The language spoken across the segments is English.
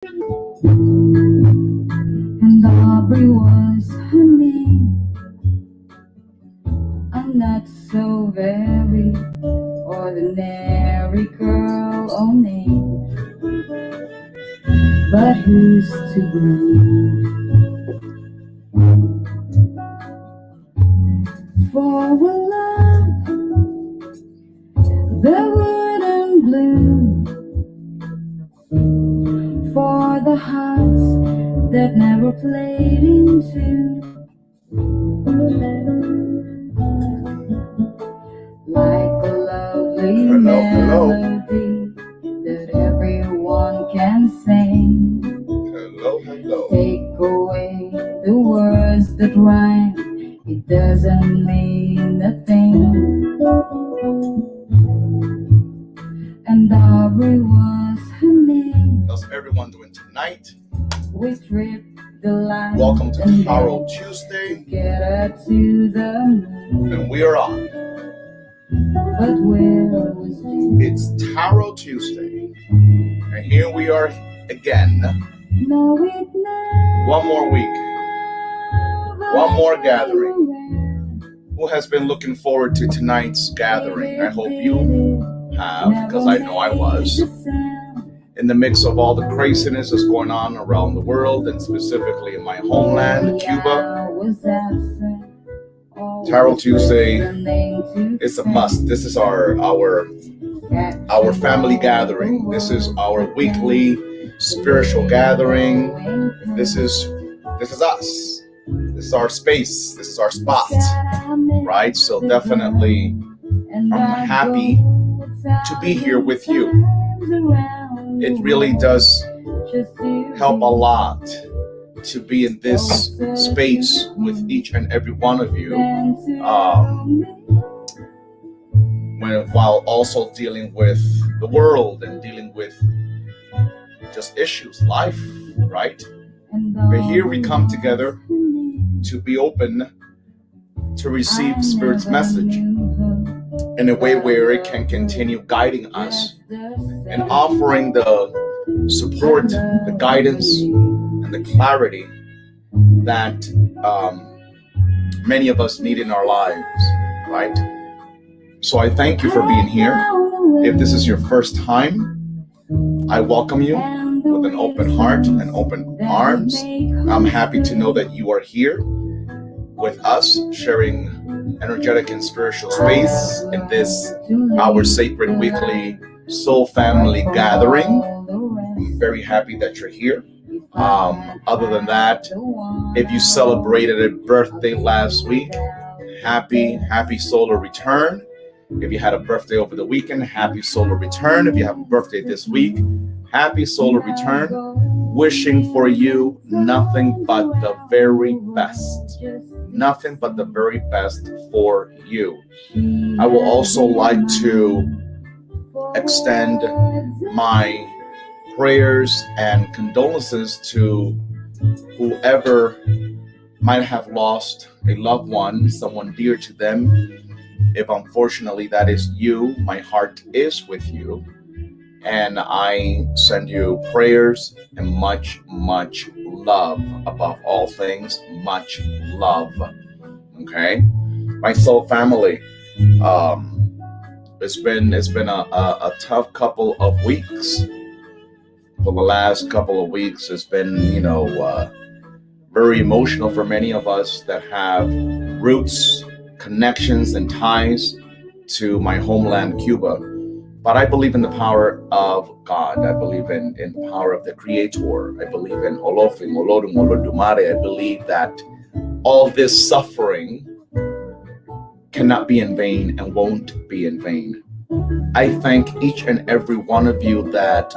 And Aubrey was her name. I'm not so very ordinary girl or name, but who's to blame for a love that wouldn't bloom, for the hearts that never played in tune, like a lovely melody that everyone can sing. Take away the words that rhyme, it doesn't mean a thing. And Aubrey was her name. How's everyone doing tonight? We tripped the line. Welcome to Tarot Tuesday. Get her to the moon. And we are on. But where was you? It's Tarot Tuesday. And here we are again. No, it never. One more week. One more gathering. Who has been looking forward to tonight's gathering? I hope you have, because I know I was. In the mix of all the craziness that's going on around the world, and specifically in my homeland, Cuba, Tarot Tuesday is a must. This is our family gathering. This is our weekly spiritual gathering. This is us. This is our space. This is our spot, right? So definitely, I'm happy to be here with you. It really does help a lot to be in this space with each and every one of you, while also dealing with the world and dealing with just issues, life, right? But here we come together to be open to receive Spirit's message in a way where it can continue guiding us and offering the support, the guidance, and the clarity that many of us need in our lives, right? So I thank you for being here. If this is your first time, I welcome you with an open heart and open arms. I'm happy to know that you are here with us, sharing energetic and spiritual space in this, our sacred weekly soul family gathering. I'm very happy that you're here. Other than that, if you celebrated a birthday last week, happy solar return. If you had a birthday over the weekend, happy solar return. If you have a birthday this week, happy solar return. Wishing for you nothing but the very best. Nothing but the very best for you. I will also like to extend my prayers and condolences to whoever might have lost a loved one, someone dear to them. If unfortunately that is you, my heart is with you. And I send you prayers and much love. Above all things, much love. Okay? My soul family. It's been a tough couple of weeks. For the last couple of weeks, it's been, very emotional for many of us that have roots, connections, and ties to my homeland, Cuba. But I believe in the power of God. I believe in the power of the Creator. I believe in Olofin, Olodum, Olodumare. I believe that all this suffering cannot be in vain and won't be in vain. I thank each and every one of you that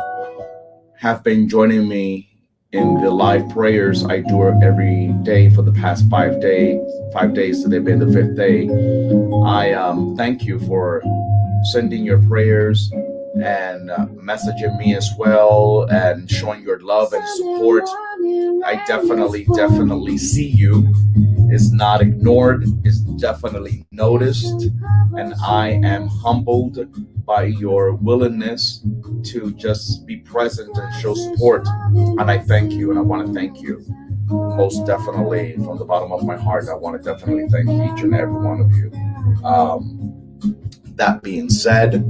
have been joining me in the live prayers I do every day for the past 5 days. 5 days, so they've been the 5th day. I thank you for sending your prayers and messaging me as well and showing your love and support. I definitely see you. is not ignored, is definitely noticed, and I am humbled by your willingness to just be present and show support. And I thank you, and I want to thank you most definitely from the bottom of my heart. I want to definitely thank each and every one of you. That being said,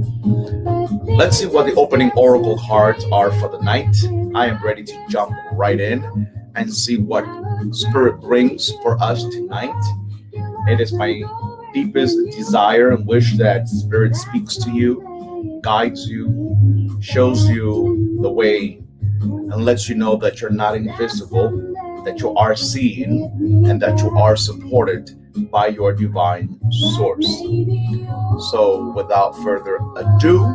let's see what the opening oracle cards are for the night. I am ready to jump right in and see what Spirit brings for us tonight. It is my deepest desire and wish that Spirit speaks to you, guides you, shows you the way, and lets you know that you're not invisible, that you are seen, and that you are supported by your divine source. So without further ado,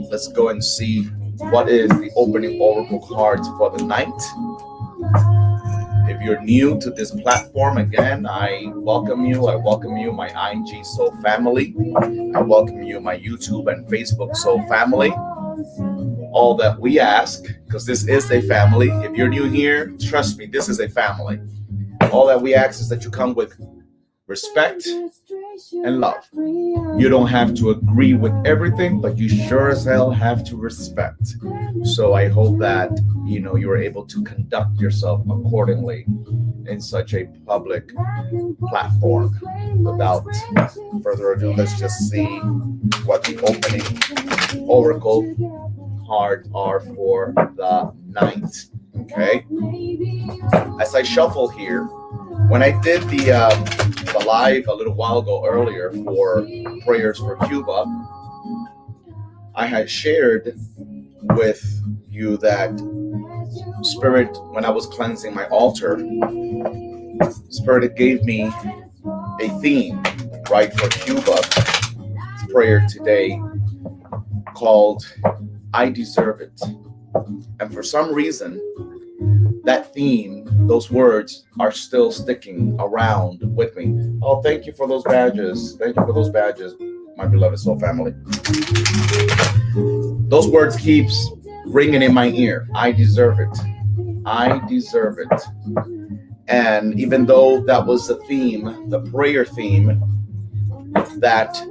let's go and see what is the opening oracle cards for the night. If you're new to this platform, again, I welcome you. I welcome you, my ING Soul family. I welcome you, my YouTube and Facebook Soul family. All that we ask, because this is a family. If you're new here, trust me, this is a family. All that we ask is that you come with respect and love. You don't have to agree with everything, but you sure as hell have to respect. So I hope that you're able to conduct yourself accordingly in such a public platform. Without further ado, let's just see what the opening oracle cards are for the night. Okay. As I shuffle here, when I did the live a little while ago earlier for prayers for Cuba, I had shared with you that Spirit, when I was cleansing my altar, Spirit gave me a theme, right, for Cuba prayer today called I Deserve It. And for some reason, that theme, those words are still sticking around with me. Oh, thank you for those badges. Thank you for those badges, my beloved soul family. Those words keeps ringing in my ear. I deserve it. I deserve it. And even though that was the theme, the prayer theme that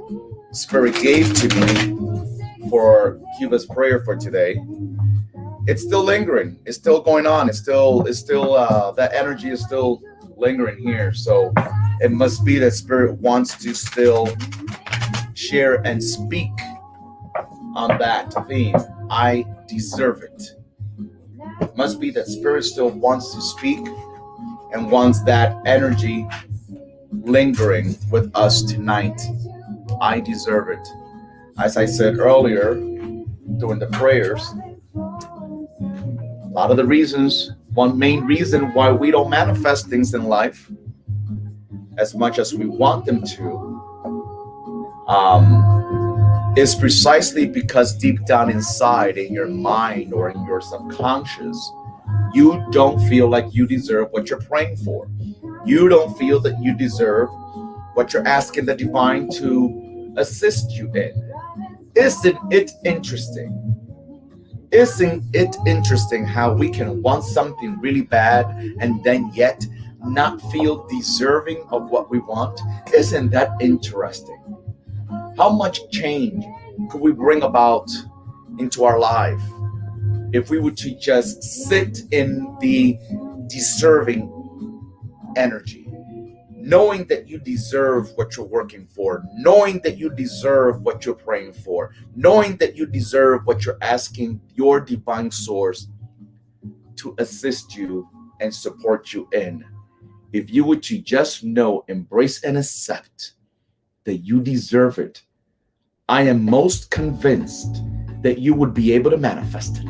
Spirit gave to me for Cuba's prayer for today, it's still lingering. It's still going on. It's still that energy is still lingering here. So it must be that Spirit wants to still share and speak on that theme. I deserve it. It must be that Spirit still wants to speak and wants that energy lingering with us tonight. I deserve it. As I said earlier during the prayers, a lot of the reasons, one main reason why we don't manifest things in life as much as we want them to, is precisely because deep down inside in your mind or in your subconscious, you don't feel like you deserve what you're praying for. You don't feel that you deserve what you're asking the divine to assist you in. Isn't it interesting? Isn't it interesting how we can want something really bad and then yet not feel deserving of what we want? Isn't that interesting? How much change could we bring about into our life if we were to just sit in the deserving energy? Knowing that you deserve what you're working for, knowing that you deserve what you're praying for, knowing that you deserve what you're asking your divine source to assist you and support you in. If you were to just know, embrace, and accept that you deserve it, I am most convinced that you would be able to manifest it.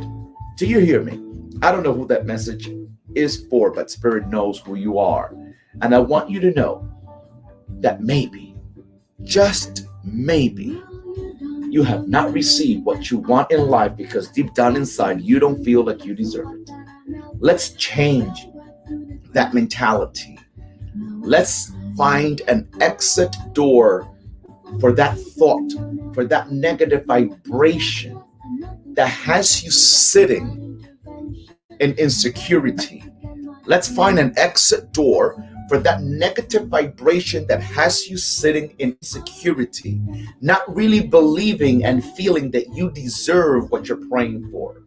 Do you hear me? I don't know who that message is for, but Spirit knows who you are. And I want you to know that maybe, just maybe, you have not received what you want in life because deep down inside, you don't feel like you deserve it. Let's change that mentality. Let's find an exit door for that thought, for that negative vibration that has you sitting in insecurity. Let's find an exit door for that negative vibration that has you sitting in insecurity, not really believing and feeling that you deserve what you're praying for.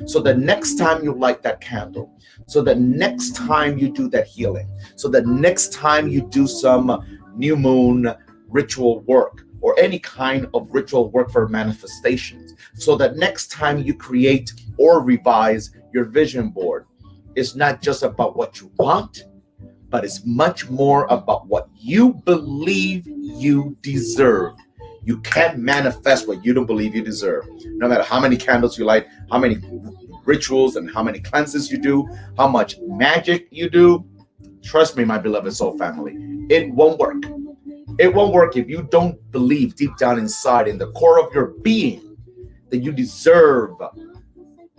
So the next time you light that candle, so the next time you do that healing, so the next time you do some new moon ritual work or any kind of ritual work for manifestations, so that next time you create or revise your vision board, it's not just about what you want, but it's much more about what you believe you deserve. You can't manifest what you don't believe you deserve. No matter how many candles you light, how many rituals and how many cleanses you do, how much magic you do, trust me, my beloved soul family, it won't work. It won't work if you don't believe deep down inside, in the core of your being, that you deserve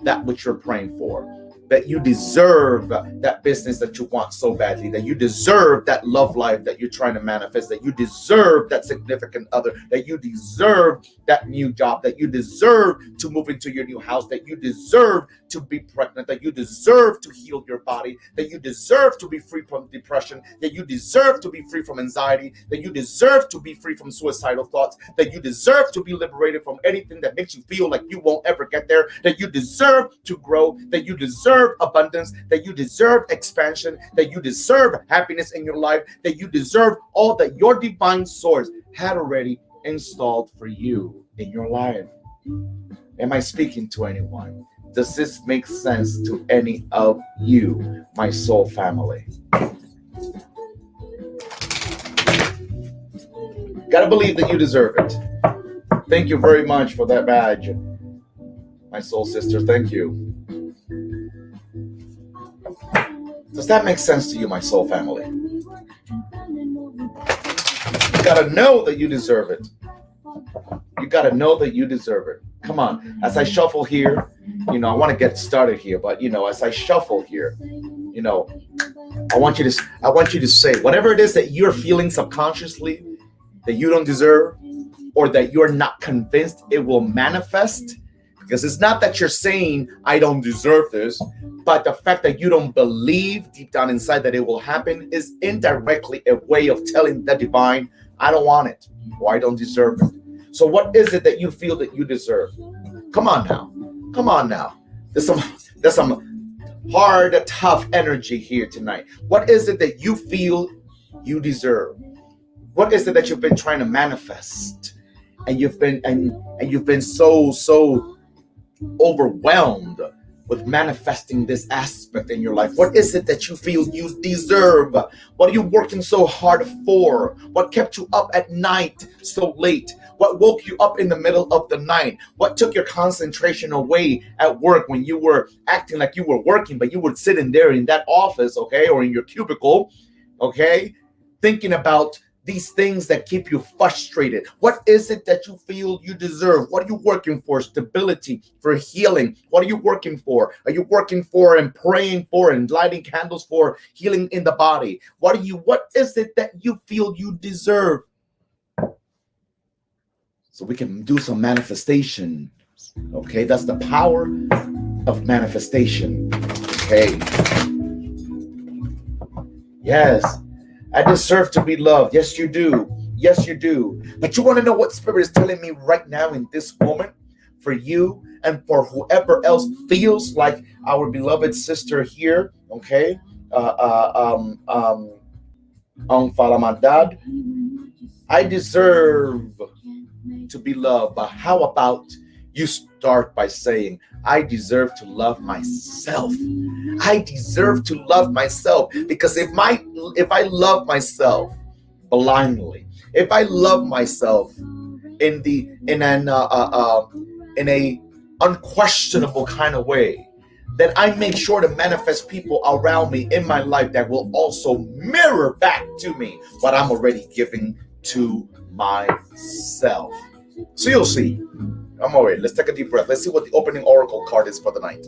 that which you're praying for, that you deserve that business that you want so badly, that you deserve that love life that you're trying to manifest, that you deserve that significant other, that you deserve that new job, that you deserve to move into your new house, that you deserve to be pregnant, that you deserve to heal your body, that you deserve to be free from depression, that you deserve to be free from anxiety, that you deserve to be free from suicidal thoughts, that you deserve to be liberated from anything that makes you feel like you won't ever get there, that you deserve to grow, that you deserve abundance, that you deserve expansion, that you deserve happiness in your life, that you deserve all that your divine source had already installed for you in your life. Am I speaking to anyone? Does this make sense to any of you, my soul family? Gotta believe that you deserve it. Thank you very much for that badge, my soul sister. Thank you. Does that make sense to you, my soul family? You gotta know that you deserve it. You gotta know that you deserve it. Come on, as I shuffle here, I want to get started here, but as I shuffle here, I want you to say whatever it is that you're feeling subconsciously that you don't deserve, or that you're not convinced it will manifest. Because it's not that you're saying, I don't deserve this, but the fact that you don't believe deep down inside that it will happen is indirectly a way of telling the divine, I don't want it, or I don't deserve it. So what is it that you feel that you deserve? Come on now. There's some hard, tough energy here tonight. What is it that you feel you deserve? What is it that you've been trying to manifest? And you've been so overwhelmed with manifesting this aspect in your life. What is it that you feel you deserve? What are you working so hard for? What kept you up at night so late? What woke you up in the middle of the night? What took your concentration away at work when you were acting like you were working, but you were sitting there in that office, okay, or in your cubicle, okay, thinking about these things that keep you frustrated? What is it that you feel you deserve? What are you working for? Stability, for healing. What are you working for? Are you working for and praying for and lighting candles for healing in the body? What is it that you feel you deserve? So we can do some manifestation. Okay, that's the power of manifestation. Okay. Yes. I deserve to be loved. Yes, you do. Yes, you do. But you want to know what Spirit is telling me right now in this moment for you and for whoever else feels like our beloved sister here, okay? Falamandad. I deserve to be loved. But how about you start by saying, I deserve to love myself. I deserve to love myself, because if I love myself blindly, if I love myself in a unquestionable kind of way, then I make sure to manifest people around me in my life that will also mirror back to me what I'm already giving to myself. So you'll see. I'm all right. Let's take a deep breath. Let's see what the opening oracle card is for the night.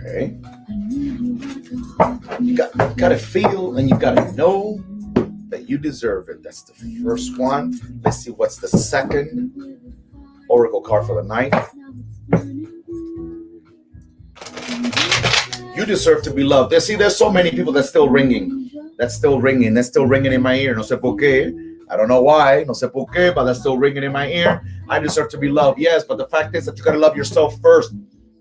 Okay. You gotta feel and you gotta know that you deserve it. That's the first one. Let's see what's the second oracle card for the night. You deserve to be loved. There's so many people that's still ringing. That's still ringing in my ear. No sé por qué. I don't know why. No sé por qué, but that's still ringing in my ear. I deserve to be loved. Yes, but the fact is that you gotta love yourself first.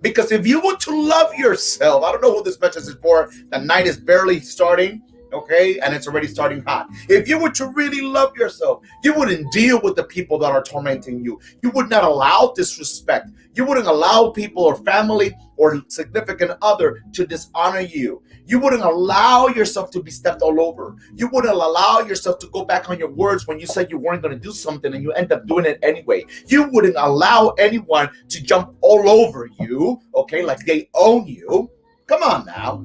Because if you were to love yourself, I don't know who this message is for. The night is barely starting, okay? And it's already starting hot. If you were to really love yourself, you wouldn't deal with the people that are tormenting you. You would not allow disrespect. You wouldn't allow people or family or significant other to dishonor you. You wouldn't allow yourself to be stepped all over. You wouldn't allow yourself to go back on your words when you said you weren't going to do something and you end up doing it anyway. You wouldn't allow anyone to jump all over you, okay, like they own you. Come on now.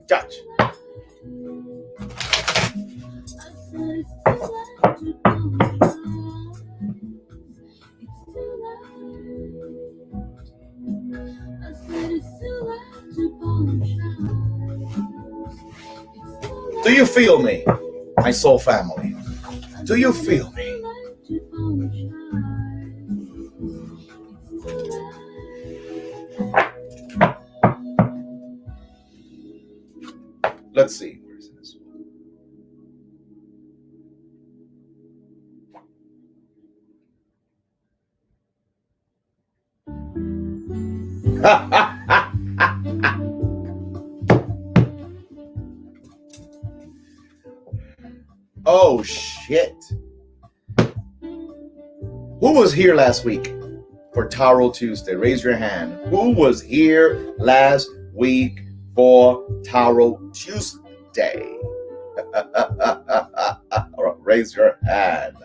Judge. Do you feel me, my soul family? Do you feel me? Let's see. Where is this? Oh shit. Who was here last week for Tarot Tuesday? Raise your hand. Who was here last week for Tarot Tuesday? Raise your hand.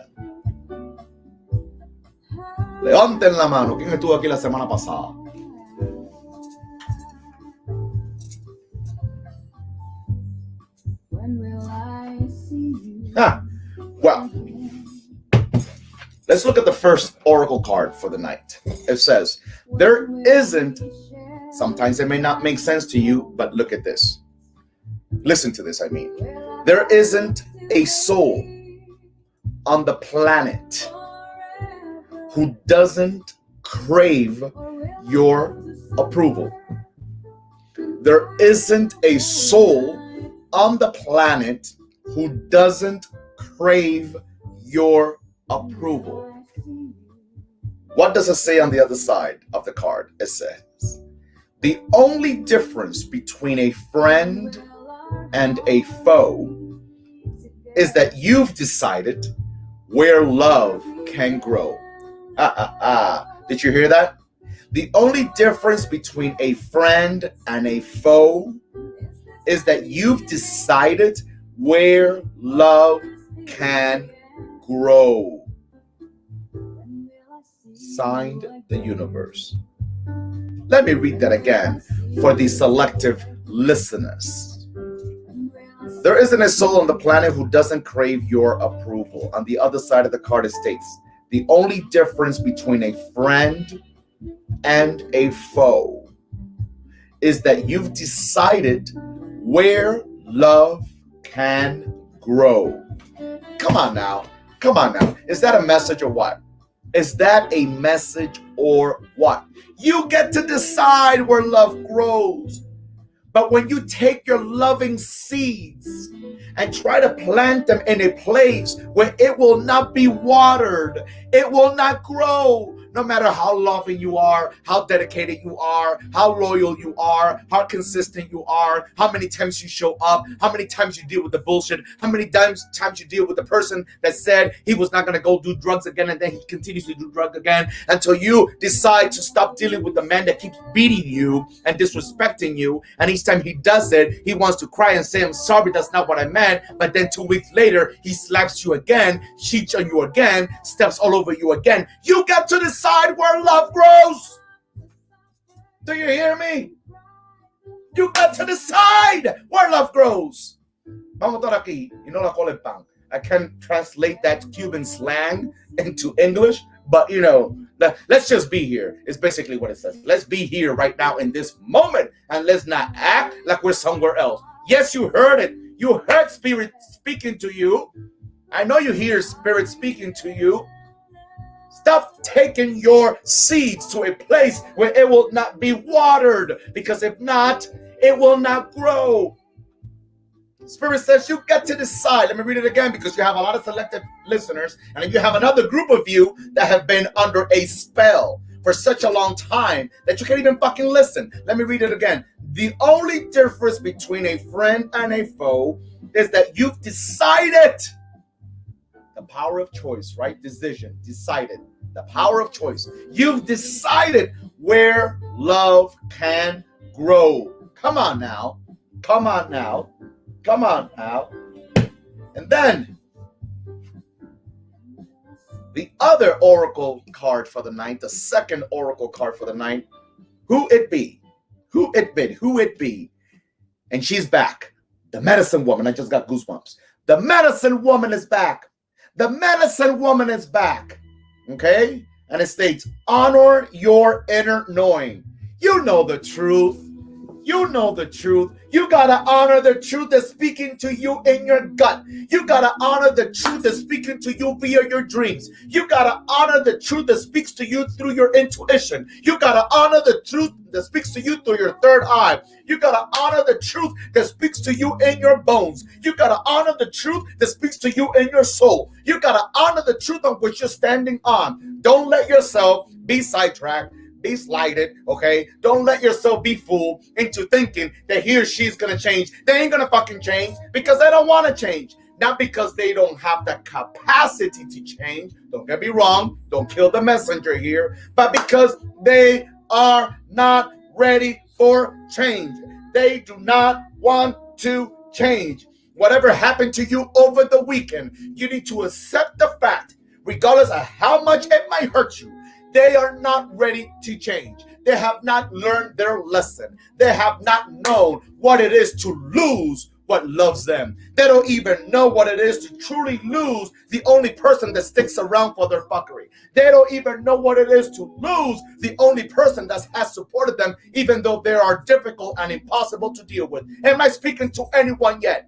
Levanten la mano. ¿Quién estuvo aquí la semana pasada? Well, let's look at the first oracle card for the night. It says, there isn't, sometimes it may not make sense to you, but look at this. Listen to this, I mean. There isn't a soul on the planet who doesn't crave your approval. There isn't a soul on the planet who doesn't crave your approval. What does it say on the other side of the card? It says, the only difference between a friend and a foe is that you've decided where love can grow. Did you hear that? The only difference between a friend and a foe is that you've decided where love can grow. Signed, the universe. Let me read that again for the selective listeners. There isn't a soul on the planet who doesn't crave your approval. On the other side of the card, it states, the only difference between a friend and a foe is that you've decided where love can grow. Come on now. Is that a message or what? Is that a message or what? You get to decide where love grows. But when you take your loving seeds and try to plant them in a place where it will not be watered, it will not grow. No matter how loving you are, how dedicated you are, how loyal you are, how consistent you are, how many times you show up, how many times you deal with the bullshit, how many times you deal with the person that said he was not going to go do drugs again and then he continues to do drugs again until you decide to stop dealing with the man that keeps beating you and disrespecting you. And each time he does it, he wants to cry and say, I'm sorry, that's not what I meant. But then 2 weeks later, he slaps you again, cheats on you again, steps all over you again. You got to decide where love grows. Do you hear me? You got to decide where love grows. Vamos a estar aquí y no la cola el pan. I can't translate that Cuban slang into English, But let's just be here. It's basically what it says. Let's be here right now in this moment, and let's not act like we're somewhere else. Yes, you heard it. You heard Spirit speaking to you. I know you hear Spirit speaking to you. Stop taking your seeds to a place where it will not be watered, because if not, it will not grow. Spirit says you get to decide. Let me read it again, because you have a lot of selective listeners, and then you have another group of you that have been under a spell for such a long time that you can't even fucking listen. Let me read it again. The only difference between a friend and a foe is that you've decided. The power of choice, right? Decision, decided. The power of choice. You've decided where love can grow. Come on now. Come on now. Come on now. And then the other oracle card for the night, the second oracle card for the night, who it be? Who it be? Who it be? And she's back. The medicine woman. I just got goosebumps. The medicine woman is back. The medicine woman is back. Okay? And it states, honor your inner knowing. You know the truth. You know the truth. You gotta honor the truth that's speaking to you in your gut. You gotta honor the truth that's speaking to you via your dreams. You gotta honor the truth that speaks to you through your intuition. You gotta honor the truth that speaks to you through your third eye. You gotta honor the truth that speaks to you in your bones. You gotta honor the truth that speaks to you in your soul. You gotta honor the truth on which you're standing on. Don't let yourself be sidetracked. Be slighted, okay? Don't let yourself be fooled into thinking that he or she's gonna change. They ain't gonna fucking change, because they don't want to change. Not because they don't have the capacity to change. Don't get me wrong. Don't kill the messenger here. But because they are not ready for change. They do not want to change. Whatever happened to you over the weekend, you need to accept the fact, regardless of how much it might hurt you, they are not ready to change. They have not learned their lesson. They have not known what it is to lose what loves them. They don't even know what it is to truly lose the only person that sticks around for their fuckery. They don't even know what it is to lose the only person that has supported them, even though they are difficult and impossible to deal with. Am I speaking to anyone yet?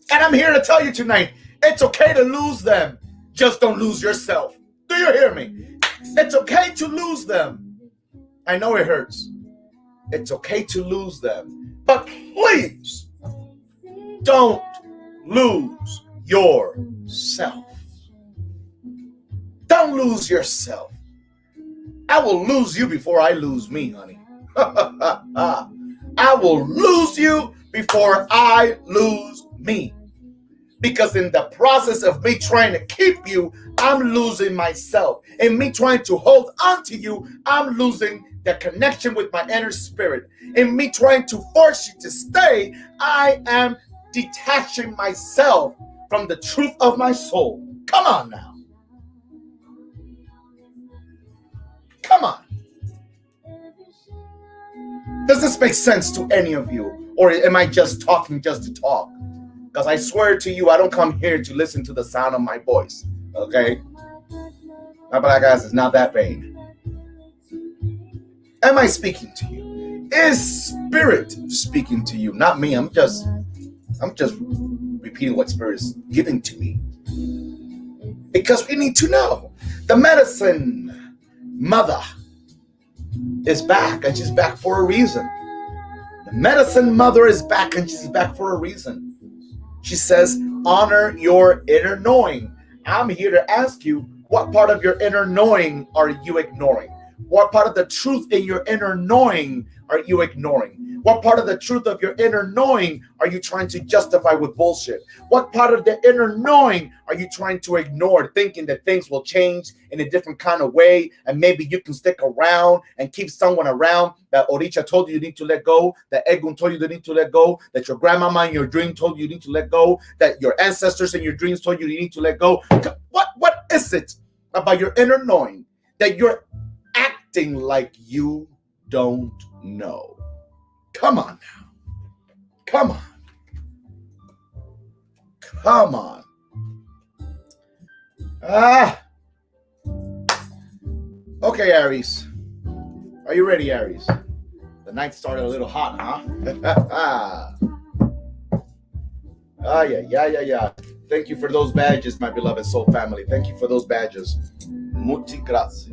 And I'm here to tell you tonight, it's okay to lose them. Just don't lose yourself. Do you hear me? It's okay to lose them. I know it hurts. It's okay to lose them. But please, don't lose yourself. Don't lose yourself. I will lose you before I lose me, honey. I will lose you before I lose me. Because in the process of me trying to keep you, I'm losing myself. In me trying to hold on to you, I'm losing the connection with my inner spirit. In me trying to force you to stay, I am detaching myself from the truth of my soul. Come on now. Come on. Does this make sense to any of you? Or am I just talking just to talk? Because I swear to you, I don't come here to listen to the sound of my voice. Okay? My black ass is not that vain. Am I speaking to you? Is Spirit speaking to you? Not me. I'm just repeating what Spirit is giving to me. Because we need to know. The medicine mother is back, and she's back for a reason. The medicine mother is back, and she's back for a reason. She says, honor your inner knowing. I'm here to ask you, what part of your inner knowing are you ignoring? What part of the truth in your inner knowing are you ignoring? What part of the truth of your inner knowing are you trying to justify with bullshit? What part of the inner knowing are you trying to ignore, thinking that things will change in a different kind of way, and maybe you can stick around and keep someone around that Orisha told you need to let go, that Egun told you you need to let go, that your grandmama in your dream told you need to let go, that your ancestors in your dreams told you need to let go? What is it about your inner knowing that you're acting like you don't know? Come on now. Come on. Come on. Okay, Aries. Are you ready, Aries? The night started a little hot, huh? Yeah. Thank you for those badges, my beloved soul family. Thank you for those badges. Muchas gracias.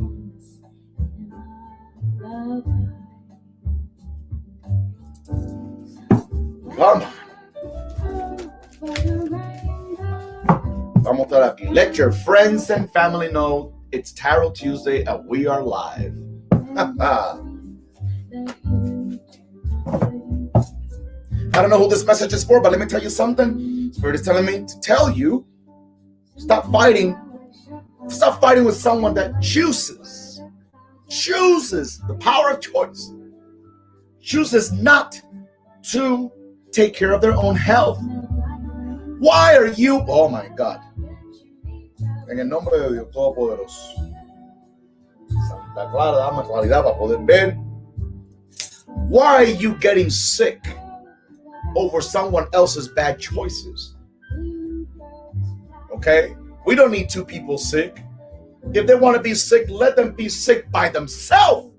Come on. Vamos a estar aquí. Let your friends and family know it's Tarot Tuesday and we are live. I don't know who this message is for, but let me tell you something. Spirit is telling me to tell you, stop fighting. Stop fighting with someone that chooses the power of choice, chooses not to take care of their own health. Why are you, oh my God, en el nombre de Dios Todopoderoso, Santa Clara, dame claridad para poder ver. Why are you getting sick over someone else's bad choices? Okay? We don't need two people sick. If they want to be sick, let them be sick by themselves.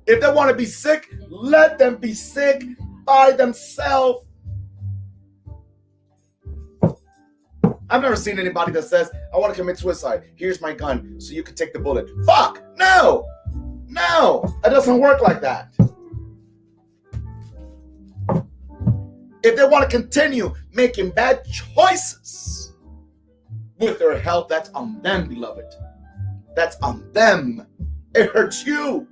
If they want to be sick, let them be sick by themselves. I've never seen anybody that says, I want to commit suicide. Here's my gun so you can take the bullet. Fuck! No! It doesn't work like that. If they want to continue making bad choices with their health, that's on them, beloved. That's on them. It hurts you.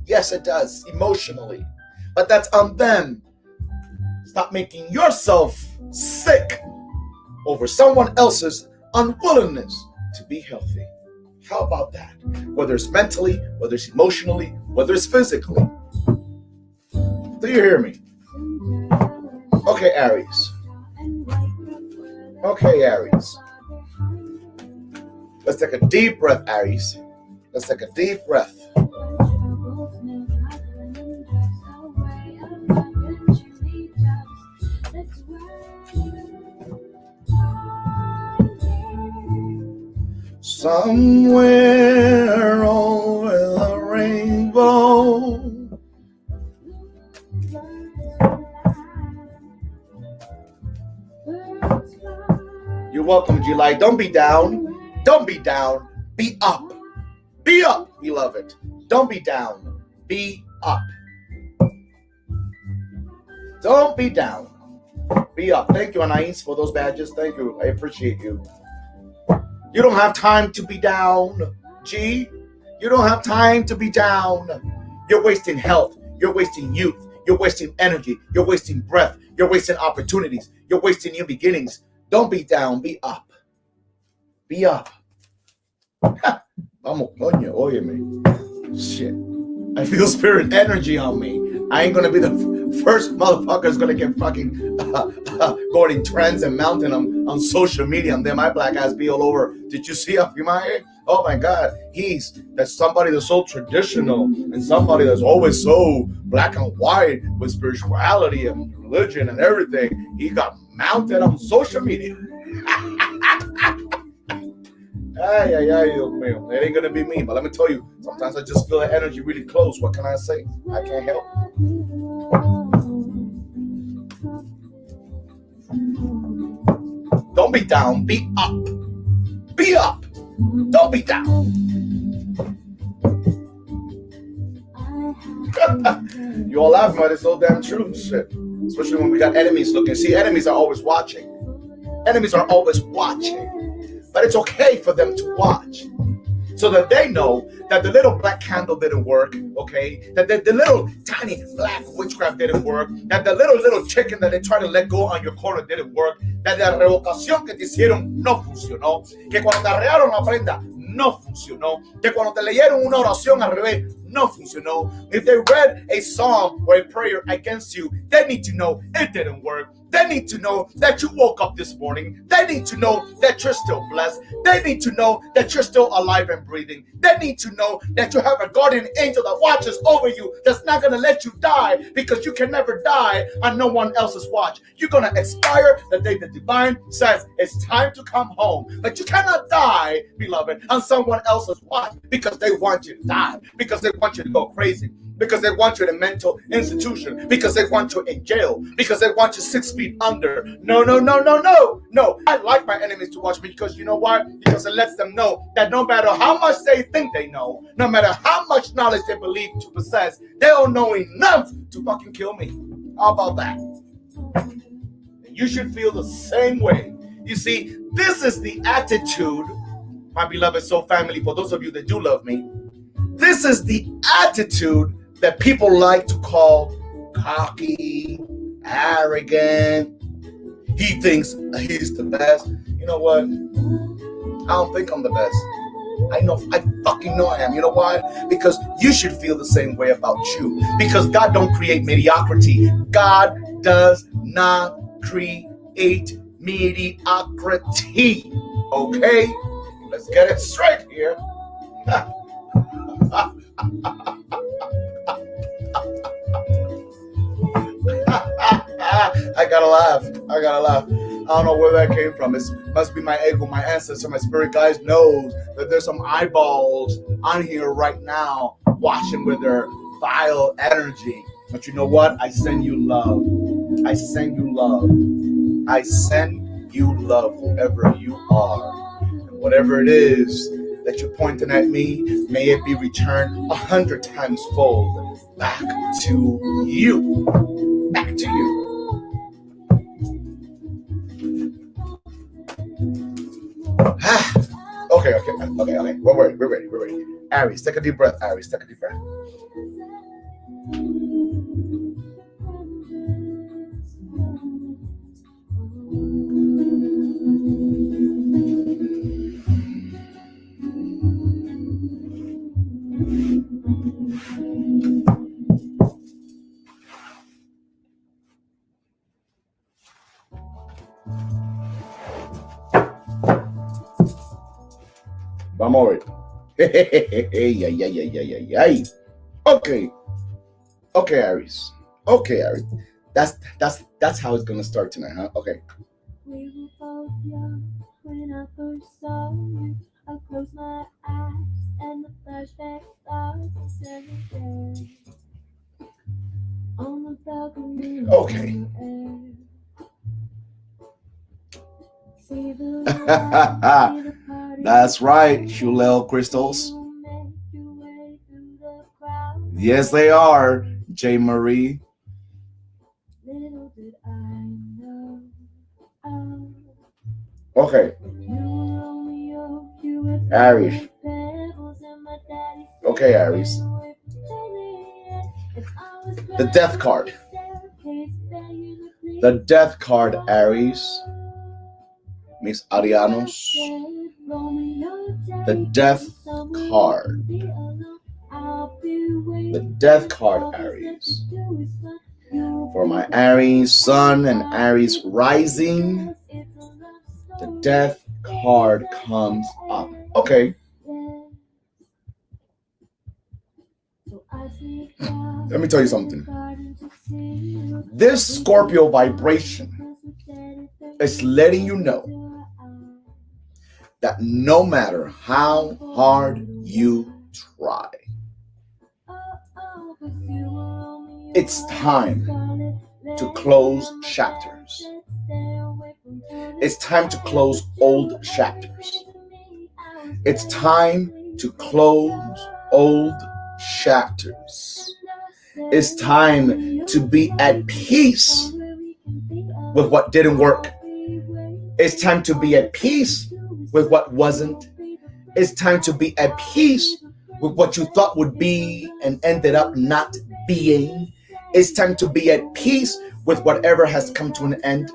Yes, it does, emotionally. But that's on them. Stop making yourself sick over someone else's unwillingness to be healthy. How about that? Whether it's mentally, whether it's emotionally, whether it's physically. Do you hear me? Okay, Aries. Let's take a deep breath, Aries. Let's take a deep breath. Somewhere over the rainbow, you're welcome, July. Don't be down. Don't be down. Be up. Be up, beloved. Don't be down. Be up. Don't be down. Be up. Thank you, Anais, for those badges. Thank you. I appreciate you. You don't have time to be down, G. You don't have time to be down. You're wasting health. You're wasting youth. You're wasting energy. You're wasting breath. You're wasting opportunities. You're wasting new beginnings. Don't be down. Be up. Be up. Vamos, coño, óyeme. Shit. I feel spirit energy on me. I ain't gonna be the first motherfucker's gonna get fucking going in trends and mounting on social media, and then my black ass be all over. Did you see up in my head? Oh my God, that's somebody that's so traditional and somebody that's always so black and white with spirituality and religion and everything. He got mounted on social media. Ay, Dios mío. It ain't gonna be me, but let me tell you, sometimes I just feel that energy really close. What can I say? I can't help. Don't be down, be up. Be up. Don't be down. You all laughing, but it's so damn true. Shit. Especially when we got enemies looking. See, enemies are always watching. Enemies are always watching. But it's okay for them to watch, so that they know that the little black candle didn't work, okay? That the little tiny black witchcraft didn't work. That the little chicken that they tried to let go on your corner didn't work. That la revocación que te hicieron no funcionó. Que cuando te arrearon la prenda no funcionó. Que cuando te leyeron una oración al revés no funcionó. If they read a psalm or a prayer against you, they need to know it didn't work. They need to know that you woke up this morning. They need to know that you're still blessed. They need to know that you're still alive and breathing. They need to know that you have a guardian angel that watches over you, that's not going to let you die, because you can never die on no one else's watch. You're going to expire the day the divine says it's time to come home. But you cannot die, beloved, on someone else's watch, because they want you to die, because they want you to go crazy, because they want you in a mental institution, because they want you in jail, because they want you 6 feet under. No, no, no, no, no, no. I like my enemies to watch me, because you know why? Because it lets them know that no matter how much they think they know, no matter how much knowledge they believe to possess, they don't know enough to fucking kill me. How about that? You should feel the same way. You see, this is the attitude, my beloved soul family, for those of you that do love me. This is the attitude that people like to call cocky, arrogant. He thinks he's the best. You know what? I don't think I'm the best. I fucking know I am. You know why? Because you should feel the same way about you. Because God don't create mediocrity. God does not create mediocrity. Okay? Let's get it straight here. I gotta laugh. I don't know where that came from. It must be my ego, my ancestor, my spirit guides knows that there's some eyeballs on here right now watching with their vile energy. But you know what? I send you love. I send you love. I send you love, whoever you are. And whatever it is that you're pointing at me, may it be returned 100 times fold back to you. Back to you. Okay. We're ready. Aries, take a deep breath. Aries, take a deep breath. Vamos a ver. Okay, Aries. That's how it's gonna start tonight, huh? Okay. We were both young when I first saw you. I close my eyes and the flashback starts again. On the balcony. Okay. See the That's right, Shulel crystals. Yes, they are, J. Marie. Little did I know. Okay. Aries. Okay, Aries. The death card. The death card, Aries. Mis Arianos. The death card. The death card, Aries. For my Aries sun and Aries rising, the death card comes up. Okay. Let me tell you something. This Scorpio vibration is letting you know that no matter how hard you try, it's time to close chapters. It's time to close old chapters. It's time to close old chapters. It's time to be at peace with what didn't work. It's time to be at peace with what wasn't. It's time to be at peace with what you thought would be and ended up not being. It's time to be at peace with whatever has come to an end.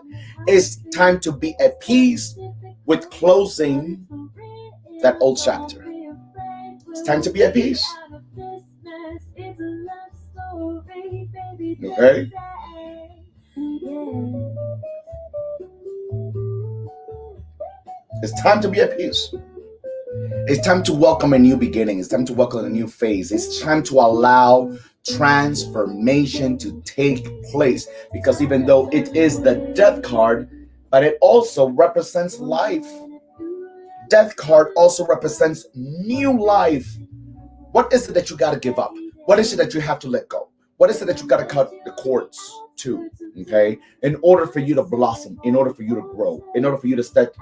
It's time to be at peace with closing that old chapter. It's time to be at peace. Okay? It's time to be at peace. It's time to welcome a new beginning. It's time to welcome a new phase. It's time to allow transformation to take place. Because even though it is the death card, but it also represents life. Death card also represents new life. What is it that you got to give up? What is it that you have to let go? What is it that you got to cut the cords to? Okay, in order for you to blossom, in order for you to grow, in order for you to step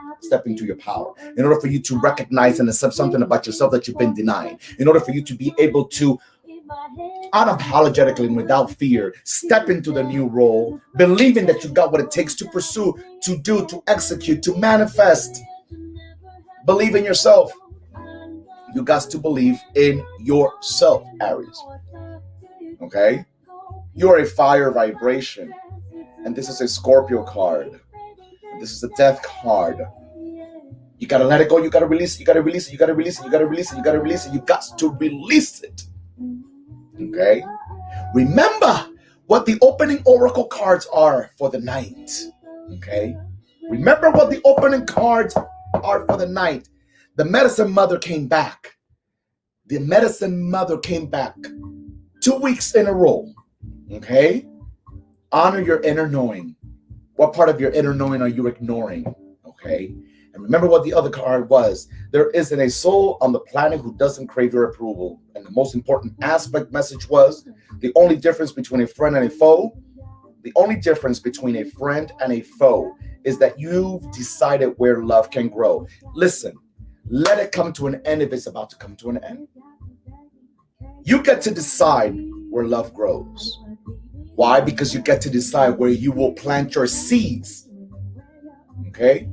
into your power, in order for you to recognize and accept something about yourself that you've been denying, in order for you to be able to unapologetically and without fear step into the new role, believing that you got what it takes to pursue, to do, to execute, to manifest. Believe in yourself. You got to believe in yourself, Aries. Okay? You're a fire vibration. And this is a Scorpio card. This is a death card. You got to let it go. You got to release it. You got to release it. You got to release it. You got to release it. You got to release it. You got to release it. Okay? Remember what the opening oracle cards are for the night. Okay? Remember what the opening cards are for the night. The medicine mother came back. The medicine mother came back 2 weeks in a row. Okay? Honor your inner knowing. What part of your inner knowing are you ignoring? Okay? And remember what the other card was. There isn't a soul on the planet who doesn't crave your approval. And the most important aspect message was the only difference between a friend and a foe, the only difference between a friend and a foe is that you've decided where love can grow. Listen, let it come to an end if it's about to come to an end. You get to decide where love grows. Why? Because you get to decide where you will plant your seeds. Okay?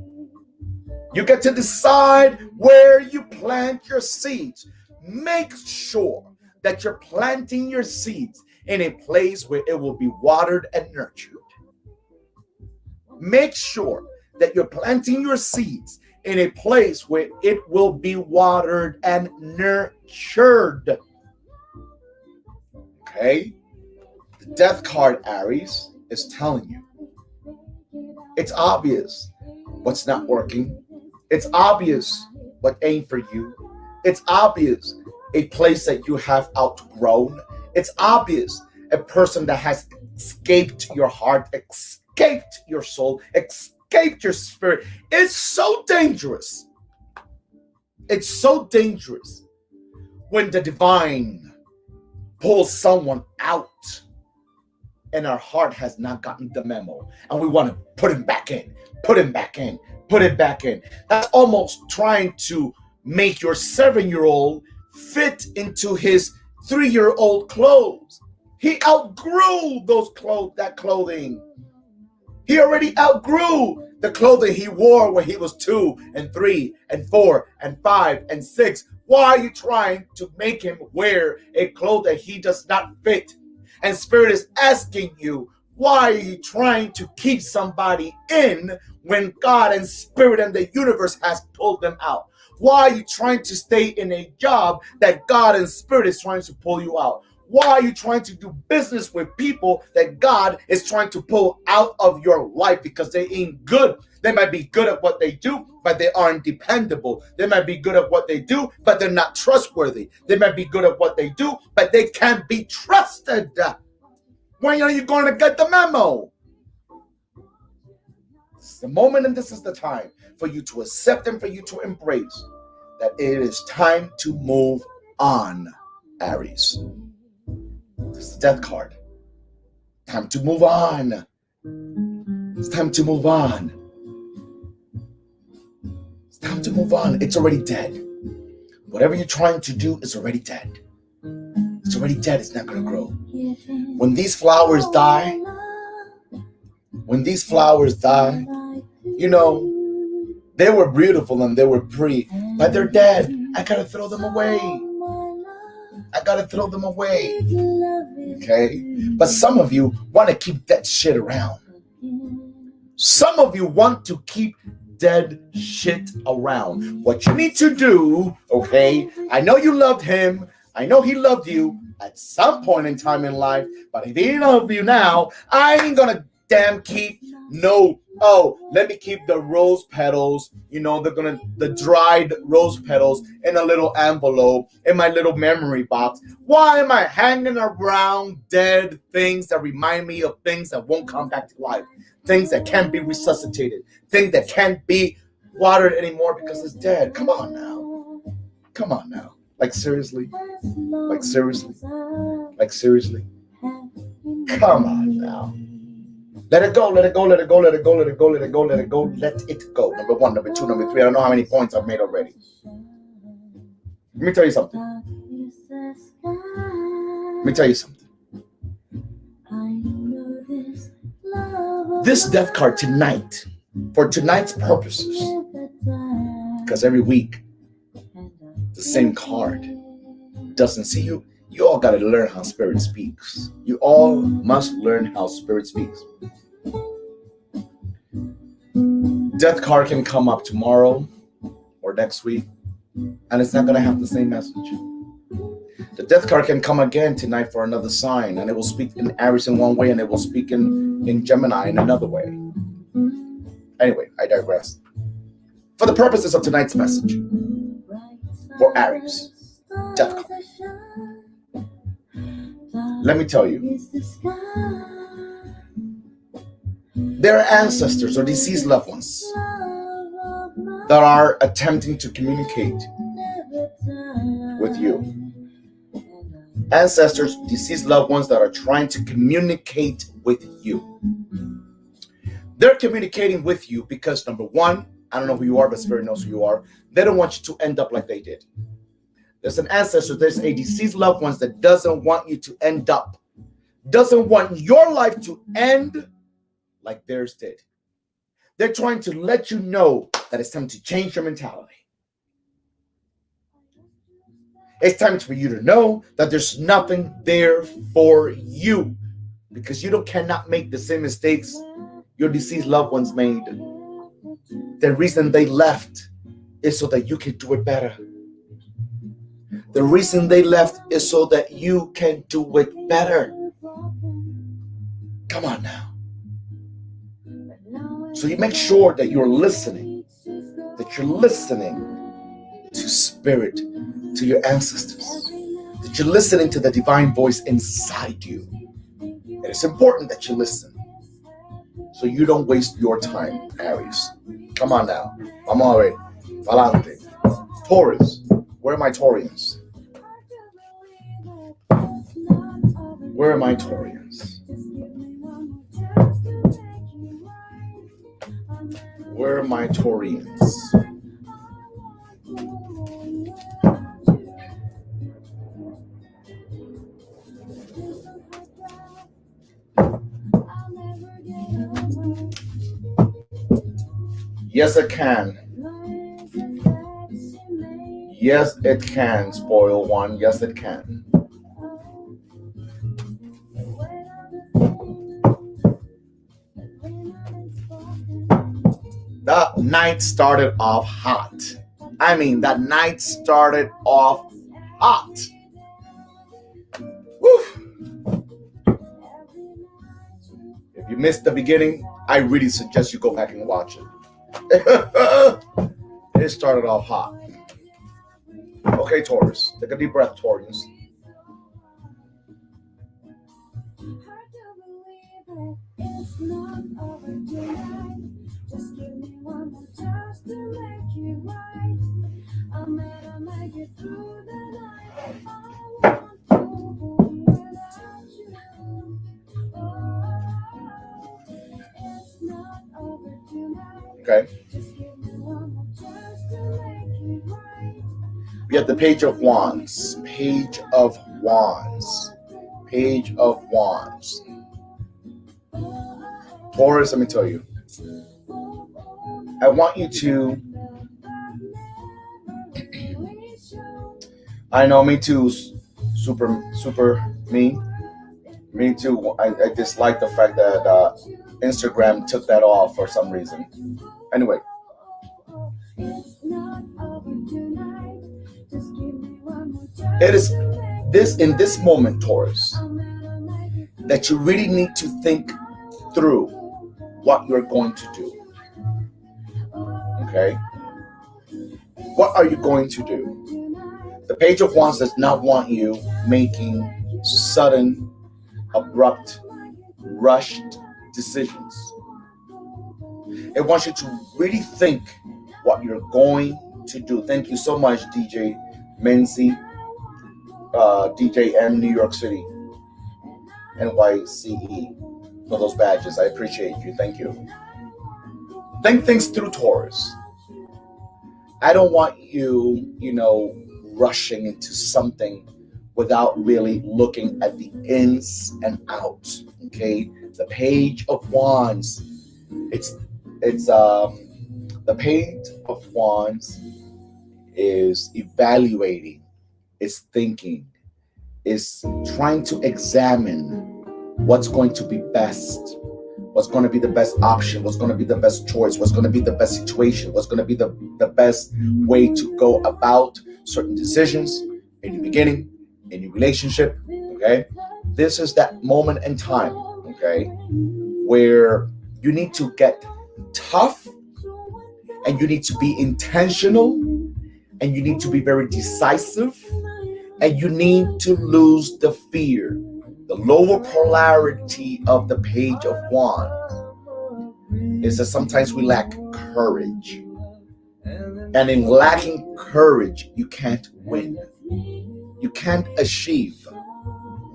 You get to decide where you plant your seeds. Make sure that you're planting your seeds in a place where it will be watered and nurtured. Make sure that you're planting your seeds in a place where it will be watered and nurtured. Okay? The death card, Aries, is telling you. It's obvious what's not working. It's obvious what ain't for you. It's obvious a place that you have outgrown. It's obvious a person that has escaped your heart, escaped your soul, escaped your spirit. It's so dangerous. It's so dangerous when the divine pulls someone out and our heart has not gotten the memo and we want to put him back in, put him back in, put it back in. That's almost trying to make your 7-year-old fit into his 3-year-old clothes. He outgrew that clothing. He already outgrew the clothing he wore when he was 2 and 3 and 4 and 5 and 6. Why are you trying to make him wear a cloth that he does not fit? And Spirit is asking you, why are you trying to keep somebody in when God and Spirit and the universe has pulled them out? Why are you trying to stay in a job that God and Spirit is trying to pull you out? Why are you trying to do business with people that God is trying to pull out of your life because they ain't good? They might be good at what they do, but they aren't dependable. They might be good at what they do, but they're not trustworthy. They might be good at what they do, but they can't be trusted. When are you going to get the memo? This is the moment and this is the time for you to accept and for you to embrace that it is time to move on, Aries. This is the death card. Time to move on. It's time to move on. It's time to move on. It's already dead. Whatever you're trying to do is already dead. It's already dead. It's not going to grow. When these flowers die, you know, they were beautiful and they were pretty, but they're dead. I got to throw them away. Okay? But some of you want to keep that shit around. Some of you want to keep dead shit around. What you need to do, okay? I know you loved him. I know he loved you, at some point in time in life. But if you love you now, I ain't gonna damn keep no. Oh, let me keep the rose petals. The dried rose petals in a little envelope in my little memory box. Why am I hanging around dead things that remind me of things that won't come back to life? Things that can't be resuscitated. Things that can't be watered anymore because it's dead. Come on now. Come on now. Like seriously. Like seriously. Like seriously. Come on now. Let it go, let it go, let it go, let it go, let it go, let it go, let it go, let it go. Number one, number two, number three. I don't know how many points I've made already. Let me tell you something. Let me tell you something. This death card tonight, for tonight's purposes, because every week, the same card doesn't see you. You all got to learn how spirit speaks. You all must learn how spirit speaks. Death card can come up tomorrow or next week, and it's not going to have the same message. The death card can come again tonight for another sign, and it will speak in Aries in one way, and it will speak in Gemini in another way. Anyway, I digress. For the purposes of tonight's message, for Aries, death card. Let me tell you, there are ancestors or deceased loved ones that are attempting to communicate with you. Ancestors, deceased loved ones that are trying to communicate with you. They're communicating with you because, number one, I don't know who you are, but Spirit knows who you are. They don't want you to end up like they did. There's an ancestor, there's a deceased loved one that doesn't want you to end up, doesn't want your life to end like theirs did. They're trying to let you know that it's time to change your mentality. It's time for you to know that there's nothing there for you because you cannot make the same mistakes your deceased loved ones made. The reason they left is so that you can do it better. The reason they left is so that you can do it better. Come on now. So you make sure that you're listening to spirit, to your ancestors, that you're listening to the divine voice inside you. And it's important that you listen so you don't waste your time, Aries. Come on now. I'm already. Valante. Taurus. Where are my Taurians? Where are my Taurians? Where are my Taurians? Yes, it can. Yes, it can, spoil one. Yes, it can. That night started off hot. I mean, that night started off hot. Woo. If you missed the beginning, I really suggest you go back and watch it. It started off hot. Okay, Taurus. Take a deep breath, Taurus. It's not over tonight. Just give me one more chance to make it right. I'm gonna make it through the night. I want to go without you. Oh, it's not over tonight. Okay. Just give me one more chance to make it right. We have the Page of Wands. Page of Wands. Page of Wands. Taurus, let me tell you. I want you to. I know, me too. Super me. Me too. I dislike the fact that Instagram took that off for some reason. Anyway. in this moment, Taurus, that you really need to think through what you're going to do. Okay? What are you going to do? The Page of Wands does not want you making sudden, abrupt, rushed decisions. It wants you to really think what you're going to do. Thank you so much, DJ Menzi, DJ M, New York City, NYCE, for those badges. I appreciate you. Thank you. Think things through, Taurus. I don't want you, rushing into something without really looking at the ins and outs. Okay, the Page of Wands. It's the Page of Wands is evaluating, is thinking, is trying to examine what's going to be best, what's going to be the best option, what's going to be the best choice, what's going to be the best situation, what's going to be the best way to go about certain decisions in the beginning, in your relationship. Okay, this is that moment in time, okay, where you need to get tough, and you need to be intentional, and you need to be very decisive, and you need to lose the fear. The lower polarity of the Page of Wands is that sometimes we lack courage. And in lacking courage, you can't win. You can't achieve.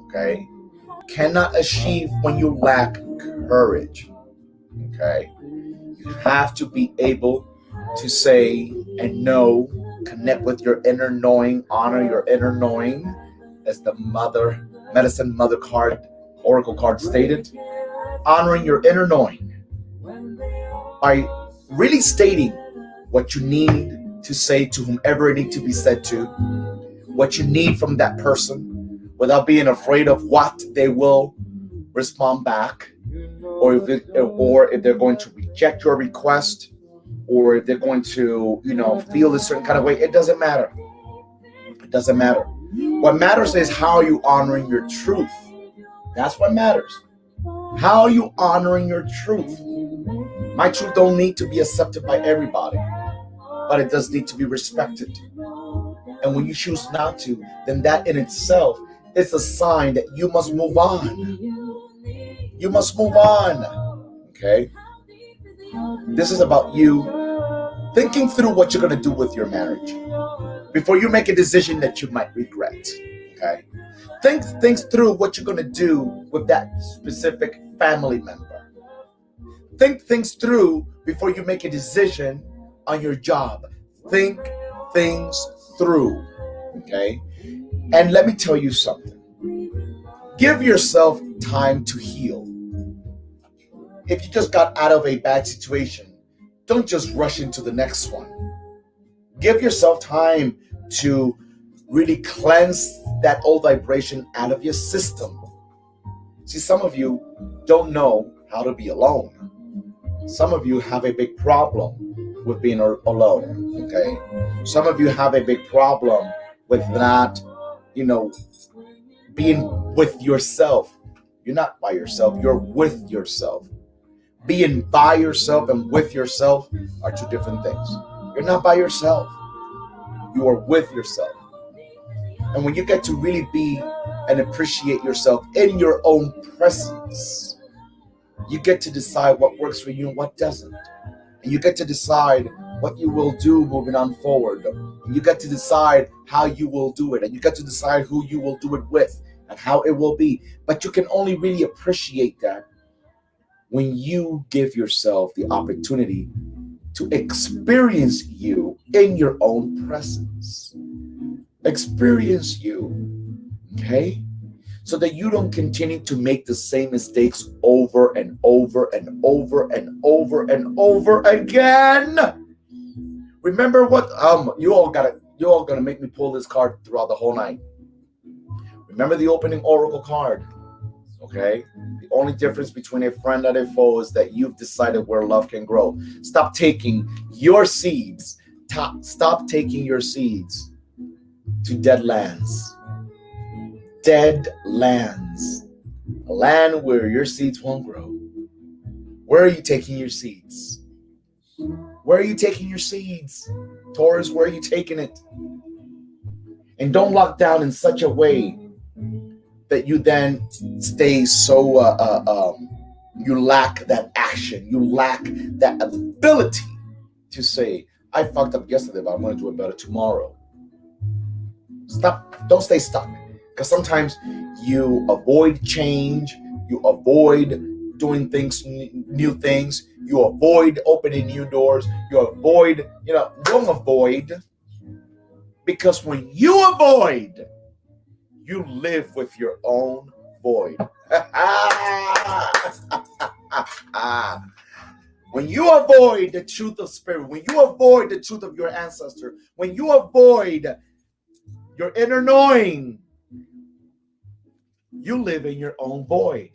Okay? You cannot achieve when you lack courage. Okay? You have to be able to say and know, connect with your inner knowing, honor your inner knowing, as the Medicine Mother card, Oracle card stated. Honoring your inner knowing by really stating what you need to say to whomever it needs to be said to, what you need from that person, without being afraid of what they will respond back, or if they're going to reject your request, or if they're going to, feel a certain kind of way. It doesn't matter. It doesn't matter. What matters is how you honoring your truth. That's what matters. How are you honoring your truth? My truth don't need to be accepted by everybody, but it does need to be respected. And when you choose not to, then that in itself is a sign that you must move on. You must move on. Okay? This is about you thinking through what you're going to do with your marriage before you make a decision that you might regret. Okay? Think things through what you're going to do with that specific family member. Think things through before you make a decision on your job. Think things through. Okay? And let me tell you something. Give yourself time to heal. If you just got out of a bad situation, don't just rush into the next one. Give yourself time to really cleanse that old vibration out of your system. See, some of you don't know how to be alone. Some of you have a big problem with being alone, okay? Some of you have a big problem with not, being with yourself. You're not by yourself, you're with yourself. Being by yourself and with yourself are two different things. You're not by yourself. You are with yourself. And when you get to really be and appreciate yourself in your own presence, you get to decide what works for you and what doesn't. And you get to decide what you will do moving on forward. And you get to decide how you will do it. And you get to decide who you will do it with and how it will be. But you can only really appreciate that when you give yourself the opportunity to experience you in your own presence. Experience you, okay? So that you don't continue to make the same mistakes over and over and over and over and over again. Remember what you all gonna make me pull this card throughout the whole night. Remember the opening oracle card. Okay? The only difference between a friend and a foe is that you've decided where love can grow. Stop taking your seeds. Stop taking your seeds to dead lands. dead lands, a land where your seeds won't grow. Where are you taking your seeds? Where are you taking your seeds? Taurus, where are you taking it? And don't lock down in such a way that you then stay so, you lack that action. You lack that ability to say, I fucked up yesterday, but I'm going to do it better tomorrow. Stop. Don't stay stuck. Because sometimes you avoid change. You avoid doing things, new things. You avoid opening new doors. You avoid, don't avoid. Because when you avoid, you live with your own void. When you avoid the truth of spirit, when you avoid the truth of your ancestor, when you avoid your inner knowing, you live in your own void.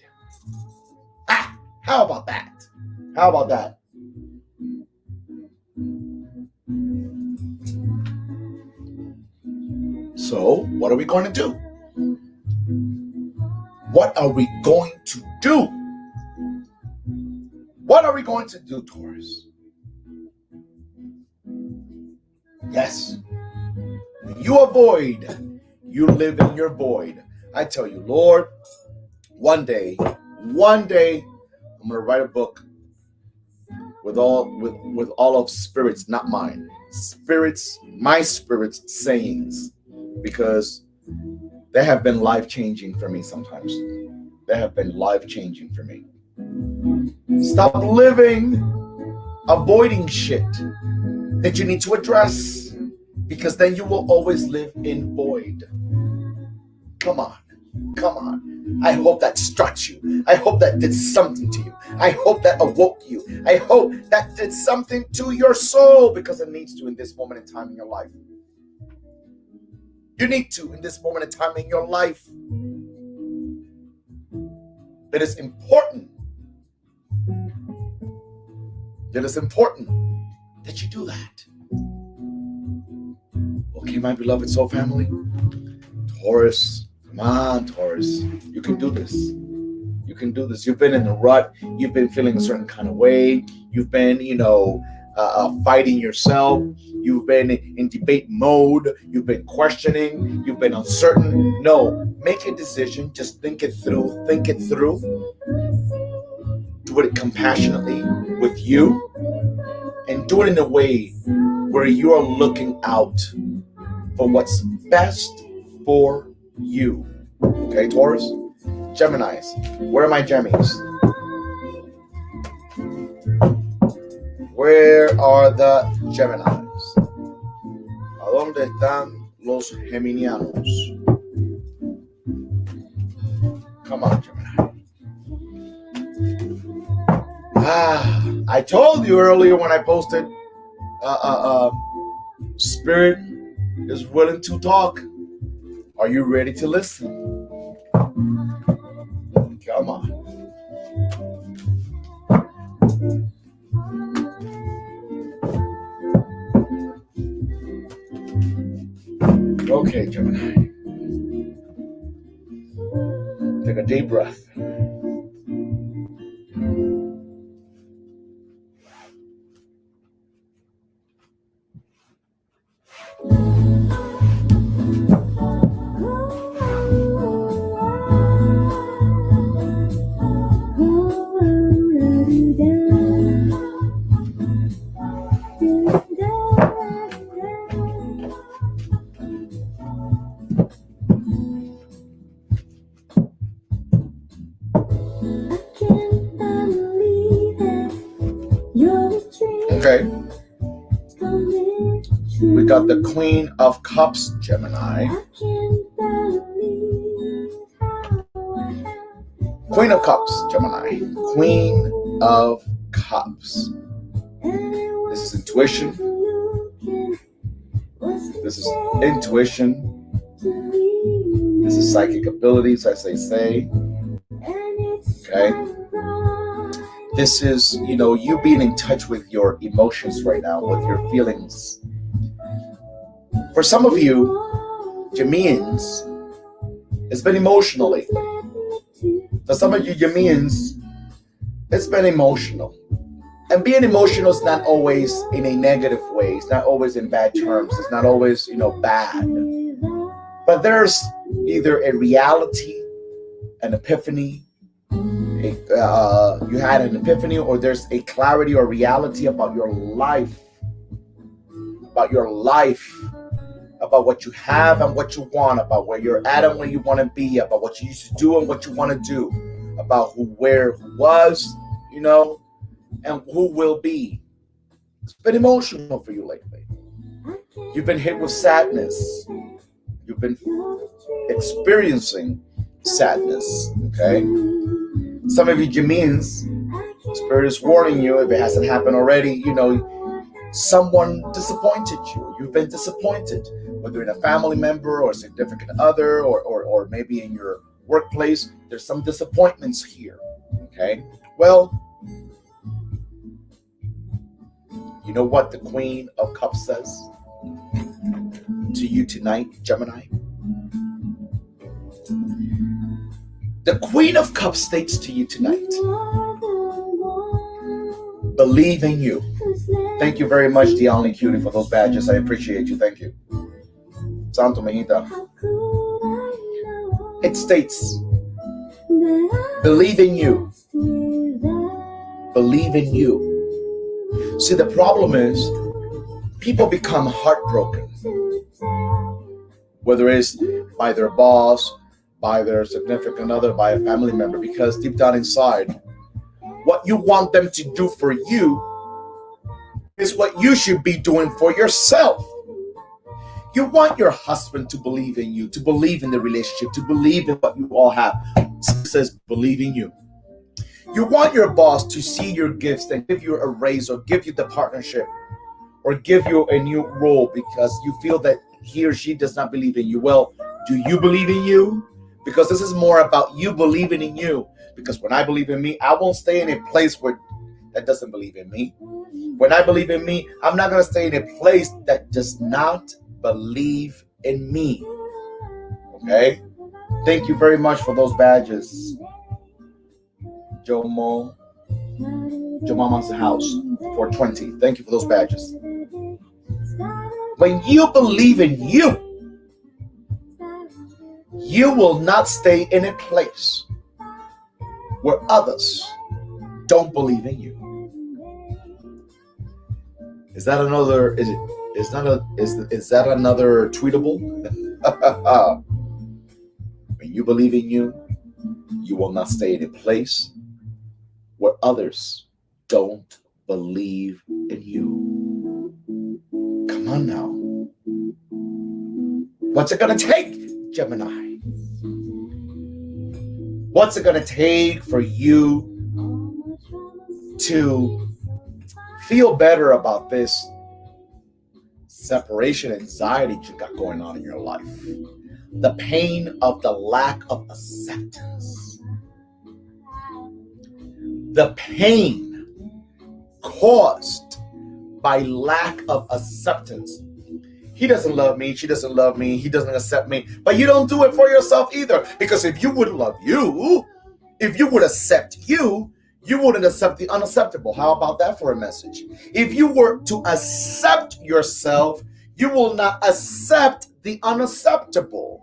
How about that? How about that? So, what are we going to do? What are we going to do? What are we going to do, Taurus? Yes. When you avoid, you live in your void. I tell you, Lord, one day, I'm going to write a book with all of spirits, not mine. Spirits, my spirit's sayings, because they have been life-changing for me sometimes. They have been life-changing for me. Stop living, avoiding shit that you need to address, because then you will always live in void. Come on. I hope that struck you. I hope that did something to you. I hope that awoke you. I hope that did something to your soul, because it needs to in this moment in time in your life. You need to in this moment in time in your life. It is important. It is important that you do that. Okay, my beloved soul family. Taurus, come on, Taurus. You can do this. You can do this. You've been in a rut. You've been feeling a certain kind of way. You've been, fighting yourself. You've been in debate mode. You've been questioning. You've been uncertain. No, make a decision. Just think it through. Think it through. Do it compassionately with you. And do it in a way where you are looking out for what's best for you. Okay, Taurus? Geminis. Where are my Gemmies? Where are the Geminis? ¿A dónde están los Geminianos? Come on, Gemini. I told you earlier when I posted, Spirit is willing to talk. Are you ready to listen? Come on. Okay, Gemini. Take a deep breath. Okay. We got the Queen of Cups, Gemini. Queen of Cups, Gemini. Queen of Cups. This is intuition. This is intuition. This is psychic abilities, as they say. Okay. This is, you being in touch with your emotions right now, with your feelings. For some of you, Gemians, It's been emotional lately. For some of you Yamians, it's been emotional. And being emotional is not always in a negative way. It's not always in bad terms. It's not always, bad. But there's either a reality, an epiphany, you had an epiphany, or there's a clarity or reality about your life, about what you have and what you want, about where you're at and where you want to be, about what you used to do and what you want to do, about who was, and who will be. It's been emotional for you lately. You've been hit with sadness. You've been experiencing sadness, okay? Some of you Jamins, Spirit is warning you, if it hasn't happened already, someone disappointed you. You've been disappointed, whether in a family member or a significant other or maybe in your workplace. There's some disappointments here, okay? Well, you know what the Queen of Cups says to you tonight, Gemini? The Queen of Cups states to you tonight, believe in you. Thank you very much, the only cutie, for those badges. I appreciate you. Thank you. Santo Mejita. It states, believe in you. Believe in you. See, the problem is people become heartbroken, whether it's by their boss, by their significant other, by a family member, because deep down inside, what you want them to do for you is what you should be doing for yourself. You want your husband to believe in you, to believe in the relationship, to believe in what you all have. It says, believe in you. You want your boss to see your gifts and give you a raise or give you the partnership or give you a new role because you feel that he or she does not believe in you. Well, do you believe in you? Because this is more about you believing in you. Because when I believe in me, I won't stay in a place that doesn't believe in me. When I believe in me, I'm not going to stay in a place that does not believe in me. Okay? Thank you very much for those badges. Jomo Mama's house for 20. Thank you for those badges. When you believe in you, you will not stay in a place where others don't believe in you. Is that another tweetable? When you believe in you, you will not stay in a place where others don't believe in you. Come on now. What's it gonna take, Gemini? What's it gonna take for you to feel better about this separation anxiety you got going on in your life? The pain of the lack of acceptance. The pain caused by lack of acceptance. He doesn't love me, she doesn't love me, he doesn't accept me. But you don't do it for yourself either. Because if you would love you, if you would accept you, you wouldn't accept the unacceptable. How about that for a message? If you were to accept yourself, you will not accept the unacceptable.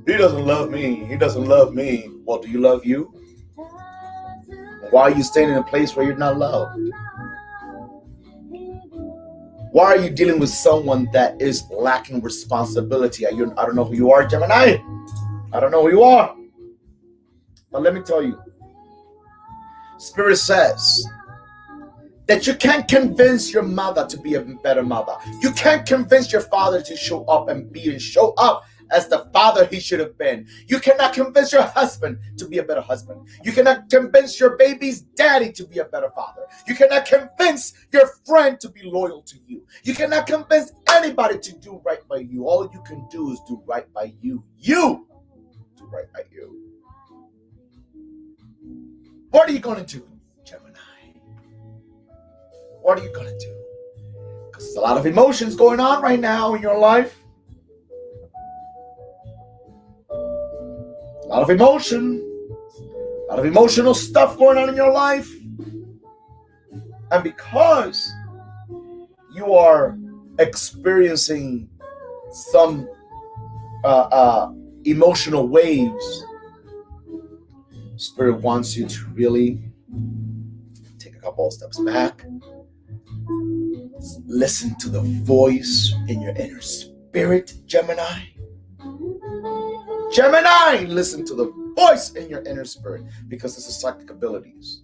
He doesn't love me. He doesn't love me. Well, do you love you? Why are you staying in a place where you're not loved? Why are you dealing with someone that is lacking responsibility? I don't know who you are, Gemini. I don't know who you are. But let me tell you, Spirit says that you can't convince your mother to be a better mother. You can't convince your father to show up as the father he should have been. You cannot convince your husband to be a better husband. You cannot convince your baby's daddy to be a better father. You cannot convince your friend to be loyal to you. You cannot convince anybody to do right by you. All you can do is do right by you. You do right by you. What are you going to do, Gemini? What are you going to do? Because There's a lot of emotions going on right now in your life. A lot of emotion. A lot of emotional stuff going on in your life. And because you are experiencing some emotional waves, Spirit wants you to really take a couple of steps back. Listen to the voice in your inner spirit, Gemini. Gemini, listen to the voice in your inner spirit, because this is psychic abilities.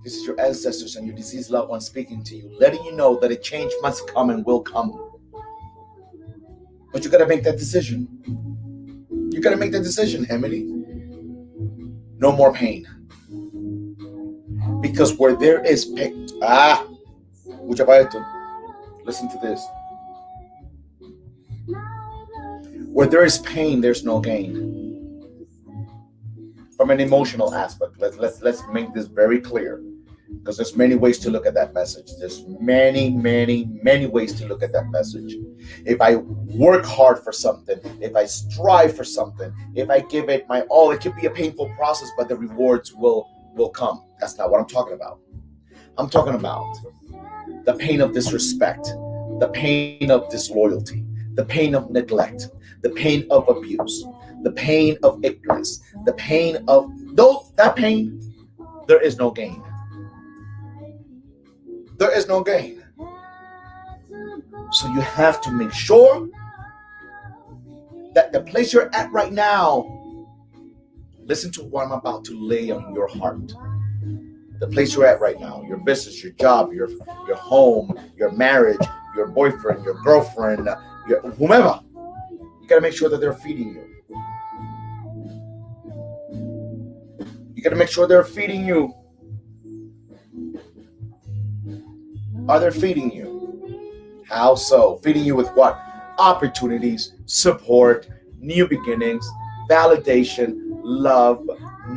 This is your ancestors and your deceased loved ones speaking to you, letting you know that a change must come and will come. But you got to make that decision. You got to make that decision, Emily. No more pain. Because where there is pain, listen to this. Where there is pain, there's no gain. From an emotional aspect, let's make this very clear, because there's many ways to look at that message. There's many ways to look at that message. If I work hard for something, if I strive for something, if I give it my all, it could be a painful process, but the rewards will come. That's not what I'm talking about. I'm talking about the pain of disrespect, the pain of disloyalty, the pain of neglect, the pain of abuse, the pain of ignorance, the pain of that pain, there is no gain. There is no gain. So you have to make sure that the place you're at right now, listen to what I'm about to lay on your heart. The place you're at right now, your business, your job, your home, your marriage, your boyfriend, your girlfriend, your whomever. You gotta make sure that they're feeding you. You gotta make sure they're feeding you. Are they feeding you? How so? Feeding you with what? Opportunities, support, new beginnings, validation, love,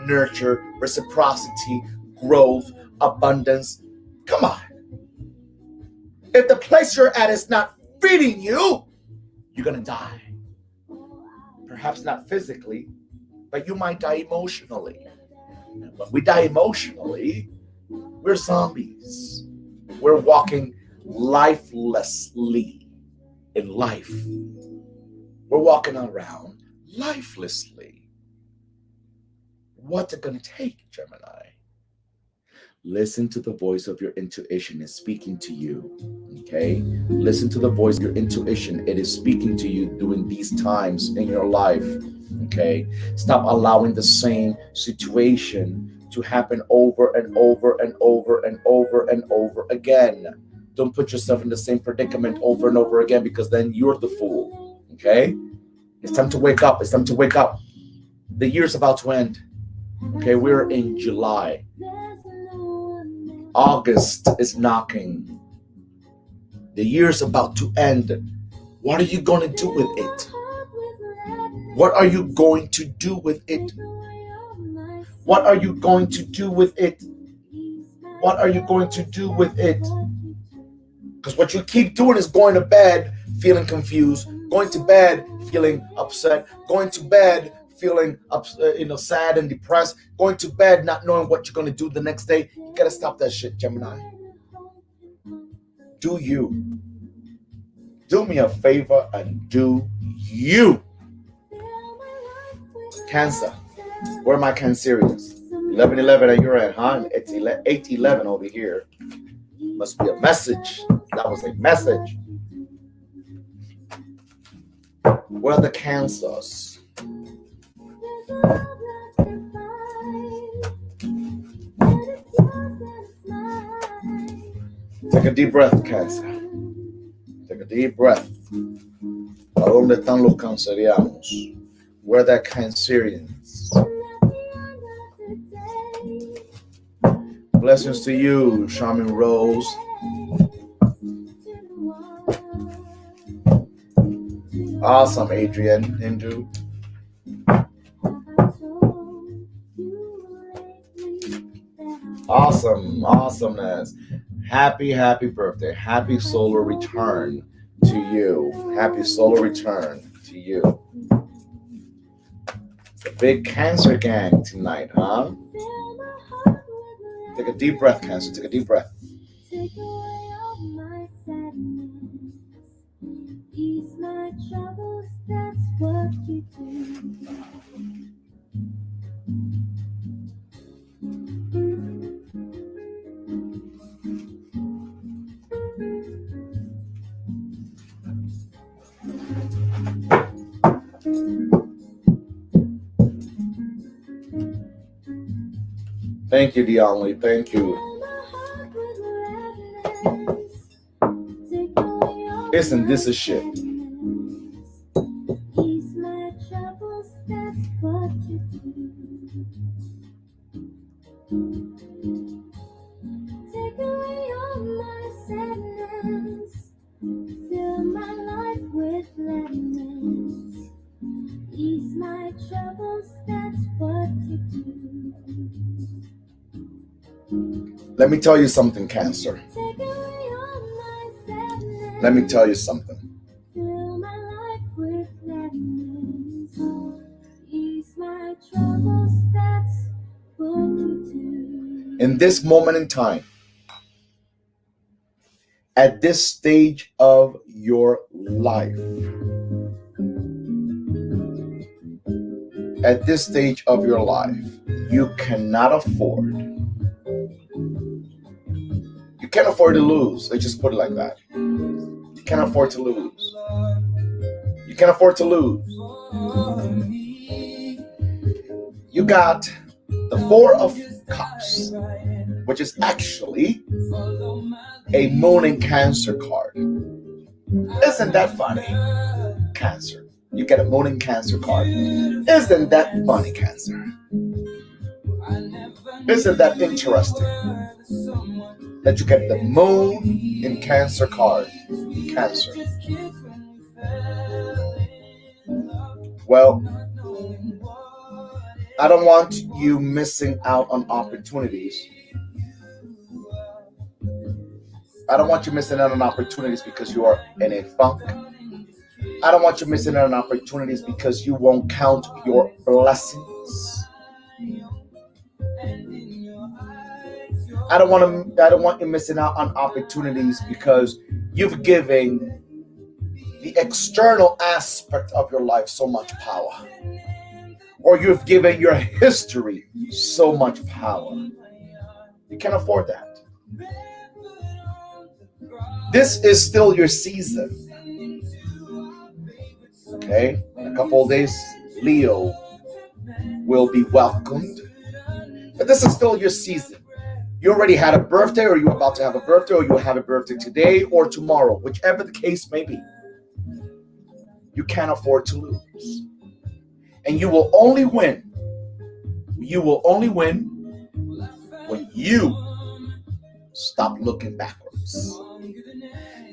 nurture, reciprocity, growth, abundance. Come on. If the place you're at is not feeding you, you're gonna die. Perhaps not physically, but you might die emotionally. And when we die emotionally, we're zombies. We're walking lifelessly in life. We're walking around lifelessly. What's it going to take, Gemini? Listen to the voice of your intuition. It's speaking to you. Okay? Listen to the voice of your intuition. It is speaking to you during these times in your life. Okay? Stop allowing the same situation to happen over and over and over and over and over again. Don't put yourself in the same predicament over and over again, because then you're the fool. Okay? It's time to wake up. It's time to wake up. The year's about to end. Okay, we're in July. August is knocking. The year's about to end. What are you going to do with it? What are you going to do with it? What are you going to do with it? What are you going to do with it? Because what you keep doing is going to bed feeling confused, going to bed feeling upset, going to bed feeling sad and depressed, going to bed not knowing what you're going to do the next day. You got to stop that shit, Gemini. Do you. Do me a favor and do you. Cancer. Where are my Cancerians? 11-11 at your end, huh? It's 8-11 over here. Must be a message. That was a message. Where are the Cancers? Take a deep breath, Cancer. Take a deep breath. ¿A dónde están los cancerianos? Where are the Cancerians? Blessings to you, Shaman Rose. Awesome, Adrian Hindu. Awesomeness. Happy birthday. Happy solar return to you. Happy solar return to you. The big Cancer gang tonight, huh? Fill my heart with Take a deep breath, Cancer. Take a deep breath. take away all my sadness, ease my troubles, that's what you do. Thank you, Deonly. Thank you. Fill my heart with gladness, take away all Isn't my this a shit? sadness, ease my troubles, that's what you do. Take away all my sadness, fill my life with gladness, ease my troubles, that's what you do. Let me tell you something, Cancer. Take away all my sadness, Let me tell you something. fill my life with gladness, ease my troubles, that's what you do. In this moment in time, at this stage of your life, at this stage of your life, you cannot afford. You can't afford to lose. Let's just put it like that. You can't afford to lose. You can't afford to lose. You got the Four of Cups, which is actually a Moon in Cancer card. Isn't that funny? Cancer. You get a Moon in Cancer card. Isn't that funny, Cancer? Isn't that interesting? That you get the Moon in Cancer card. Cancer. Well, I don't want you missing out on opportunities. I don't want you missing out on opportunities because you are in a funk. I don't want you missing out on opportunities because you won't count your blessings. I don't want you missing out on opportunities because you've given the external aspect of your life so much power. Or you've given your history so much power. You can't afford that. This is still your season. Okay? In a couple of days, Leo will be welcomed. But this is still your season. You already had a birthday, or you're about to have a birthday, or you'll have a birthday today or tomorrow, whichever the case may be. You can't afford to lose. And you will only win. You will only win when you stop looking backwards.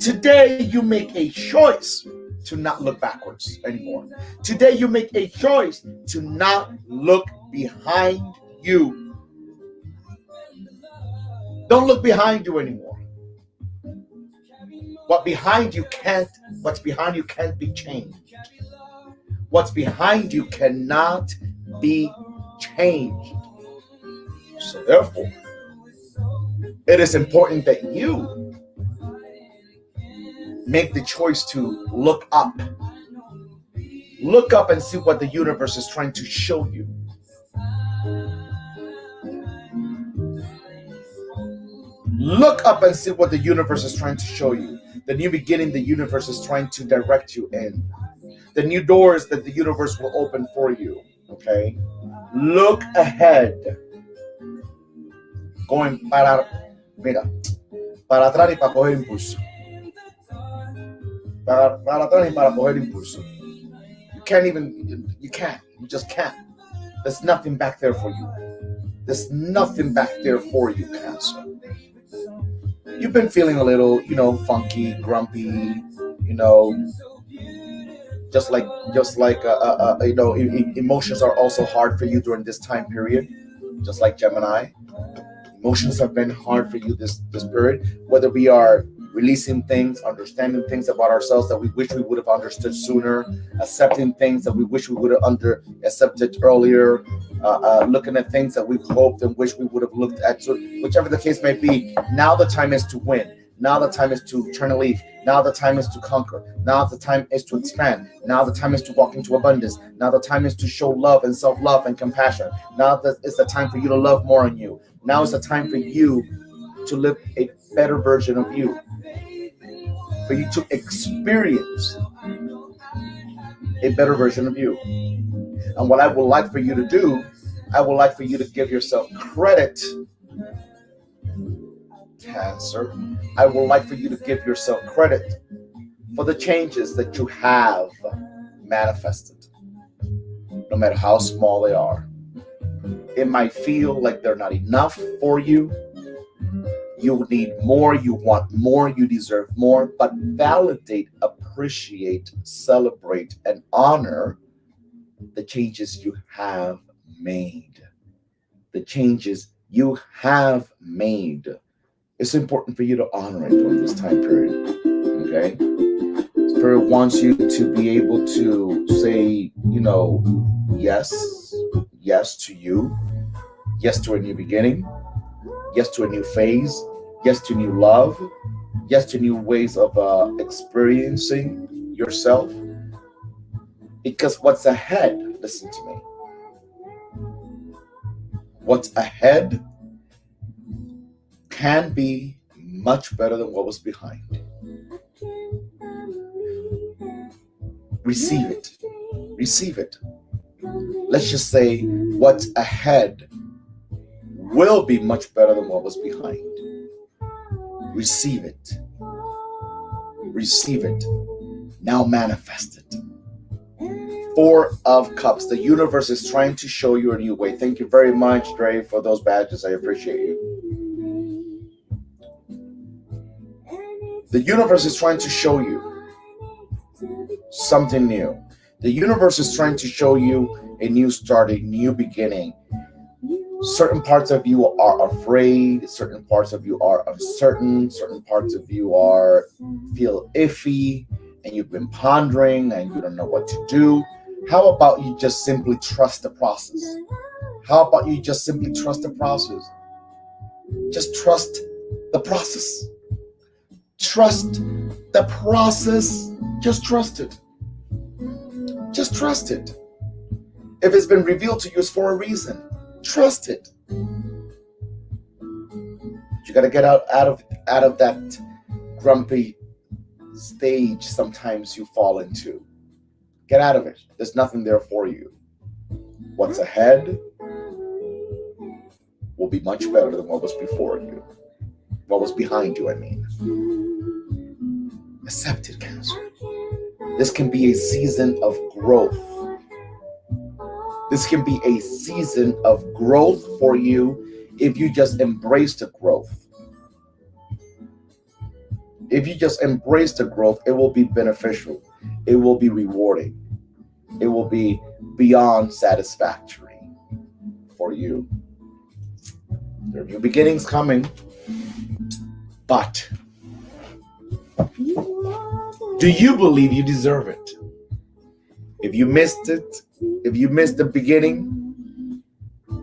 Today, you make a choice to not look backwards anymore. Today, you make a choice to not look behind you. Don't look behind you anymore. What's behind you can't be changed. What's behind you cannot be changed. So therefore, it is important that you make the choice to look up. Look up and see what the universe is trying to show you. Look up and see what the universe is trying to show you. The new beginning the universe is trying to direct you in. The new doors that the universe will open for you. Okay? Look ahead. Going para atrás y para coger impulso. Para atrás y para coger impulso. You just can't. There's nothing back there for you. There's nothing back there for you, Cancer. You've been feeling a little, funky, grumpy, just like emotions are also hard for you during this time period, just like Gemini. Emotions have been hard for you this period, whether we are releasing things, understanding things about ourselves that we wish we would have understood sooner, accepting things that we wish we would have accepted earlier, looking at things that we've hoped and wish we would have looked at. So whichever the case may be, now the time is to win. Now the time is to turn a leaf. Now the time is to conquer. Now the time is to expand. Now the time is to walk into abundance. Now the time is to show love and self-love and compassion. Now is the time for you to love more on you. Now is the time for you to live a better version of you. For you to experience a better version of you. And what I would like for you to do, I would like for you to give yourself credit, Cancer. I would like for you to give yourself credit for the changes that you have manifested, no matter how small they are. It might feel like they're not enough for you. You need more, you want more, you deserve more, but validate, appreciate, celebrate, and honor the changes you have made. The changes you have made. It's important for you to honor it during this time period, okay? Spirit wants you to be able to say, yes to you, yes to a new beginning, yes to a new phase, yes to new love, yes to new ways of experiencing yourself. Because what's ahead, listen to me, what's ahead can be much better than what was behind. Receive it. Receive it. Let's just say what's ahead will be much better than what was behind. Receive it. Receive it. Now manifest it. 4 of Cups. The universe is trying to show you a new way. Thank you very much, Dre, for those badges. I appreciate you. The universe is trying to show you something new. The universe is trying to show you a new start, a new beginning. Certain parts of you are afraid. Certain parts of you are uncertain. Certain parts of you feel iffy, and you've been pondering and you don't know what to do. How about you just simply trust the process? How about you just simply trust the process? Just trust the process. Trust the process. Just trust it. Just trust it. If it's been revealed to you, it's for a reason. Trust it. You got to get out of that grumpy stage sometimes you fall into. Get out of it. There's nothing there for you. What's ahead will be much better than what was before you. What was behind you, I mean. Accept it, Cancer. This can be a season of growth. This can be a season of growth for you if you just embrace the growth. If you just embrace the growth, it will be beneficial. It will be rewarding. It will be beyond satisfactory for you. There are new beginnings coming, but do you believe you deserve it? If you missed it, if you missed the beginning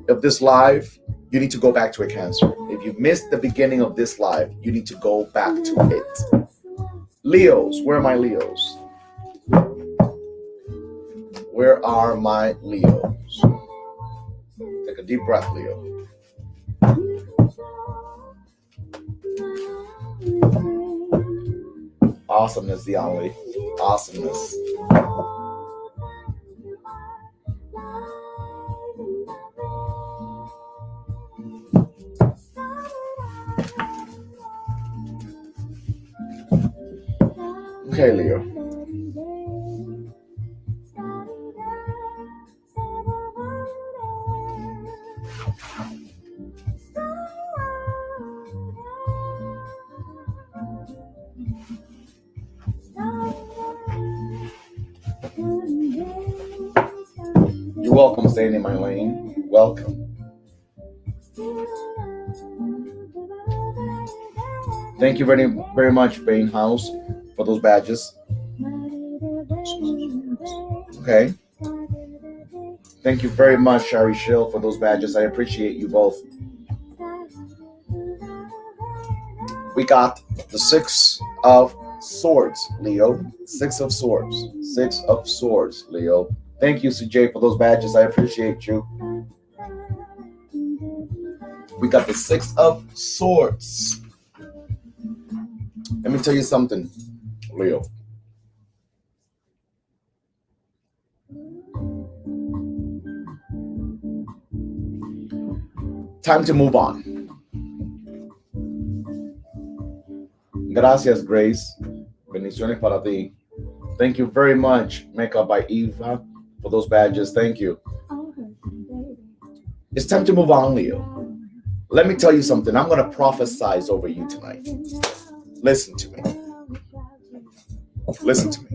of this live, you need to go back to it, Cancer. If you missed the beginning of this live, you need to go back to it. Leos, where are my Leos? Where are my Leos? Take a deep breath, Leo. Awesomeness, Dion Lee. Awesomeness. Okay, Leo. You're welcome, staying in my lane. Welcome. Thank you very, very much, Bain House, for those badges. Okay. Thank you very much, Shari Shill, for those badges. I appreciate you both. We got the 6 of Swords, Leo. 6 of Swords. 6 of Swords, Leo. Thank you, CJ, for those badges. I appreciate you. We got the 6 of Swords. Let me tell you something, Leo. Time to move on. Gracias, Grace. Bendiciones para ti. Thank you very much, Makeup by Eva, for those badges. Thank you. It's time to move on, Leo. Let me tell you something. I'm going to prophesize over you tonight. Listen to me. Listen to me.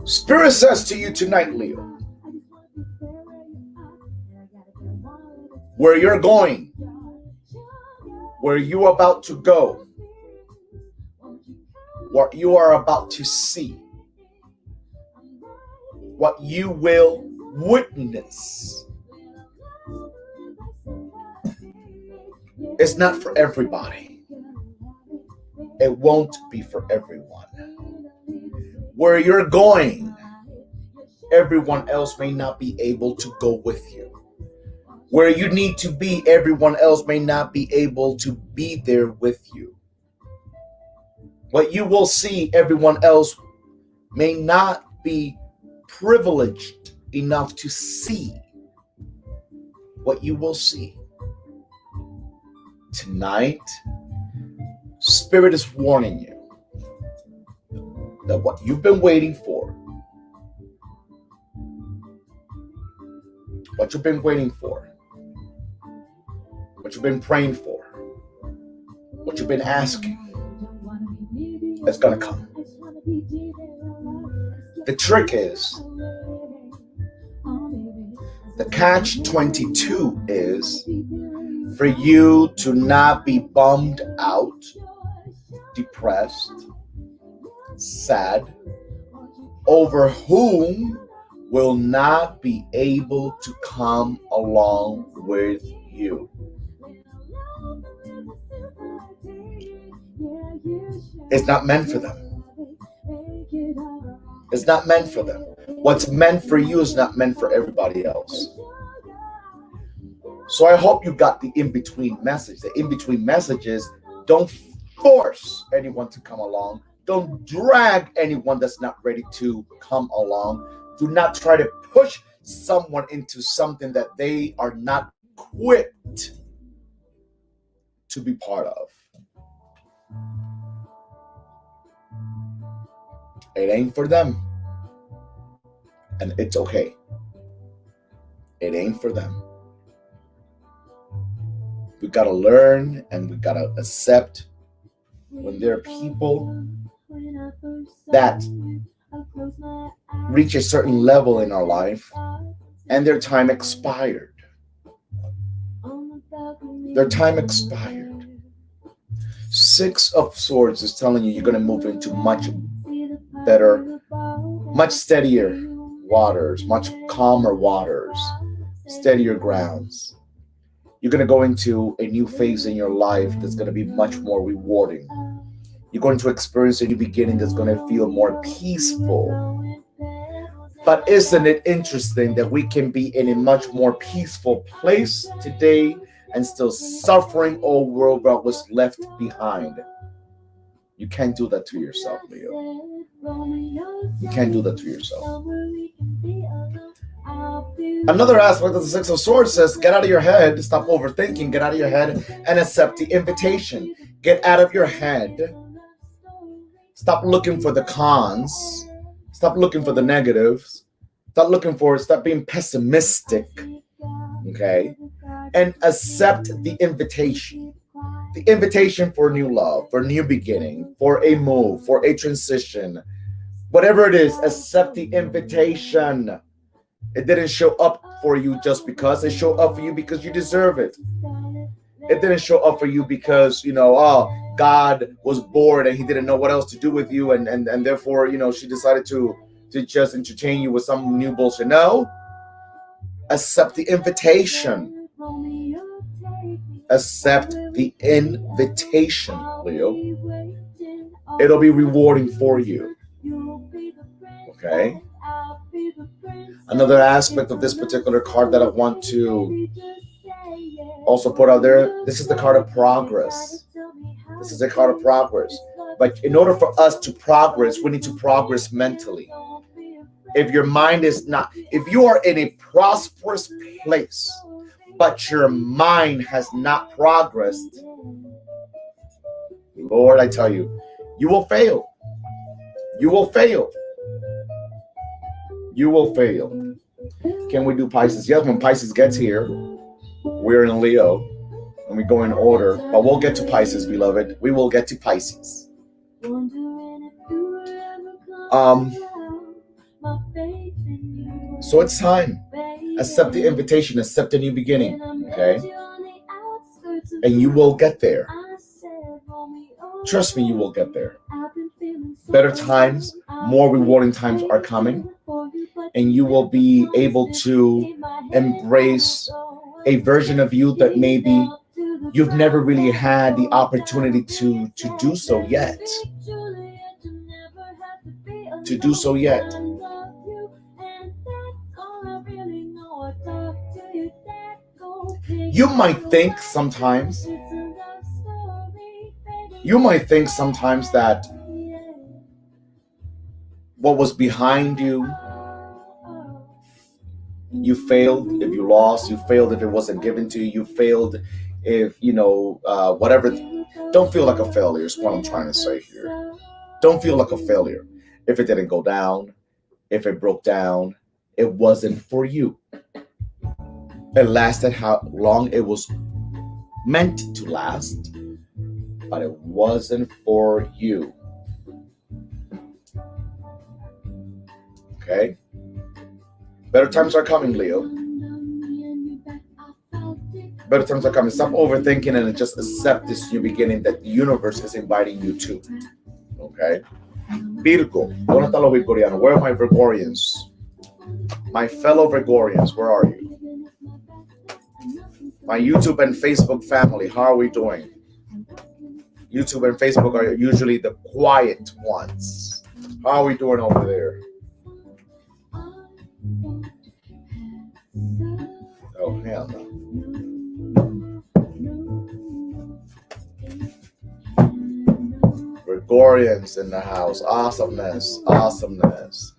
Spirit says to you tonight, Leo, where you're going, where you're about to go, what you are about to see, what you will witness, it's not for everybody. It won't be for everyone. Where you're going, everyone else may not be able to go with you. Where you need to be, everyone else may not be able to be there with you. What you will see, everyone else may not be privileged enough to see what you will see. Tonight, Spirit is warning you that what you've been waiting for, what you've been waiting for, what you've been praying for, what you've been asking, is going to come. The trick is, the catch-22 is for you to not be bummed out, depressed, sad, over whom will not be able to come along with you. It's not meant for them. It's not meant for them. What's meant for you is not meant for everybody else. So I hope you got the in-between message. The in-between message is, don't force anyone to come along. Don't drag anyone that's not ready to come along. Do not try to push someone into something that they are not equipped to be part of. It ain't for them. And it's okay. It ain't for them. We gotta learn and we gotta accept when there are people that reach a certain level in our life and their time expired. Their time expired. 6 of Swords is telling you you're going to move into much better, much steadier waters, much calmer waters, steadier grounds. You're going to go into a new phase in your life that's going to be much more rewarding. You're going to experience a new beginning that's going to feel more peaceful. But isn't it interesting that we can be in a much more peaceful place today and still suffering over what was left behind? You can't do that to yourself, Leo. You can't do that to yourself. Another aspect of the 6 of Swords says, get out of your head, stop overthinking, get out of your head and accept the invitation. Get out of your head. Stop looking for the cons. Stop looking for the negatives. Stop being pessimistic. Okay? And accept the invitation. the invitation for new love, for new beginning, for a move, for a transition, whatever it is, accept the invitation. It didn't show up for you just because. It showed up for you because you deserve it. It didn't show up for you because, oh, God was bored and he didn't know what else to do with you, and therefore, she decided to just entertain you with some new bullshit. No. Accept the invitation. Accept the invitation, Leo. It'll be rewarding for you. Okay? Another aspect of this particular card that I want to also put out there, this is the card of progress. This is a card of progress. But in order for us to progress, we need to progress mentally. If your mind is not, if you are in a prosperous place, but your mind has not progressed, Lord, I tell you, you will fail. You will fail. You will fail. Can we do Pisces? Yes, when Pisces gets here, we're in Leo, and we go in order. But we'll get to Pisces, beloved. We will get to Pisces. So it's time. Accept the invitation. Accept a new beginning. Okay? And you will get there. Trust me, you will get there. Better times, more rewarding times are coming. And you will be able to embrace a version of you that maybe you've never really had the opportunity to do so yet. To do so yet. You might think sometimes that what was behind you, you failed if you lost, you failed if it wasn't given to you, you failed if, whatever. Don't feel like a failure is what I'm trying to say here. Don't feel like a failure. If it didn't go down, if it broke down, it wasn't for you. It lasted how long it was meant to last, but it wasn't for you. Okay? Better times are coming, Leo. Better times are coming. Stop overthinking and just accept this new beginning that the universe is inviting you to. Okay? Virgo. ¿Dónde están los Virgorianos? Where are my Virgorians? My fellow Virgorians, where are you? My YouTube and Facebook family, how are we doing? YouTube and Facebook are usually the quiet ones. How are we doing over there? Oh, hell no. Gregorians in the house. Awesomeness. Awesomeness.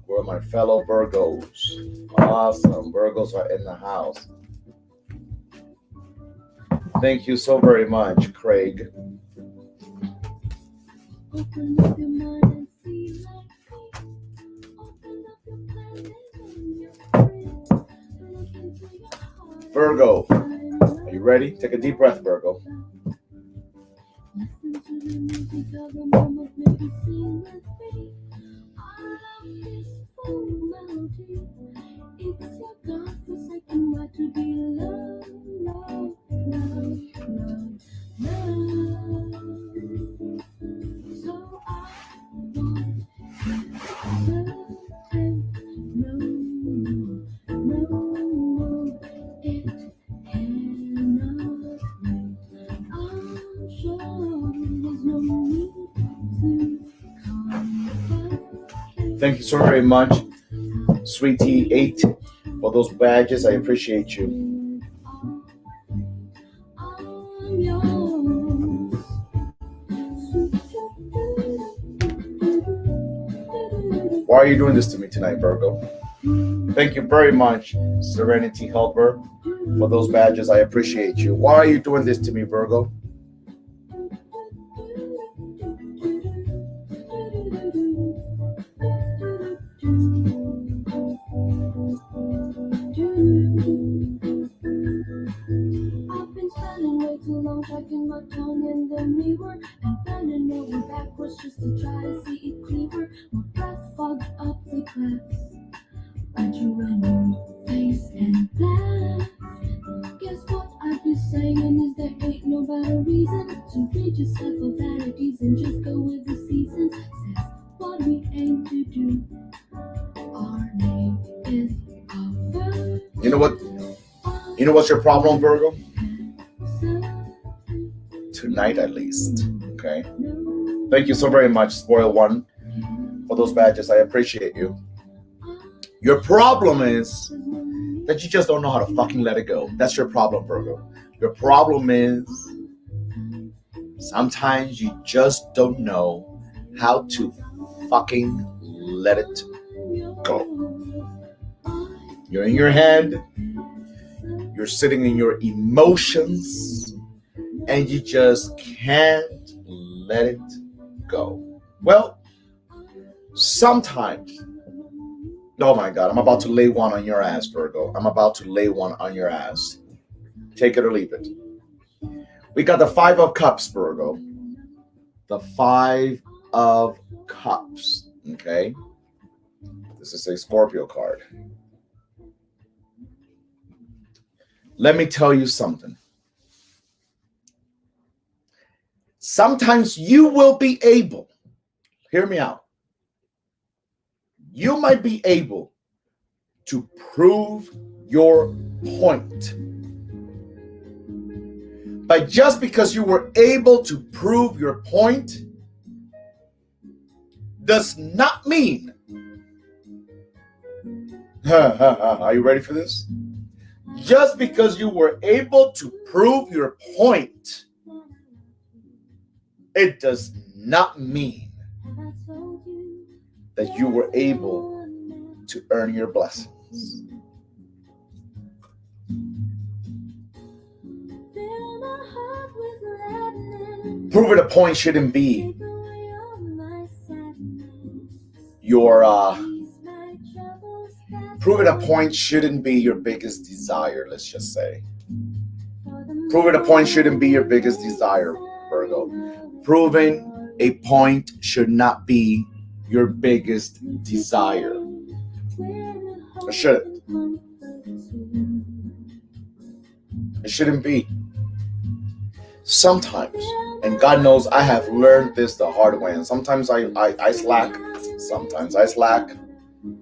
Where are my fellow Virgos? Awesome. Virgos are in the house. Thank you so very much, Craig. Virgo, are you ready? Take a deep breath, Virgo. Thank you so very much, Sweetie 8, for those badges. I appreciate you. Why are you doing this to me tonight, Virgo? Thank you very much, Serenity Helper, for those badges. I appreciate you. Why are you doing this to me, Virgo? spending way too long checking my tongue in the mirror and bending over backwards just to try to see it clearer. My breath fogged up the cracks. But you in your face and black. Guess what I'd be saying is there ain't no better reason to rid yourself of vanities and just go with the seasons. Says what we aim to do. Our name is our You know what? You know what's your problem, Virgo? Tonight, at least. Okay. Thank you so very much, Spoil One, for those badges. I appreciate you. Your problem is that you just don't know how to fucking let it go. That's your problem, Virgo. Your problem is sometimes you just don't know how to fucking let it go. You're in your head, you're sitting in your emotions, and you just can't let it go. Well, sometimes, oh my God, I'm about to lay one on your ass, Virgo. I'm about to lay one on your ass. Take it or leave it. We got the Five of Cups, Virgo. The Five of Cups, okay? This is a Scorpio card. Let me tell you something. Sometimes you will be able, hear me out, you might be able to prove your point. But just because you were able to prove your point does not mean, are you ready for this? Just because you were able to prove your point, it does not mean that you were able to earn your blessings. Proving a point shouldn't be your proving a point shouldn't be your biggest desire, let's just say. Proving a point shouldn't be your biggest desire, Virgo. Proving a point should not be your biggest desire. Or should it? It shouldn't be. Sometimes, and God knows I have learned this the hard way, and sometimes I slack. Sometimes I slack.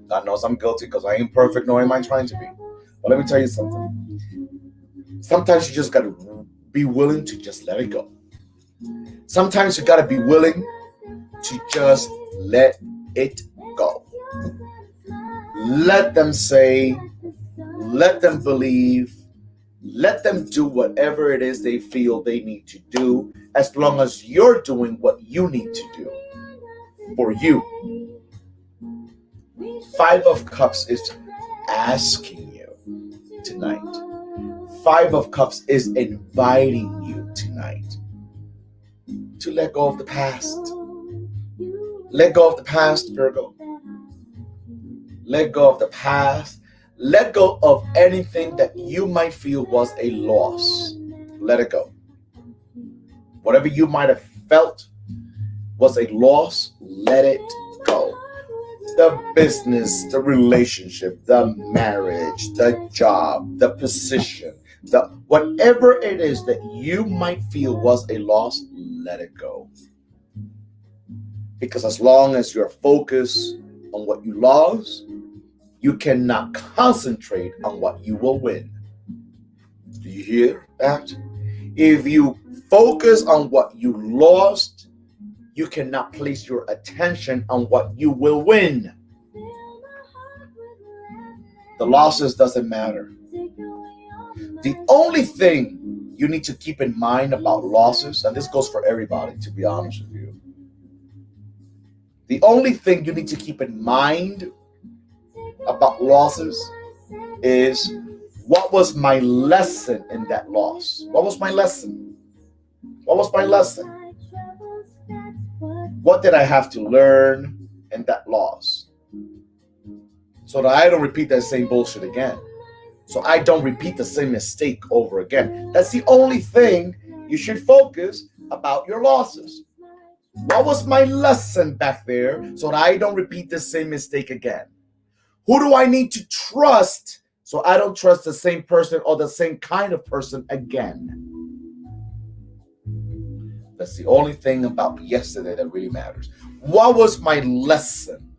God knows I'm guilty because I ain't perfect, nor am I trying to be. But let me tell you something. Sometimes you just got to be willing to just let it go. Sometimes you got to be willing to just let it go. Let them say, let them believe, let them do whatever it is they feel they need to do, as long as you're doing what you need to do for you. Five of Cups is asking you tonight. Five of Cups is inviting you tonight to let go of the past. Let go of the past, Virgo. Let go of the past. Let go of anything that you might feel was a loss. Let it go. Whatever you might have felt was a loss, let it go. The business, the relationship, the marriage, the job, the position, the whatever it is that you might feel was a loss, let it go. Because as long as you're focused on what you lost, you cannot concentrate on what you will win. Do you hear that? If you focus on what you lost, you cannot place your attention on what you will win. The losses doesn't matter. The only thing you need to keep in mind about losses, and this goes for everybody, to be honest with you. The only thing you need to keep in mind about losses is, what was my lesson in that loss? What was my lesson? What was my lesson? What did I have to learn in that loss? So that I don't repeat that same bullshit again. so I don't repeat the same mistake over again. That's the only thing you should focus about your losses. What was my lesson back there so that I don't repeat the same mistake again? Who do I need to trust so I don't trust the same person or the same kind of person again? That's the only thing about yesterday that really matters. What was my lesson?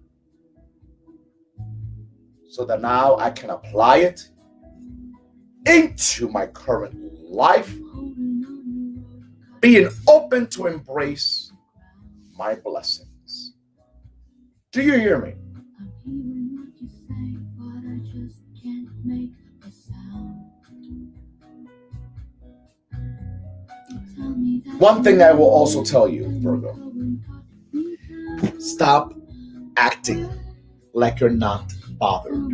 So that now I can apply it into my current life, being open to embrace my blessings. Do you hear me? One thing I will also tell you, Virgo, stop acting like you're not bothered.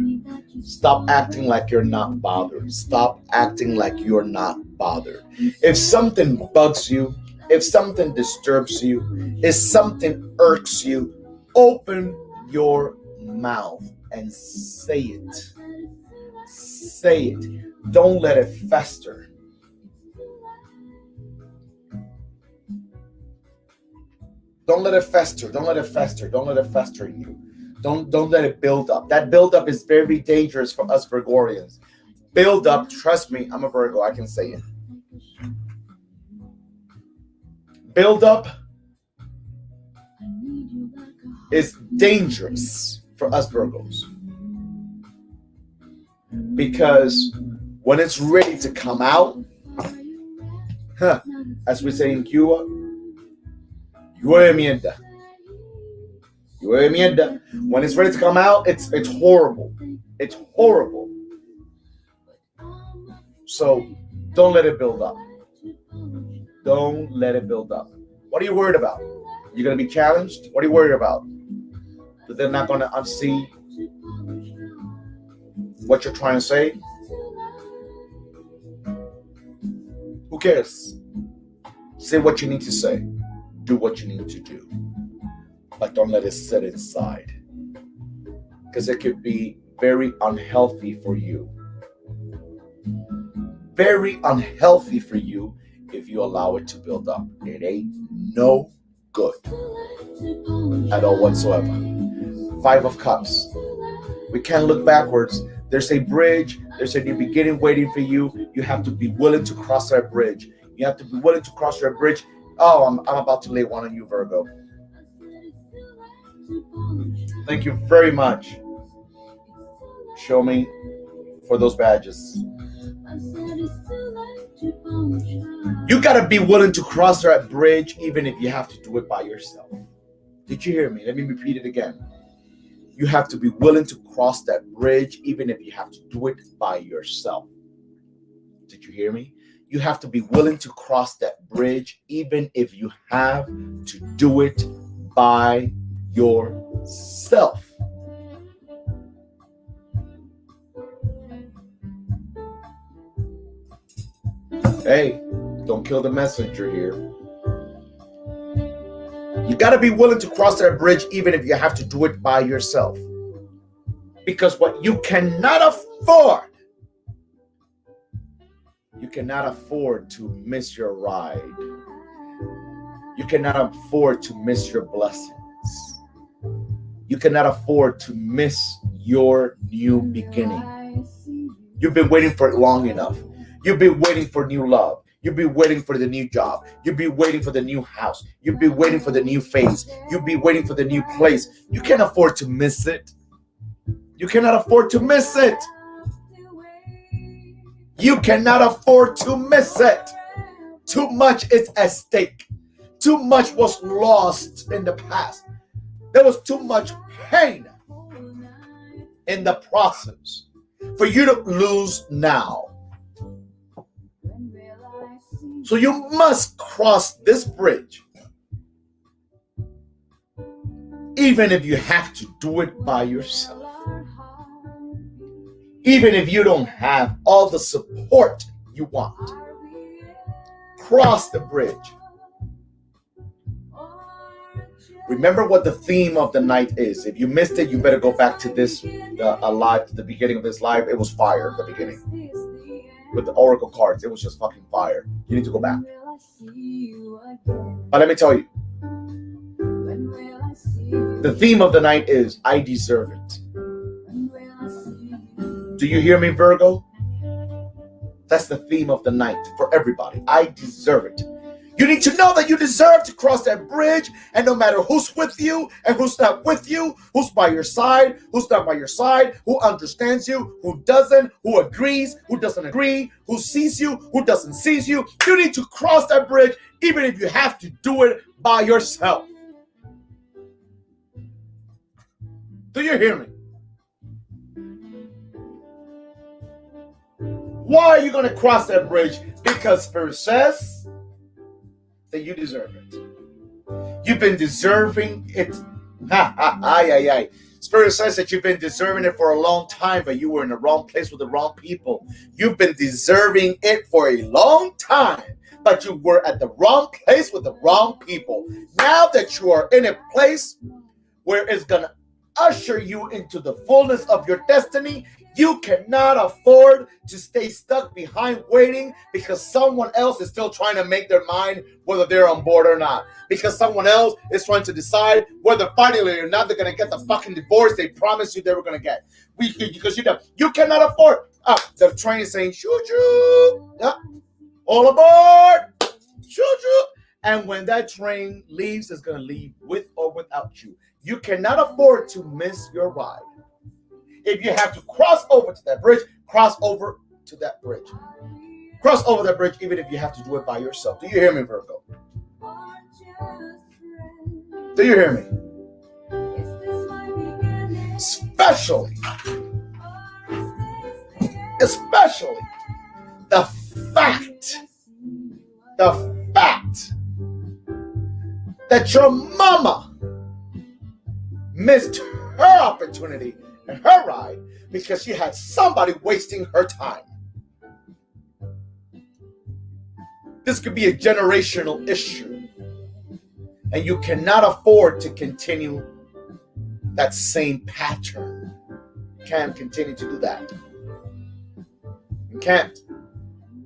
Stop acting like you're not bothered. Stop acting like you're not bothered. If something bugs you, if something disturbs you, if something irks you, open your mouth and say it. Say it. Don't let it fester. Don't let it fester. Don't let it fester. Don't let it fester in you. Don't let it build up. That build up is very dangerous for us Virgorians. Build up, trust me, I'm a Virgo, I can say it. Build up is dangerous for us Virgos. Because when it's ready to come out, as we say in Cuba, llueve mierda. Llueve mierda. When it's ready to come out, it's horrible. It's horrible. So don't let it build up. Don't let it build up. What are you worried about? You're going to be challenged? What are you worried about? That they're not going to unsee what you're trying to say? Who cares? Say what you need to say. Do what you need to do. But don't let it sit inside. Because it could be very unhealthy for you. Very unhealthy for you if you allow it to build up. It ain't no good at all whatsoever. 5 of Cups. We can't look backwards. There's a bridge. There's a new beginning waiting for you. You have to be willing to cross that bridge. You have to be willing to cross that bridge. Oh, I'm about to lay one on you, Virgo. Thank you very much. Show me for those badges. You got to be willing to cross that bridge even if you have to do it by yourself. Did you hear me? Let me repeat it again. You have to be willing to cross that bridge even if you have to do it by yourself. Did you hear me? You have to be willing to cross that bridge even if you have to do it by yourself. Hey, don't kill the messenger here. You got to be willing to cross that bridge even if you have to do it by yourself. Because what you cannot afford, you cannot afford to miss your ride. You cannot afford to miss your blessings. You cannot afford to miss your new beginning. You've been waiting for it long enough. You've been waiting for new love. You've been waiting for the new job. You've been waiting for the new house. You've been waiting for the new phase. You've been waiting for the new place. You can't afford to miss it. You cannot afford to miss it. You cannot afford to miss it. Too much is at stake. Too much was lost in the past. There was too much pain in the process for you to lose now. So you must cross this bridge, even if you have to do it by yourself. Even if you don't have all the support you want. Cross the bridge. Remember what the theme of the night is. If you missed it, you better go back to this live, to the beginning of this live. It was fire at the beginning with the oracle cards. It was just fucking fire. You need to go back. But let me tell you, the theme of the night is I deserve it. Do you hear me, Virgo? That's the theme of the night for everybody. I deserve it. You need to know that you deserve to cross that bridge, and no matter who's with you and who's not with you, who's by your side, who's not by your side, who understands you, who doesn't, who agrees, who doesn't agree, who sees you, who doesn't see you, you need to cross that bridge even if you have to do it by yourself. Do you hear me? Why are you going to cross that bridge? Because Spirit says that you deserve it. You've been deserving it. Spirit says that you've been deserving it for a long time, but you were in the wrong place with the wrong people. You've been deserving it for a long time, but you were at the wrong place with the wrong people. Now that you are in a place where it's going to usher you into the fullness of your destiny, you cannot afford to stay stuck behind waiting because someone else is still trying to make their mind whether they're on board or not. Because someone else is trying to decide whether finally or not they're going to get the fucking divorce they promised you they were going to get. Because you cannot afford. The train is saying, choo-choo. Yeah. All aboard. Choo-choo. And when that train leaves, it's going to leave with or without you. You cannot afford to miss your ride. If you have to cross over to that bridge, cross over to that bridge. Cross over that bridge even if you have to do it by yourself. Do you hear me, Virgo? Do you hear me? Especially the fact that your mama missed her opportunity and her ride because she had somebody wasting her time. This could be a generational issue, and you cannot afford to continue that same pattern. You can't continue to do that. You can't.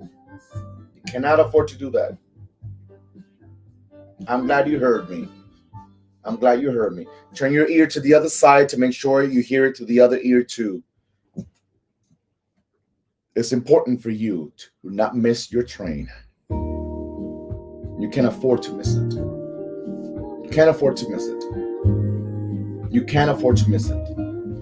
You cannot afford to do that. I'm glad you heard me. I'm glad you heard me. Turn your ear to the other side to make sure you hear it to the other ear too. It's important for you to not miss your train. You can't afford to miss it. You can't afford to miss it. You can't afford to miss it.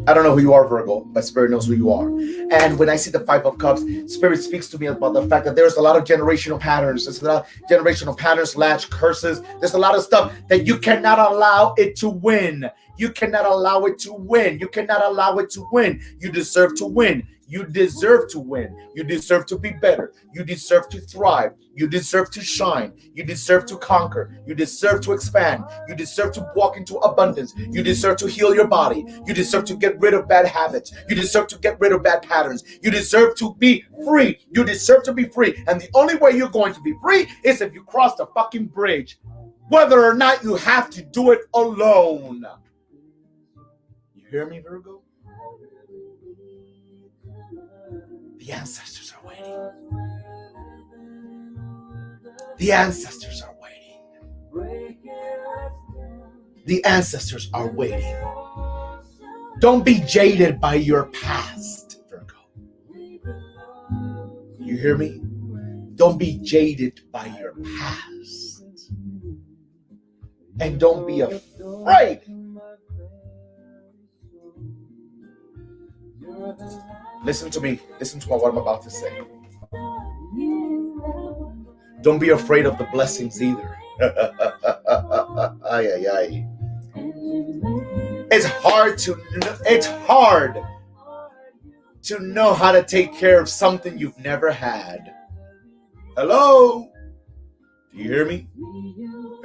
I don't know who you are, Virgo, but Spirit knows who you are. And when I see the Five of Cups, Spirit speaks to me about the fact that there's a lot of generational patterns. There's a lot of generational patterns, latch curses. There's a lot of stuff that you cannot allow it to win. You cannot allow it to win. You cannot allow it to win. You deserve to win. You deserve to win. You deserve to be better. You deserve to thrive. You deserve to shine. You deserve to conquer. You deserve to expand. You deserve to walk into abundance. You deserve to heal your body. You deserve to get rid of bad habits. You deserve to get rid of bad patterns. You deserve to be free. You deserve to be free. And the only way you're going to be free is if you cross the fucking bridge, whether or not you have to do it alone. You hear me, Virgo? The ancestors are waiting. The ancestors are waiting. The ancestors are waiting. Don't be jaded by your past, Virgo. You hear me? Don't be jaded by your past. And don't be afraid. Listen to me. Listen to what I'm about to say. Don't be afraid of the blessings either. It's hard to know how to take care of something you've never had. Hello? Do you hear me?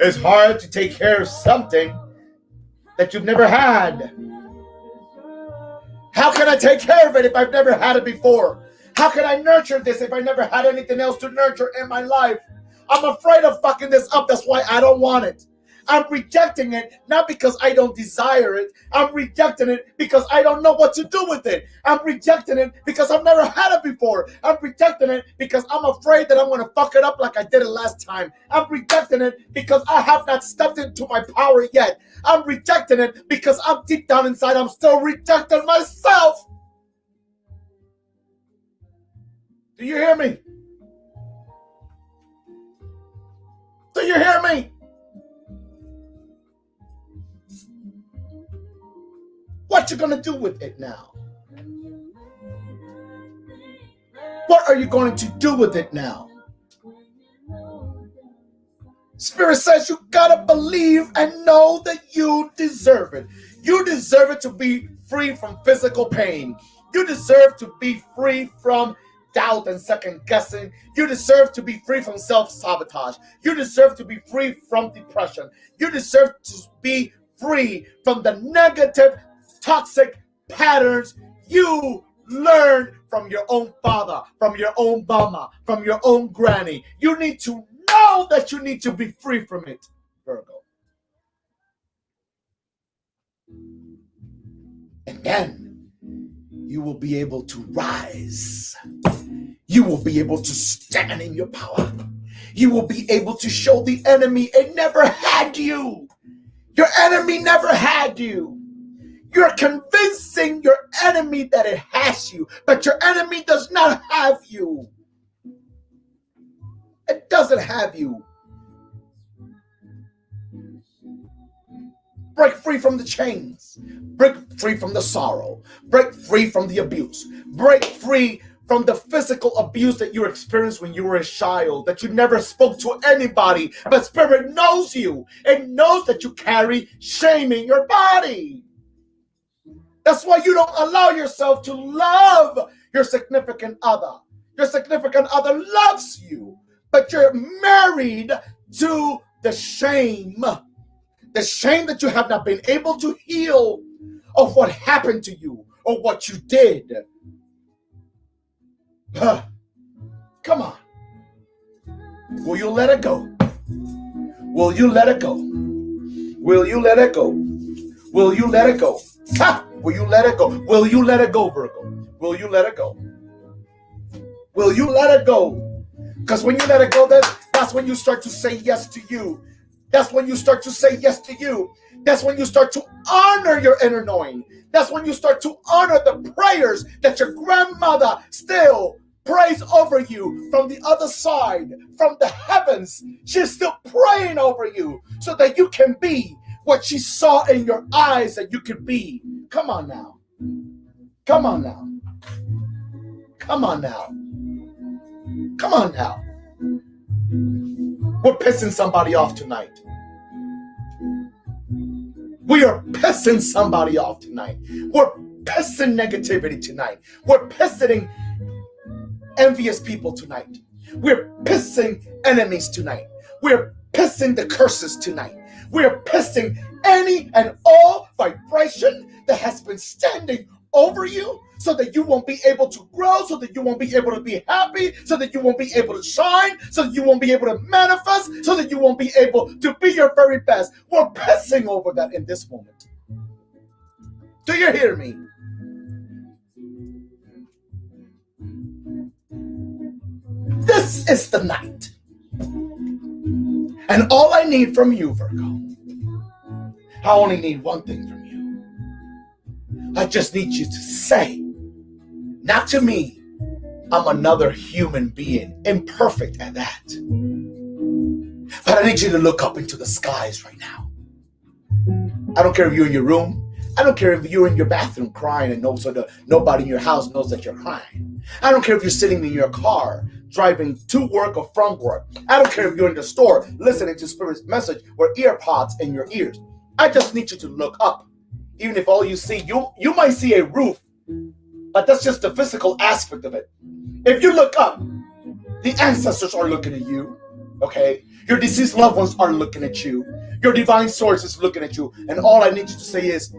It's hard to take care of something that you've never had. How can I take care of it if I've never had it before? How can I nurture this if I never had anything else to nurture in my life? I'm afraid of fucking this up. That's why I don't want it. I'm rejecting it not because I don't desire it. I'm rejecting it because I don't know what to do with it. I'm rejecting it because I've never had it before. I'm rejecting it because I'm afraid that I'm going to fuck it up like I did it last time. I'm rejecting it because I have not stepped into my power yet. I'm rejecting it because I'm deep down inside, I'm still rejecting myself. Do you hear me? Do you hear me? What you gonna do with it now? What are you going to do with it now? Spirit says you gotta believe and know that you deserve it. You deserve it to be free from physical pain. You deserve to be free from doubt and second guessing. You deserve to be free from self-sabotage. You deserve to be free from depression. You deserve to be free from the negative, toxic patterns you learned from your own father, from your own mama, from your own granny. You need to know that you need to be free from it, Virgo. And then you will be able to rise. You will be able to stand in your power. You will be able to show the enemy it never had you. Your enemy never had you. You're convincing your enemy that it has you, but your enemy does not have you. It doesn't have you. Break free from the chains. Break free from the sorrow. Break free from the abuse. Break free from the physical abuse that you experienced when you were a child, that you never spoke to anybody, but Spirit knows you. It knows that you carry shame in your body. That's why you don't allow yourself to love your significant other. Your significant other loves you, but you're married to the shame. The shame that you have not been able to heal of what happened to you or what you did. Come on. Will you let it go? Will you let it go? Will you let it go? Will you let it go? Ha! Will you let it go? Will you let it go, Virgo? Will you let it go? Will you let it go? Because when you let it go, that's when you start to say yes to you. That's when you start to say yes to you. That's when you start to honor your inner knowing. That's when you start to honor the prayers that your grandmother still prays over you from the other side, from the heavens. She's still praying over you so that you can be what she saw in your eyes that you could be. Come on now. Come on now. Come on now. Come on now. We're pissing somebody off tonight. We are pissing somebody off tonight. We're pissing negativity tonight. We're pissing envious people tonight. We're pissing enemies tonight. We're pissing the curses tonight. We're pissing any and all vibration that has been standing over you so that you won't be able to grow, so that you won't be able to be happy, so that you won't be able to shine, so that you won't be able to manifest, so that you won't be able to be your very best. We're pissing over that in this moment. Do you hear me? This is the night. And all I need from you, Virgo, I only need one thing from you. I just need you to say, not to me, I'm another human being, imperfect at that. But I need you to look up into the skies right now. I don't care if you're in your room. I don't care if you're in your bathroom crying and nobody in your house knows that you're crying. I don't care if you're sitting in your car driving to work or from work. I don't care if you're in the store listening to Spirit's message with earpods in your ears. I just need you to look up. Even if all you see, you might see a roof, but that's just the physical aspect of it. If you look up, the ancestors are looking at you, okay? Your deceased loved ones are looking at you. Your divine source is looking at you. And all I need you to say is,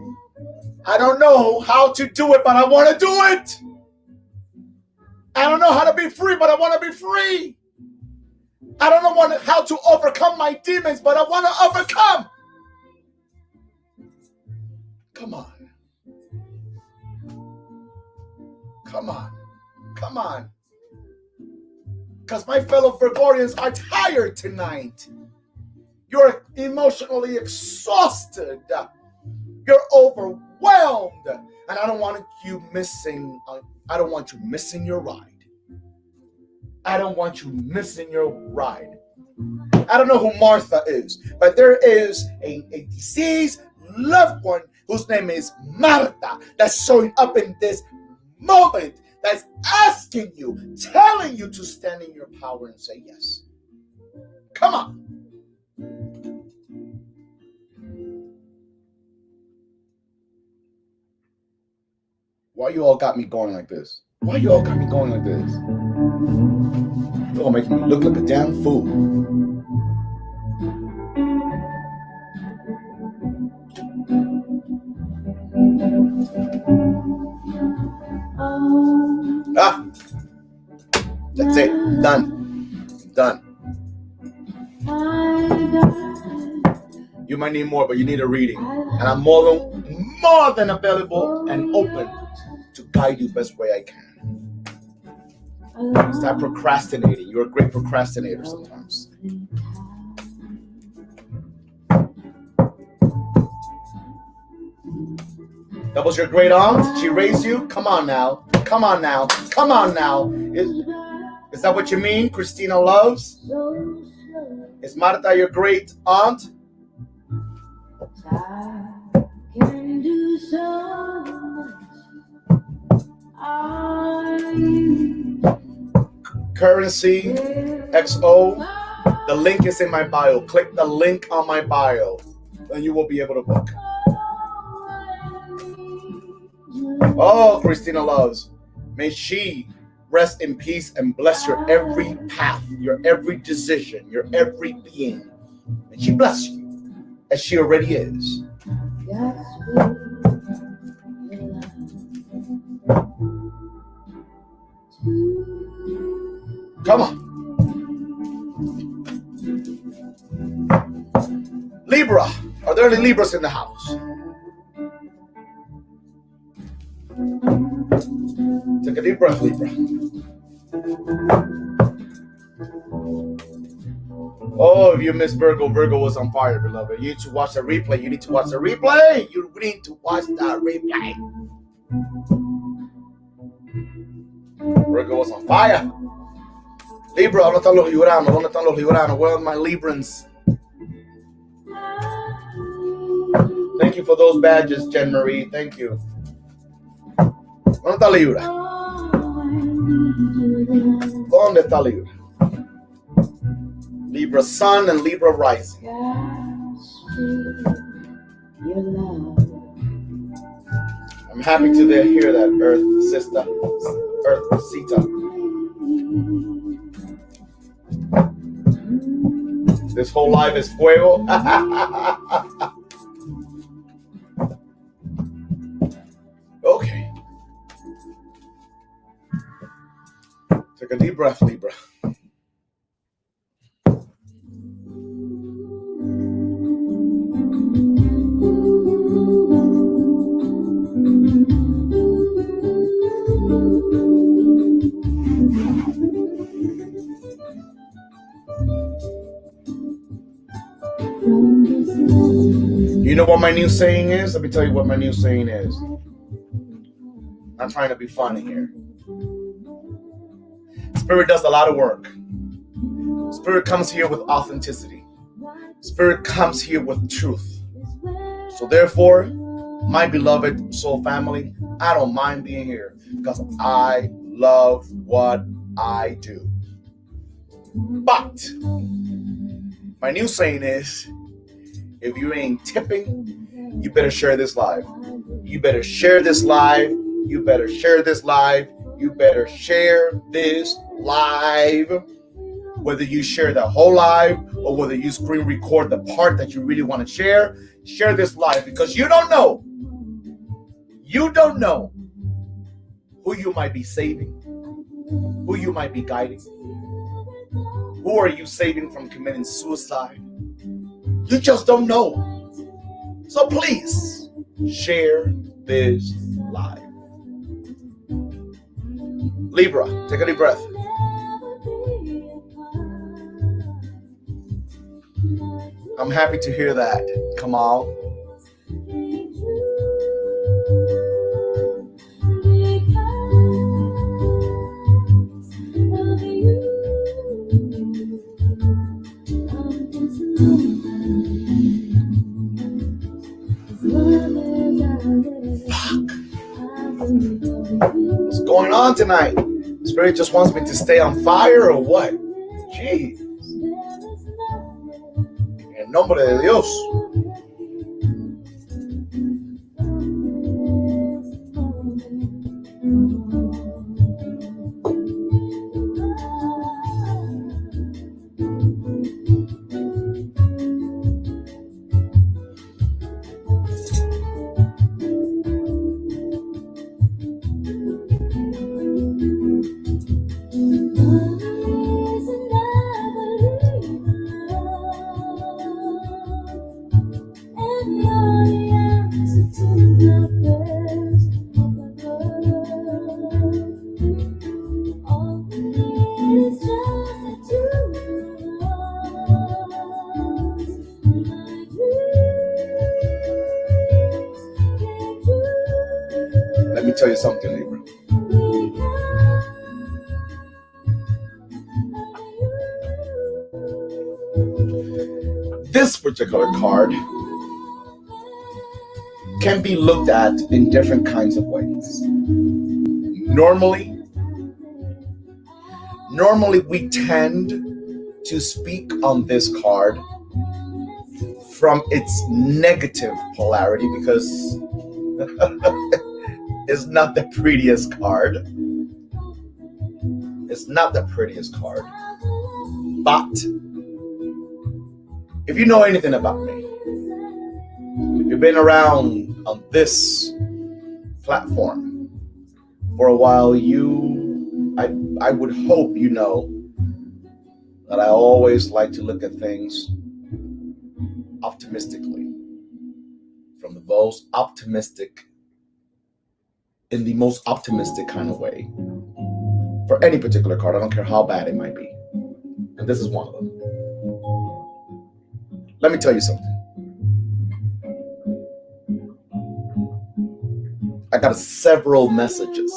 I don't know how to do it, but I want to do it. I don't know how to be free, but I want to be free. I don't know how to overcome my demons, but I want to overcome. Come on. Come on. Come on. Because my fellow Virgorians are tired tonight. You're emotionally exhausted. You're overwhelmed. And I don't want you missing your ride. I don't want you missing your ride. I don't know who Martha is, but there is a deceased loved one whose name is Martha that's showing up in this moment, that's asking you, telling you to stand in your power and say yes. Come on. Why you all got me going like this? Why you all got me going like this? You're all making me look like a damn fool. Ah, that's it. Done. You might need more, but you need a reading. And I'm more than available and open to guide you best way I can. Stop procrastinating. You're a great procrastinator sometimes. That was your great aunt? She raised you? Come on now. Come on now. Come on now. Is that what you mean, Christina Loves? Is Marta your great aunt? Can do so much. Currency XO. The link is in my bio. Click the link on my bio, and you will be able to book. Oh, Christina Loves. May she rest in peace and bless your every path, your every decision, your every being. And she bless you as she already is. Come on. Libra. Are there any Libras in the house? Take a deep breath, Libra. Oh, if you missed Virgo, Virgo was on fire, beloved. You need to watch the replay. You need to watch the replay. You need to watch that replay. Virgo was on fire. Libra, ¿dónde están los libranos? ¿Dónde están los libranos? Where are my Librans? Thank you for those badges, Jen Marie. Thank you. ¿Dónde está Libra? ¿Dónde está Libra? Libra Sun and Libra Rising. I'm happy to hear that, Earth Sister. Earth Sita. This whole life is fuego. Okay. Take a deep breath, Libra. You know what my new saying is? Let me tell you what my new saying is. I'm trying to be funny here. Spirit does a lot of work. Spirit comes here with authenticity. Spirit comes here with truth. So therefore, my beloved soul family, I don't mind being here because I love what I do. But my new saying is, if you ain't tipping, you better share this live. You better share this live. You better share this live. You better share this live. Whether you share the whole live or whether you screen record the part that you really want to share this live because you don't know who you might be saving, who you might be guiding. Who are you saving from committing suicide? You just don't know. So please, share this live. Libra, take a deep breath. I'm happy to hear that. Come on. What's going on tonight? Spirit just wants me to stay on fire or what? Jeez. En nombre de Dios. Let me tell you something, Libra. This particular card can be looked at in different kinds of ways. Normally we tend to speak on this card from its negative polarity because it's not the prettiest card. It's not the prettiest card. But if you know anything about me, if you've been around on this platform for a while, I would hope you know that I always like to look at things optimistically, from the most optimistic, in the most optimistic kind of way. For any particular card, I don't care how bad it might be. And this is one of them. Let me tell you something. I got several messages.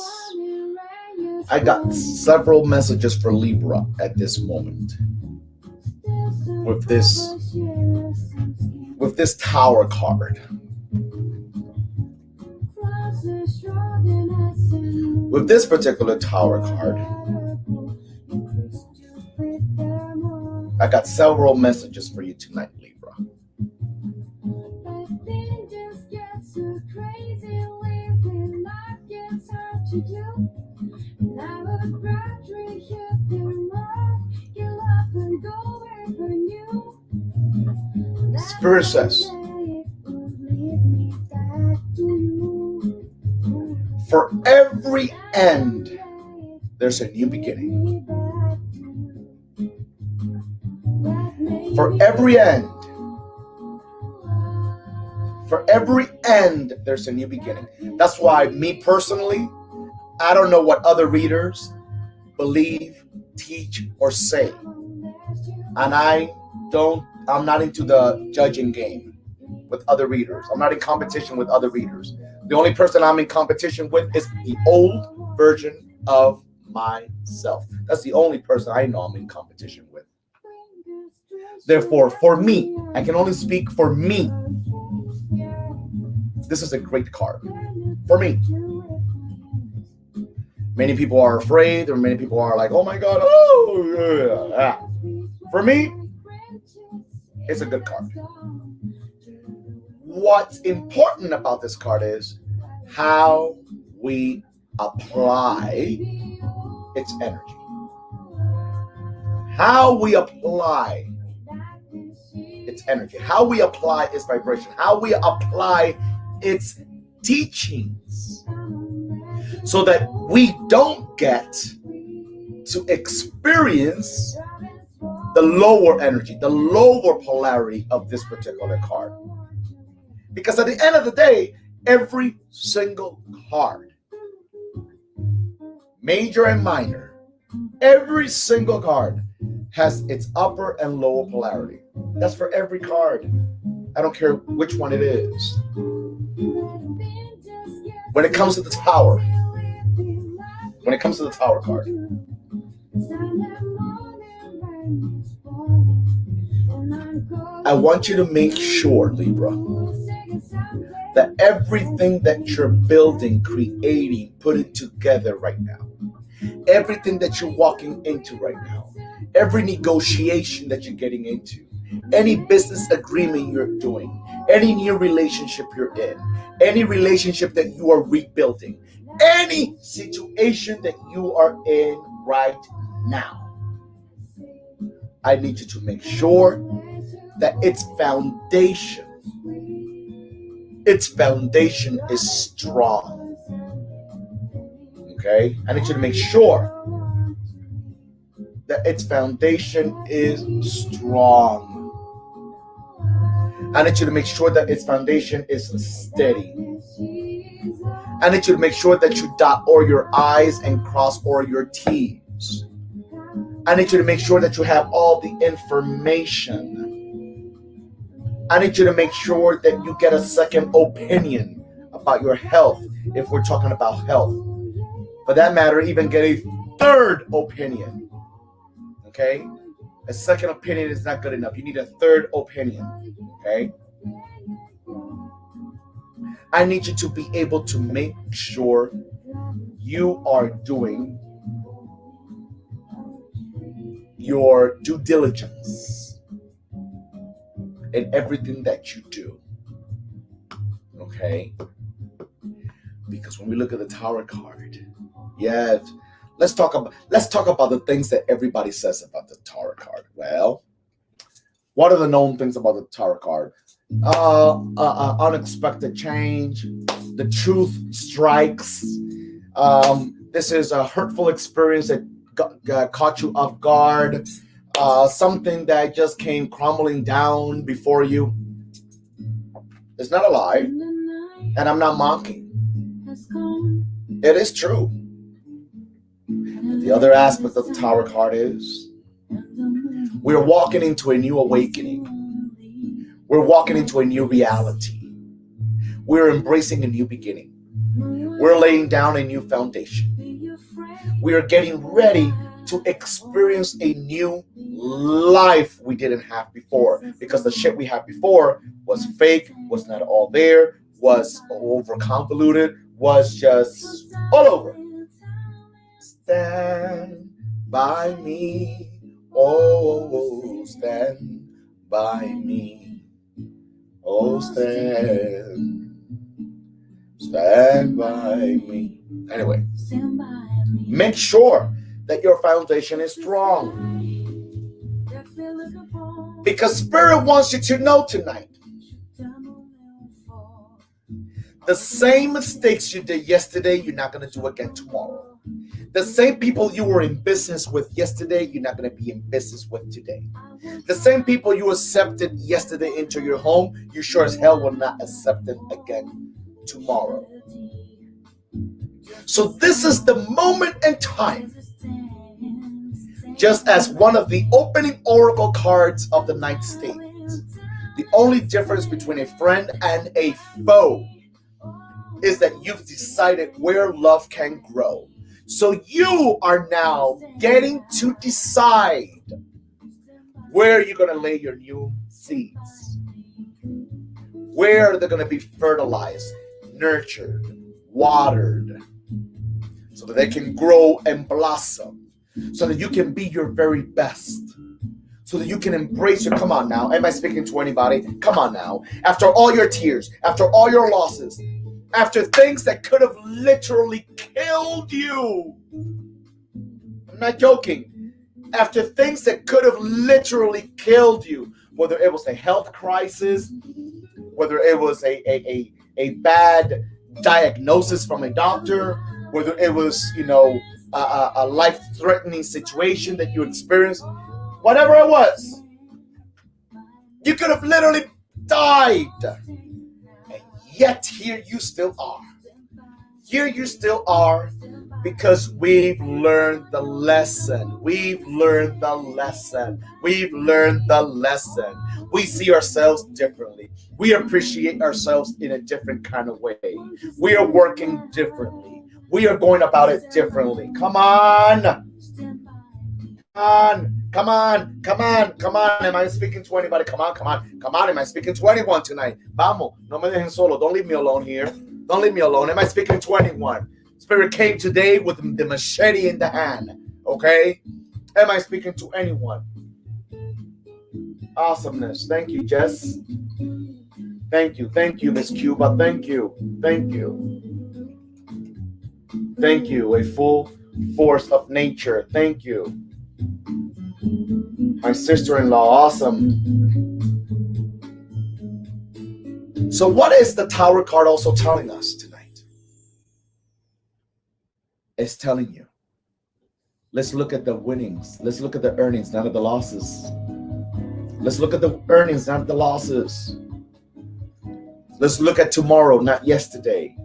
I got several messages for Libra at this moment. With this Tower card. With this particular Tower card, I got several messages for you tonight, Libra. Spirit says, for every end, there's a new beginning. For every end, there's a new beginning. That's why me personally, I don't know what other readers believe, teach, or say. And I'm not into the judging game with other readers. I'm not in competition with other readers. The only person I'm in competition with is the old version of myself. That's the only person I know I'm in competition with. Therefore, for me, I can only speak for me. This is a great card. For me. Many people are afraid, or many people are like, oh my God, oh yeah. For me, it's a good card. What's important about this card is how we apply its energy. How we apply its energy. How we apply its vibration. How we apply its teachings. So that we don't get to experience the lower energy, the lower polarity of this particular card. Because at the end of the day, Every single card, major and minor, every single card has its upper and lower polarity. That's for every card. I don't care which one it is. When it comes to the tower, card, I want you to make sure, Libra, that everything that you're building, creating, putting together right now, everything that you're walking into right now, every negotiation that you're getting into, any business agreement you're doing, any new relationship you're in, any relationship that you are rebuilding, any situation that you are in right now, I need you to make sure that its foundation is strong. Okay? I need you to make sure that its foundation is strong. I need you to make sure that its foundation is steady. I need you to make sure that you dot all your I's and cross all your T's. I need you to make sure that you have all the information. I need you to make sure that you get a second opinion about your health, if we're talking about health. For that matter, even get a third opinion. Okay? A second opinion is not good enough. You need a third opinion. Okay? I need you to be able to make sure you are doing your due diligence in everything that you do. Okay? Because when we look at the Tower card, yeah, let's talk about the things that everybody says about the Tower card. Well, what are the known things about the Tower card? Unexpected change, the truth strikes. This is a hurtful experience that caught you off guard. Something that just came crumbling down before you. It's not a lie, and I'm not mocking. It is true. The other aspect of the Tower card is we're walking into a new awakening. We're walking into a new reality. We're embracing a new beginning. We're laying down a new foundation. We are getting ready to experience a new life we didn't have before, because the shit we had before was fake, was not all there, was over convoluted, was just all over. Stand by me, oh, stand by me, oh, stand by me. Anyway, make sure that your foundation is strong, because Spirit wants you to know tonight, the same mistakes you did yesterday, you're not going to do again tomorrow. The same people you were in business with yesterday, you're not going to be in business with today. The same people you accepted yesterday into your home, you sure as hell will not accept them again tomorrow. So this is the moment in time, just as one of the opening oracle cards of the night states, the only difference between a friend and a foe is that you've decided where love can grow. So you are now getting to decide where you're going to lay your new seeds, where they're going to be fertilized, nurtured, watered, so that they can grow and blossom, so that you can be your very best, so that you can embrace your, come on now, am I speaking to anybody? Come on now, after all your tears, after all your losses, after things that could have literally killed you, I'm not joking, after things that could have literally killed you, whether it was a health crisis, whether it was a bad diagnosis from a doctor, whether it was, a life-threatening situation that you experienced, whatever it was, you could have literally died. And yet here you still are. Here you still are because we've learned the lesson. We've learned the lesson. We've learned the lesson. We see ourselves differently. We appreciate ourselves in a different kind of way. We are working differently. We are going about it differently. Come on. Come on. Am I speaking to anybody? Come on. Am I speaking to anyone tonight? Vamos, no me dejen solo. Don't leave me alone here. Don't leave me alone. Am I speaking to anyone? Spirit came today with the machete in the hand. Okay? Am I speaking to anyone? Awesomeness. Thank you, Jess. Thank you, Miss Cuba. Thank you. A full force of nature. Thank you. My sister-in-law. Awesome. So what is the Tower card also telling us tonight? It's telling you, let's look at the winnings. Let's look at the earnings, not at the losses. Let's look at the earnings, not the losses. Let's look at tomorrow, not yesterday.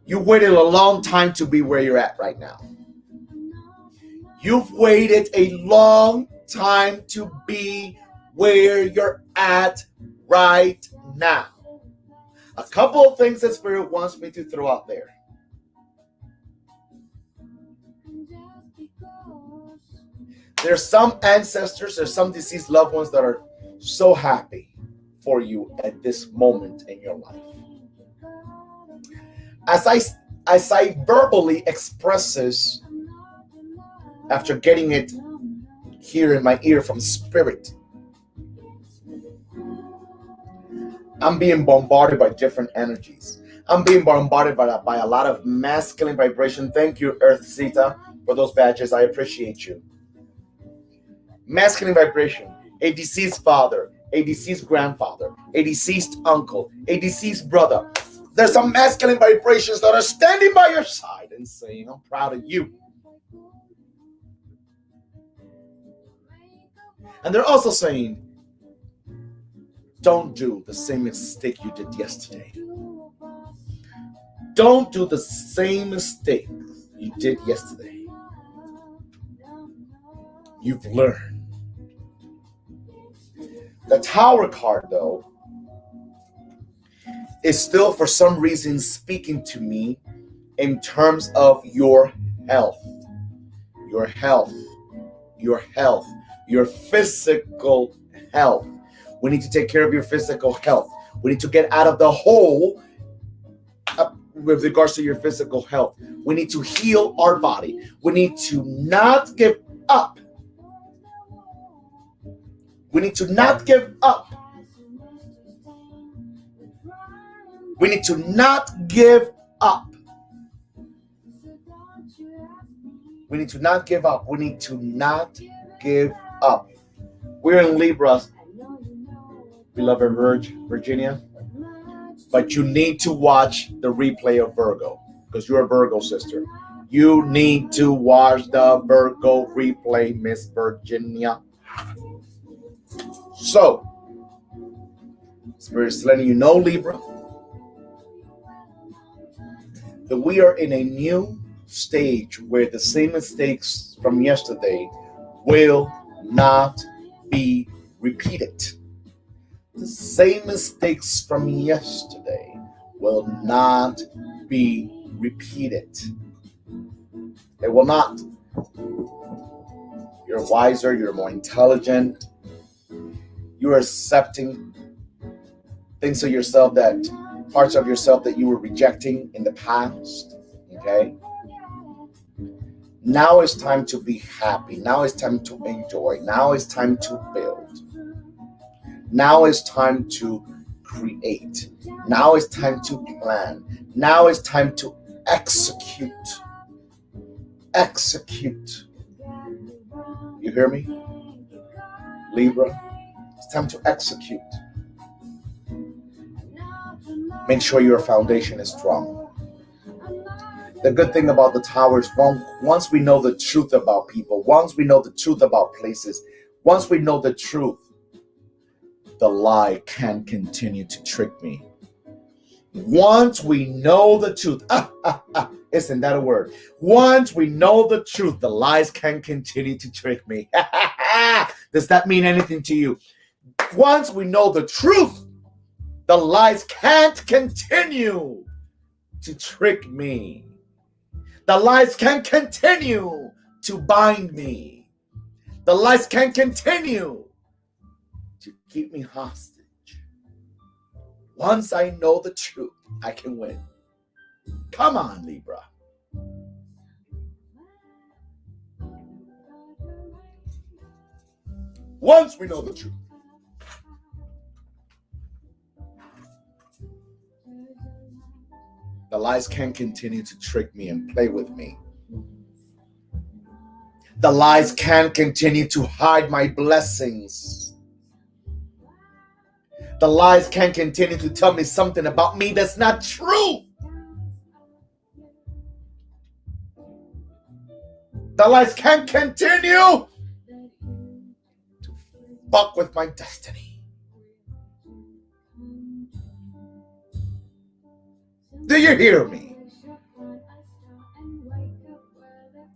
You waited a long time to be where you're at right now. You've waited a long time to be where you're at right now. A couple of things that Spirit wants me to throw out there. There's some ancestors, there's some deceased loved ones that are so happy for you at this moment in your life. As I verbally express this, after getting it here in my ear from Spirit, I'm being bombarded by different energies. I'm being bombarded by a lot of masculine vibration. Thank you, Earth Sita, for those badges. I appreciate you. Masculine vibration. A deceased father, a deceased grandfather, a deceased uncle, a deceased brother. There's some masculine vibrations that are standing by your side and saying, I'm proud of you. And they're also saying, don't do the same mistake you did yesterday. Don't do the same mistake you did yesterday. You've learned. The Tower card, though, is still for some reason speaking to me in terms of your health. Your health. Your health. Your physical health. We need to take care of your physical health. We need to get out of the hole with regards to your physical health. We need to heal our body. We need to not give up. We need to not give up. We need to not give up. We need to not give up. We need to not give up. We're in Libra, beloved Virginia, but you need to watch the replay of Virgo because you're a Virgo sister. You need to watch the Virgo replay, Miss Virginia. So, Spirit is letting you know, Libra, that we are in a new stage where the same mistakes from yesterday will not be repeated. The same mistakes from yesterday will not be repeated. They will not. You're wiser, you're more intelligent. You are accepting things of yourself parts of yourself that you were rejecting in the past. Okay? Now it's time to be happy. Now it's time to enjoy. Now it's time to build. Now it's time to create. Now it's time to plan. Now it's time to execute. Execute. You hear me? Libra, it's time to execute. Make sure your foundation is strong. The good thing about the Tower is once we know the truth about people, once we know the truth about places, once we know the truth, the lie can't continue to trick me. Once we know the truth, isn't that a word? Once we know the truth, the lies can't continue to trick me. Does that mean anything to you? Once we know the truth, the lies can't continue to trick me. The lies can't continue to bind me. The lies can't continue to keep me hostage. Once I know the truth, I can win. Come on, Libra. Once we know the truth. The lies can't continue to trick me and play with me. The lies can't continue to hide my blessings. The lies can't continue to tell me something about me that's not true. The lies can't continue to fuck with my destiny. Do you hear me?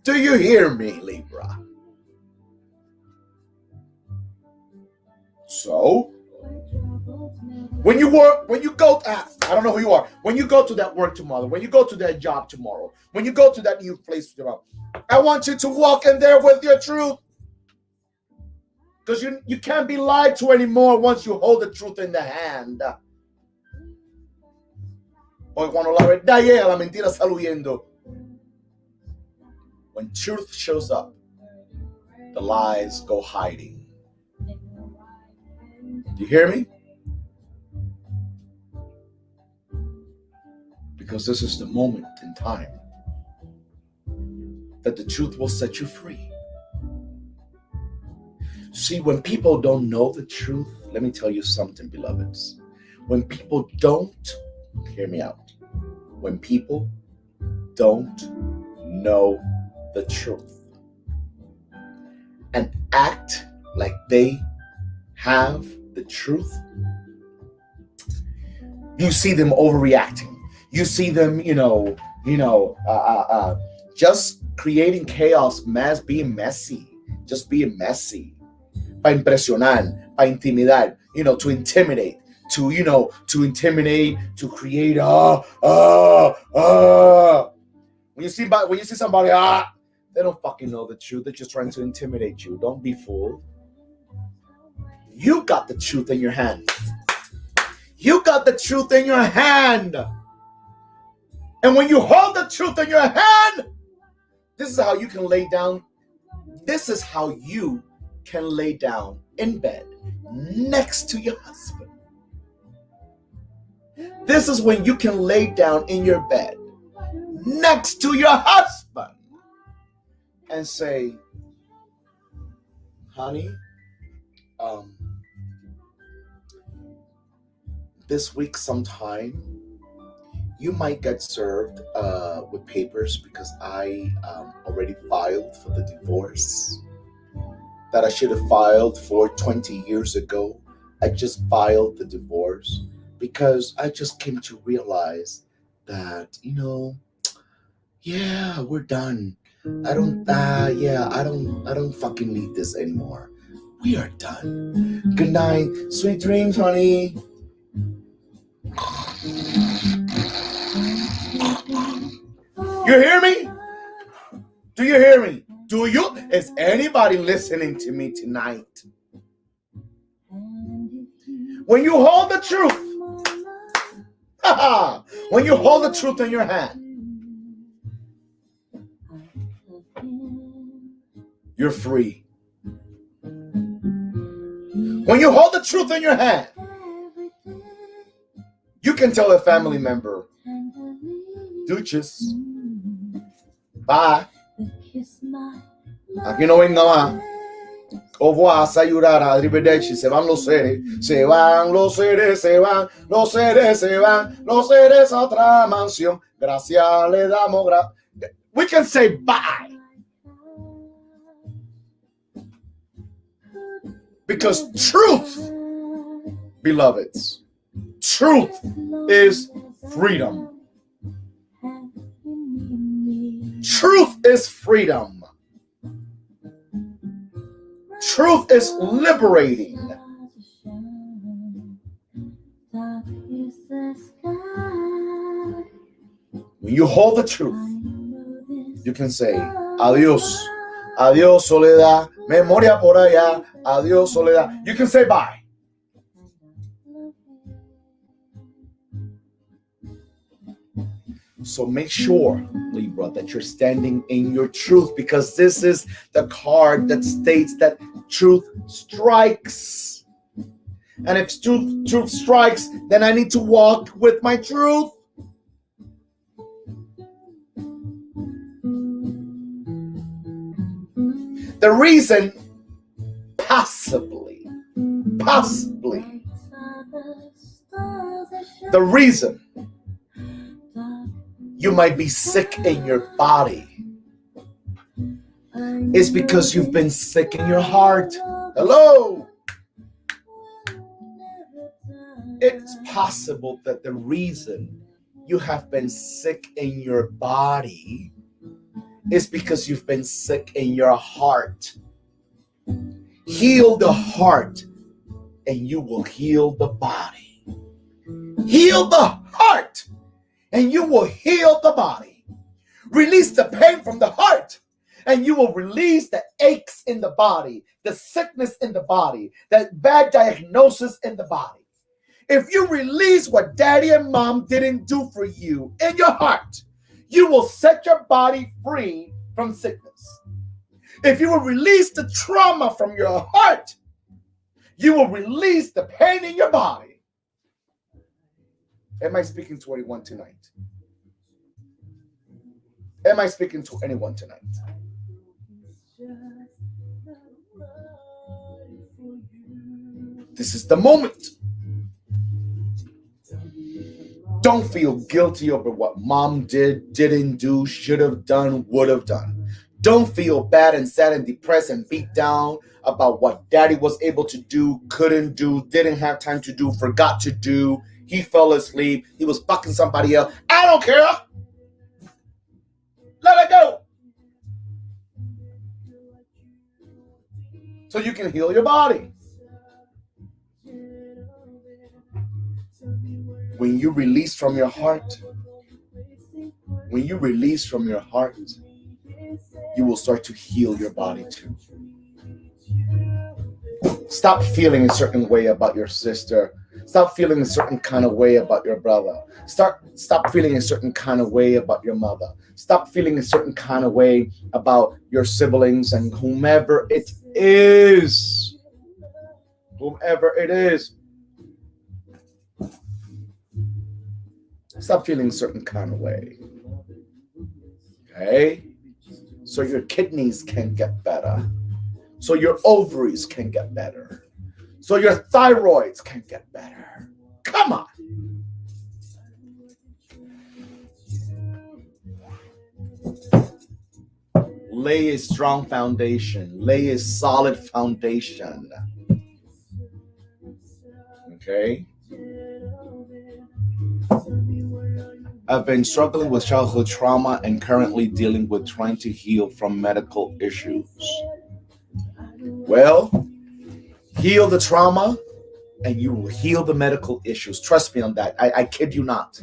Do you hear me, Libra? So, when you go, I don't know who you are. When you go to that work tomorrow, when you go to that job tomorrow, when you go to that new place tomorrow, I want you to walk in there with your truth. Because you can't be lied to anymore once you hold the truth in the hand. O cuando la verdad llega, la mentira está huyendo. When truth shows up, the lies go hiding. Do you hear me? Because this is the moment in time that the truth will set you free. See, when people don't know the truth, let me tell you something, beloveds. When people don't, hear me out. When people don't know the truth and act like they have the truth, you see them overreacting. You see them, just creating chaos, being messy, just being messy. Para impresionar, para intimidar, to intimidate, to intimidate, to create, When you see somebody, they don't fucking know the truth. They're just trying to intimidate you. Don't be fooled. You got the truth in your hand. You got the truth in your hand. And when you hold the truth in your hand, this is how you can lay down. This is how you can lay down in bed next to your husband. This is when you can lay down in your bed next to your husband and say, honey, this week sometime you might get served with papers because I already filed for the divorce that I should have filed for 20 years ago. I just filed the divorce because I just came to realize that, we're done. I don't fucking need this anymore. We are done. Good night. Sweet dreams, honey. You hear me? Do you hear me? Do you? Is anybody listening to me tonight? When you hold the truth, when you hold the truth in your hand, you're free. When you hold the truth in your hand, you can tell a family member, Duchess, bye. Aquí no venga más. Au revoir, sayonara, arrivederci, se van los seres, se van los seres, se van los seres, se van los seres a otra mansión. Gracias le damos. We can say bye. Because truth beloveds, truth is freedom. Truth is freedom. Truth is liberating. When you hold the truth, you can say, adios, adios soledad, memoria por allá, adios soledad. You can say bye. So make sure, Libra, that you're standing in your truth, because this is the card that states that truth strikes. And if truth strikes, then I need to walk with my truth. The reason, possibly, the reason you might be sick in your body is because you've been sick in your heart. Hello? It's possible that the reason you have been sick in your body is because you've been sick in your heart. Heal the heart and you will heal the body. Heal the heart and you will heal the body. Release the pain from the heart and you will release the aches in the body, the sickness in the body, that bad diagnosis in the body. If you release what daddy and mom didn't do for you in your heart, you will set your body free from sickness. If you will release the trauma from your heart, you will release the pain in your body. Am I speaking to anyone tonight? Am I speaking to anyone tonight? This is the moment. Don't feel guilty over what mom did, didn't do, should have done, would have done. Don't feel bad and sad and depressed and beat down about what daddy was able to do, couldn't do, didn't have time to do, forgot to do. He fell asleep. He was fucking somebody else. I don't care. Let it go. So you can heal your body. When you release from your heart, you will start to heal your body too. Stop feeling a certain way about your sister. Stop feeling a certain kind of way about your brother. Stop feeling a certain kind of way about your mother. Stop feeling a certain kind of way about your siblings and whomever it is. Whomever it is. Stop feeling a certain kind of way. Okay? So your kidneys can get better. So your ovaries can get better. So your thyroids can get better. Come on. Lay a strong foundation. Lay a solid foundation. Okay? I've been struggling with childhood trauma and currently dealing with trying to heal from medical issues. Well, heal the trauma and you will heal the medical issues. Trust me on that. I kid you not.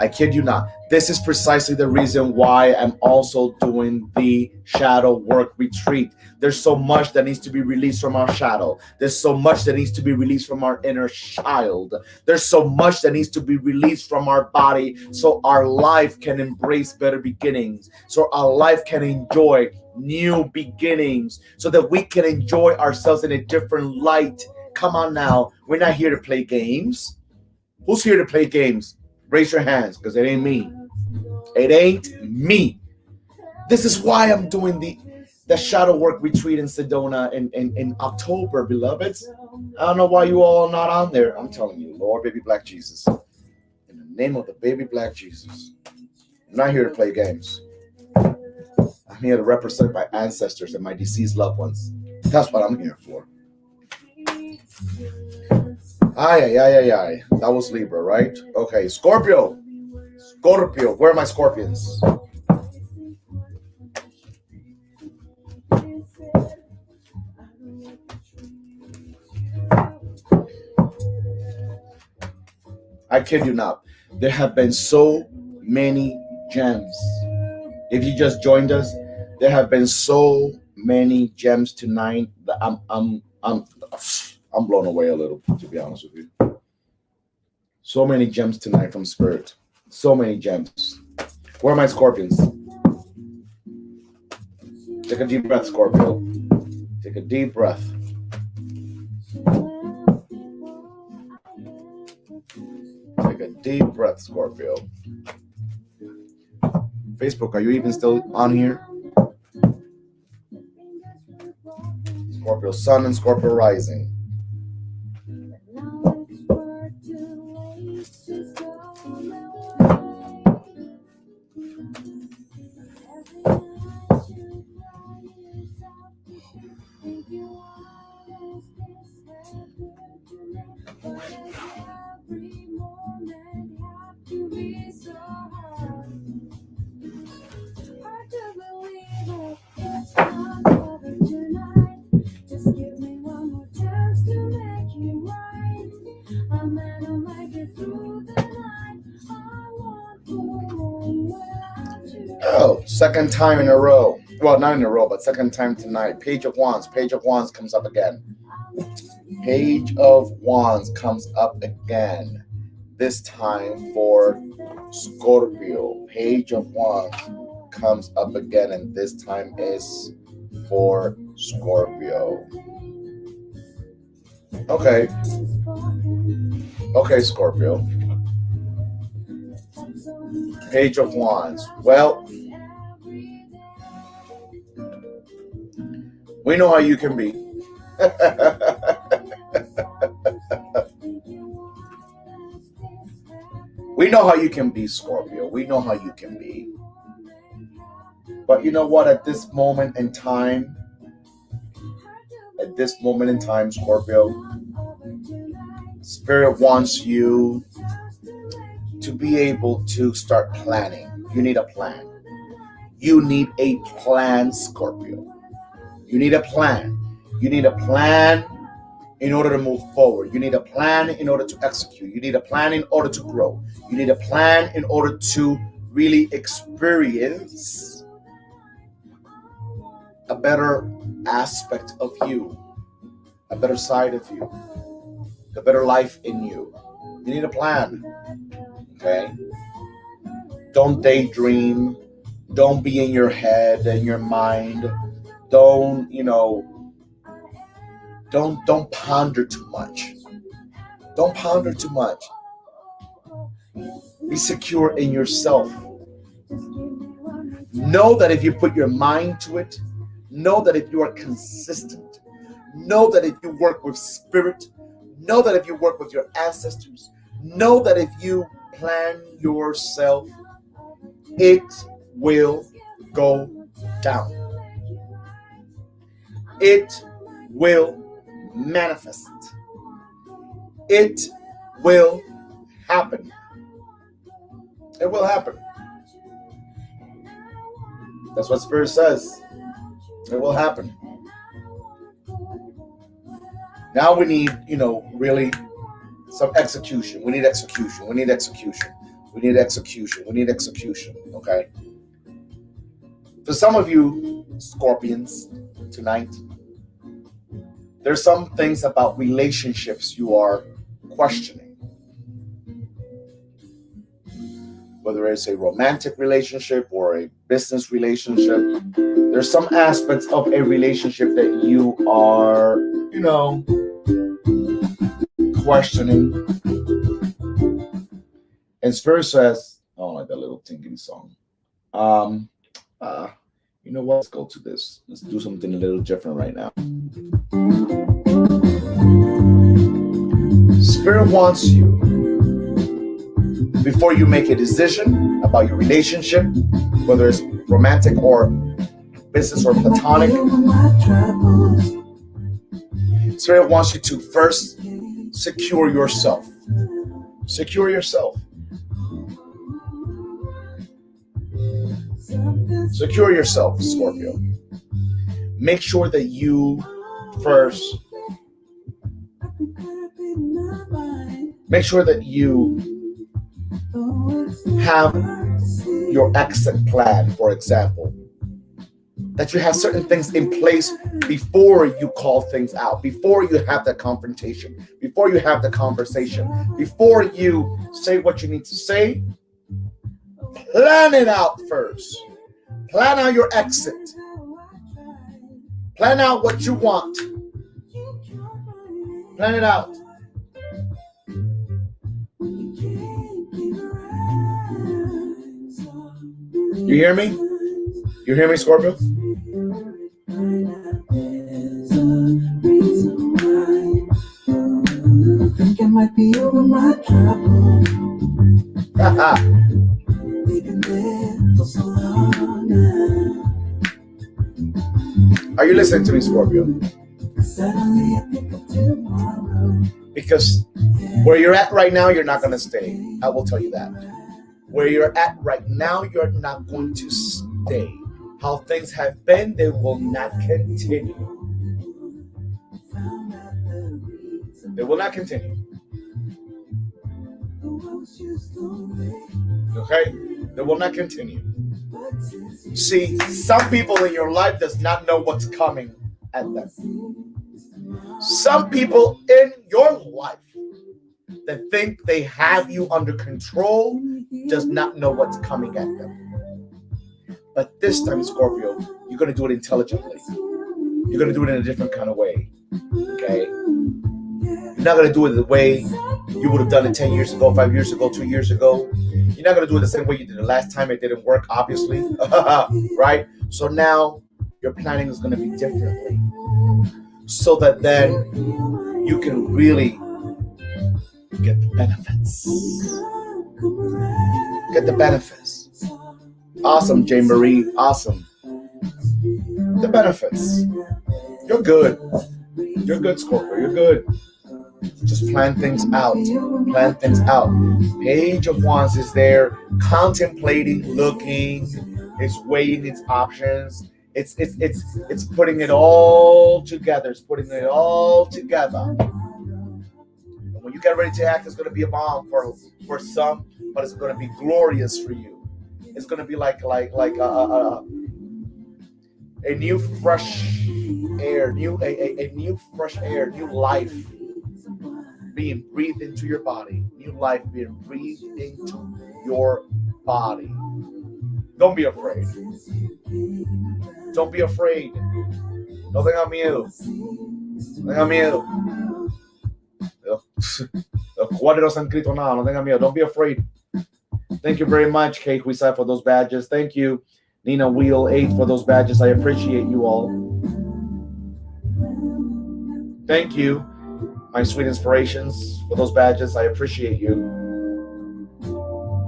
I kid you not. This is precisely the reason why I'm also doing the shadow work retreat. There's so much that needs to be released from our shadow. There's so much that needs to be released from our inner child. There's so much that needs to be released from our body so our life can embrace better beginnings, so our life can enjoy new beginnings, so that we can enjoy ourselves in a different light. Come on now. We're not here to play games. Who's here to play games? Raise your hands, because it ain't me. It ain't me. This is why I'm doing the shadow work retreat in Sedona in October, beloveds. I don't know why you all are not on there. I'm telling you, Lord, baby black Jesus. In the name of the baby black Jesus. I'm not here to play games. I'm here to represent my ancestors and my deceased loved ones. That's what I'm here for. Ay, ay, ay, ay, ay. That was Libra, right? Okay, Scorpio. Scorpio. Where are my scorpions? I kid you not. There have been so many gems. If you just joined us, there have been so many gems tonight that I'm blown away a little, to be honest with you. So many gems tonight from Spirit. So many gems. Where are my scorpions? Take a deep breath, Scorpio. Take a deep breath. Take a deep breath, Scorpio. Facebook, are you even still on here? Scorpio Sun and Scorpio Rising. Oh, second time in a row. Well, not in a row, but second time tonight. Page of Wands. Page of Wands comes up again. Page of Wands comes up again. This time for Scorpio. Page of Wands comes up again, and this time is for Scorpio. Okay. Okay, Scorpio. Page of Wands. Well, we know how you can be. We know how you can be, Scorpio. We know how you can be. But you know what? At this moment in time, Scorpio, Spirit wants you to be able to start planning. You need a plan. You need a plan, Scorpio. You need a plan. You need a plan in order to move forward. You need a plan in order to execute. You need a plan in order to grow. You need a plan in order to really experience a better aspect of you, a better side of you, the better life in you. You need a plan. Okay? Don't daydream. Don't be in your head and your mind. Don't ponder too much. Don't ponder too much. Be secure in yourself. Know that if you put your mind to it, know that if you are consistent, know that if you work with Spirit, know that if you work with your ancestors, know that if you plan yourself, it will go down. It will manifest. It will happen. It will happen. That's what Spirit says. It will happen. Now we need, really some execution. We need execution. We need execution. We need execution. We need execution. Okay? For some of you Scorpions tonight, there's some things about relationships you are questioning. Whether it's a romantic relationship or a business relationship, there's some aspects of a relationship that you are, questioning. And Spirit says, I don't like that little tinkly song. You know what? Let's go to this. Let's do something a little different right now. Spirit wants you, before you make a decision about your relationship, whether it's romantic or business or platonic, Spirit wants you to first secure yourself. Secure yourself. Secure yourself, Scorpio. Make sure that you first, make sure that you have your exit plan, for example. That you have certain things in place before you call things out, before you have that confrontation, before you have the conversation, before you say what you need to say. Plan it out first. Plan out your exit. Plan out what you want. Plan it out. You hear me? You hear me, Scorpio? Think I might be over my trouble. We've been there for so long now. Are you listening to me, Scorpio? Suddenly I think of tomorrow. Because where you're at right now, you're not going to stay. I will tell you that. Where you're at right now, you're not going to stay. How things have been, they will not continue. They will not continue. Okay? They will not continue. See, some people in your life does not know what's coming at them. Some people in your life that think they have you under control does not know what's coming at them. But this time, Scorpio, you're going to do it intelligently. You're going to do it in a different kind of way. Okay? You're not going to do it the way you would have done it 10 years ago, 5 years ago, 2 years ago. You're not going to do it the same way you did the last time. It didn't work, obviously. Right? So now your planning is going to be differently. So that then you can really get the benefits. Get the benefits. Awesome, Jane Marie. Awesome. The benefits. You're good. You're good, Scorpio. You're good. Just plan things out. Plan things out. Page of Wands is there, contemplating, looking, it's weighing its options. It's putting it all together. It's putting it all together. And when you get ready to act, it's going to be a bomb for some, but it's going to be glorious for you. It's going to be like a new fresh air, a new fresh air, new life being breathed into your body. New life being breathed into your body. Don't be afraid. Don't be afraid. No tenga miedo. No tenga miedo. Los cuadros han escrito nada. No tenga miedo. Don't be afraid. Thank you very much, Kate Huisai, for those badges. Thank you, Nina Wheel 8, for those badges. I appreciate you all. Thank you, my sweet inspirations, for those badges. I appreciate you.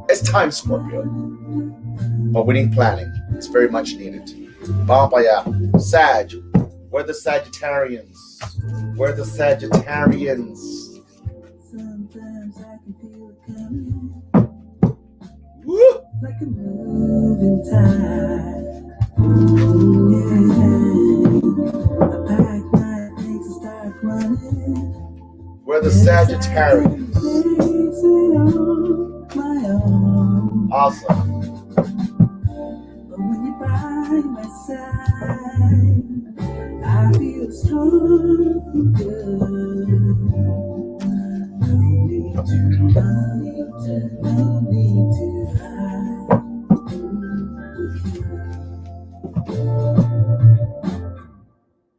It's time, Scorpio. But we need planning. It's very much needed. Vamos para allá. Sag. We're the Sagittarians. We're the Sagittarians. Sometimes I can feel it coming. Woo! Like a moving tide. Yeah. I pack my things and start running. We're the Sagittarians. Awesome. But when you're by my side, I feel strong and good. No need to hide.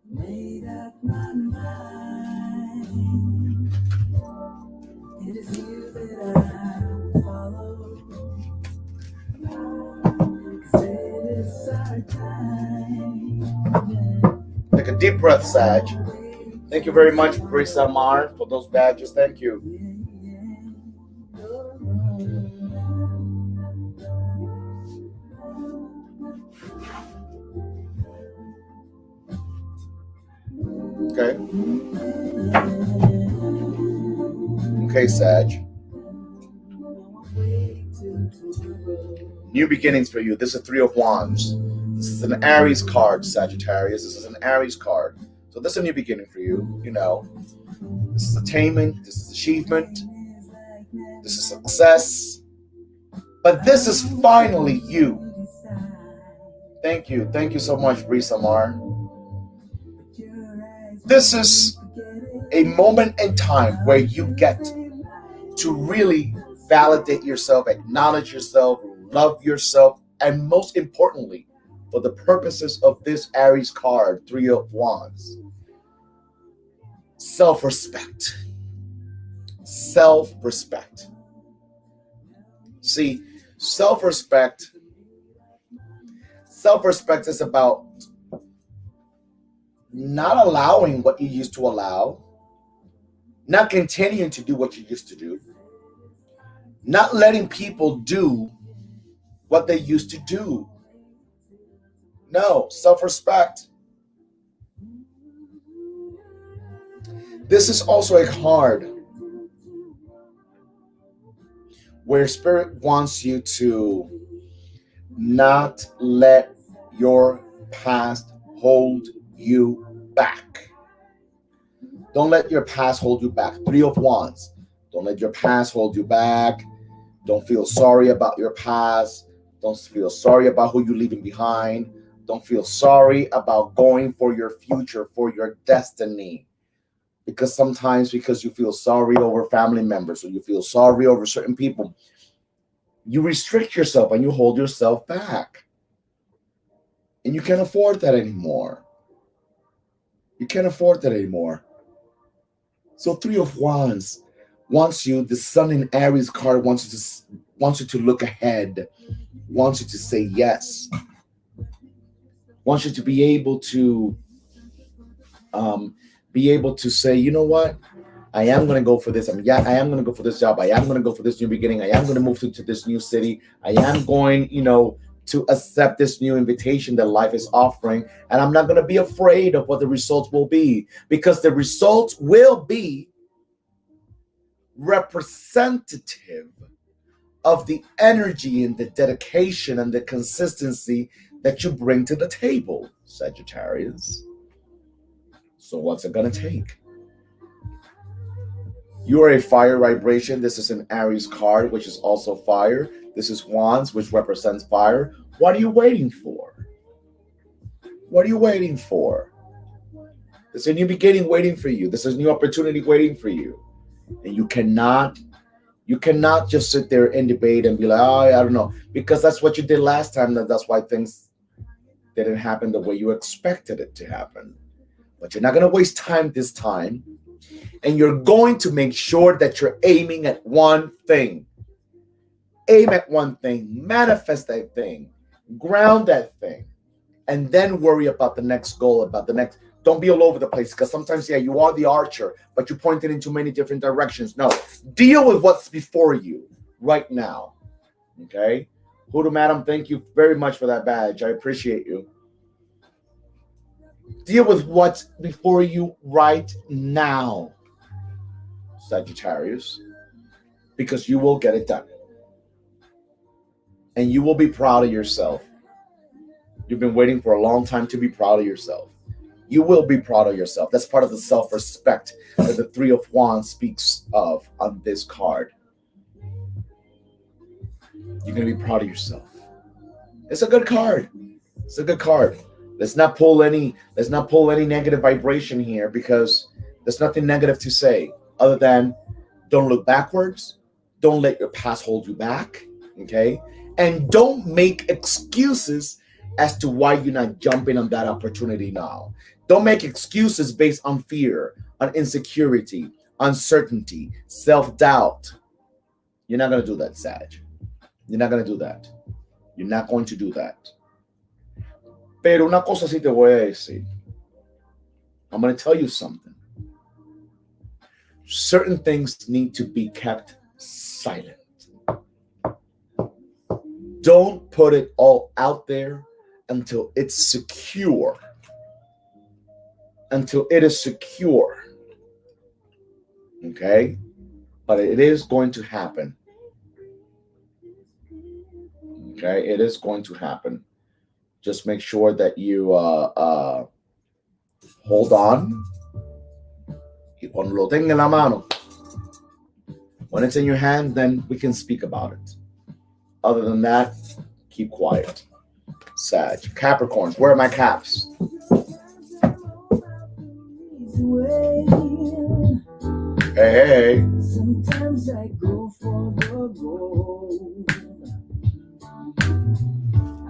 Made up my mind. It is you that I will follow. 'Cause it is our time. Take a deep breath, Sag. Thank you very much, Brisa Mar, for those badges. Thank you. Okay. Okay, Sag. New beginnings for you. This is Three of Wands. This is an Aries card, Sagittarius. This is an Aries card. So this is a new beginning for you. You know, this is attainment. This is achievement. This is success. But this is finally you. Thank you. Thank you so much, Bree Samar. This is a moment in time where you get to really validate yourself, acknowledge yourself, love yourself, and most importantly, for the purposes of this Aries card, Three of Wands, self-respect. Self-respect. See, self-respect is about not allowing what you used to allow, not continuing to do what you used to do, not letting people do what they used to do. No, self-respect. This is also a card where Spirit wants you to not let your past hold you back. Don't let your past hold you back. Three of Wands. Don't let your past hold you back. Don't feel sorry about your past. Don't feel sorry about who you're leaving behind. Don't feel sorry about going for your future, for your destiny. Because sometimes because you feel sorry over family members or you feel sorry over certain people, you restrict yourself and you hold yourself back. And you can't afford that anymore. You can't afford that anymore. So Three of Wands wants you, the Sun in Aries card wants you to look ahead, wants you to say yes, wants you to be able to say, you know what? I am going to go for this. I am going to go for this job. I am going to go for this new beginning. I am going to move to this new city. I am going, to accept this new invitation that life is offering. And I'm not going to be afraid of what the results will be, because the results will be representative of the energy and the dedication and the consistency that you bring to the table, Sagittarius. So what's it going to take? You are a fire vibration. This is an Aries card, which is also fire. This is Wands, which represents fire. What are you waiting for? What are you waiting for? There's a new beginning waiting for you. There's a new opportunity waiting for you. And you cannot just sit there and debate and be like, oh, I don't know. Because that's what you did last time. That's why things didn't happen the way you expected it to happen. But you're not going to waste time this time. And you're going to make sure that you're aiming at one thing. Aim at one thing. Manifest that thing. Ground that thing. And then worry about the next goal, about the next. Don't be all over the place, because sometimes, you are the archer, but you pointed into many different directions. No, deal with what's before you right now. Okay? Hoodoo Madam, thank you very much for that badge. I appreciate you. Deal with what's before you right now, Sagittarius, because you will get it done. And you will be proud of yourself. You've been waiting for a long time to be proud of yourself. You will be proud of yourself. That's part of the self-respect that the Three of Wands speaks of on this card. You're going to be proud of yourself. It's a good card. It's a good card. Let's not pull any negative vibration here, because there's nothing negative to say other than don't look backwards. Don't let your past hold you back. Okay? And don't make excuses as to why you're not jumping on that opportunity now. Don't make excuses based on fear, on insecurity, uncertainty, self-doubt. You're not going to do that, Sag. You're not going to do that. You're not going to do that. Pero una cosa sí te voy a decir. I'm going to tell you something. Certain things need to be kept silent. Don't put it all out there until it's secure. Until it is secure. Okay? but it is going to happen. Okay, it is going to happen. Just make sure that you hold on. Y cuando lo tenga en la mano, when it's in your hand, then we can speak about it. Other than that, keep quiet. Sag. Capricorns, where are my caps? Hey. Sometimes I go for the gold.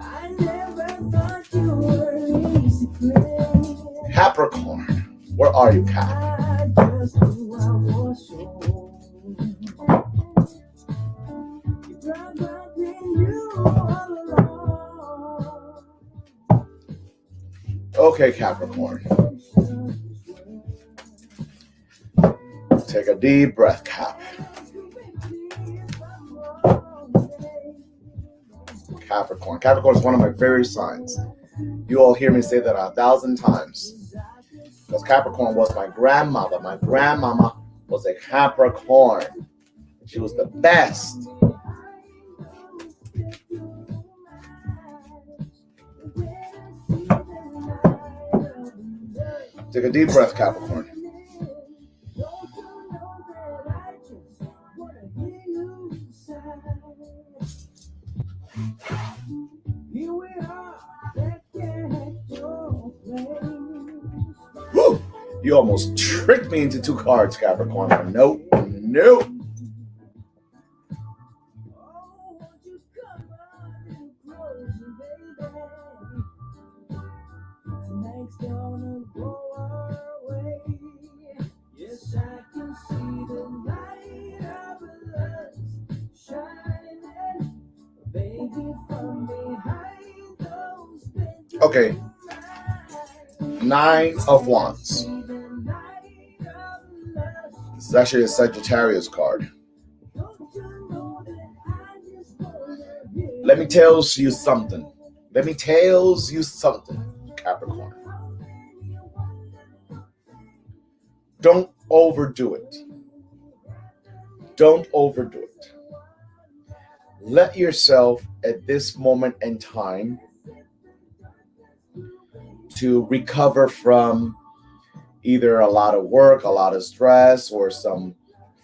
I never thought you were easy prey. Capricorn, where are you, Cap? I just knew I was sold. I've been you all along. Okay, Capricorn. Take a deep breath, Cap. Capricorn. Capricorn is one of my favorite signs. You all hear me say that 1,000 times. Because Capricorn was my grandmother. My grandmama was a Capricorn. She was the best. Take a deep breath, Capricorn. Woo! You almost tricked me into 2 cards, Capricorn. Nope. Nope. Okay. 9 of Wands. This is actually a Sagittarius card. Let me tell you something. Let me tell you something, Capricorn. Don't overdo it. Don't overdo it. Let yourself, at this moment in time, to recover from either a lot of work, a lot of stress, or some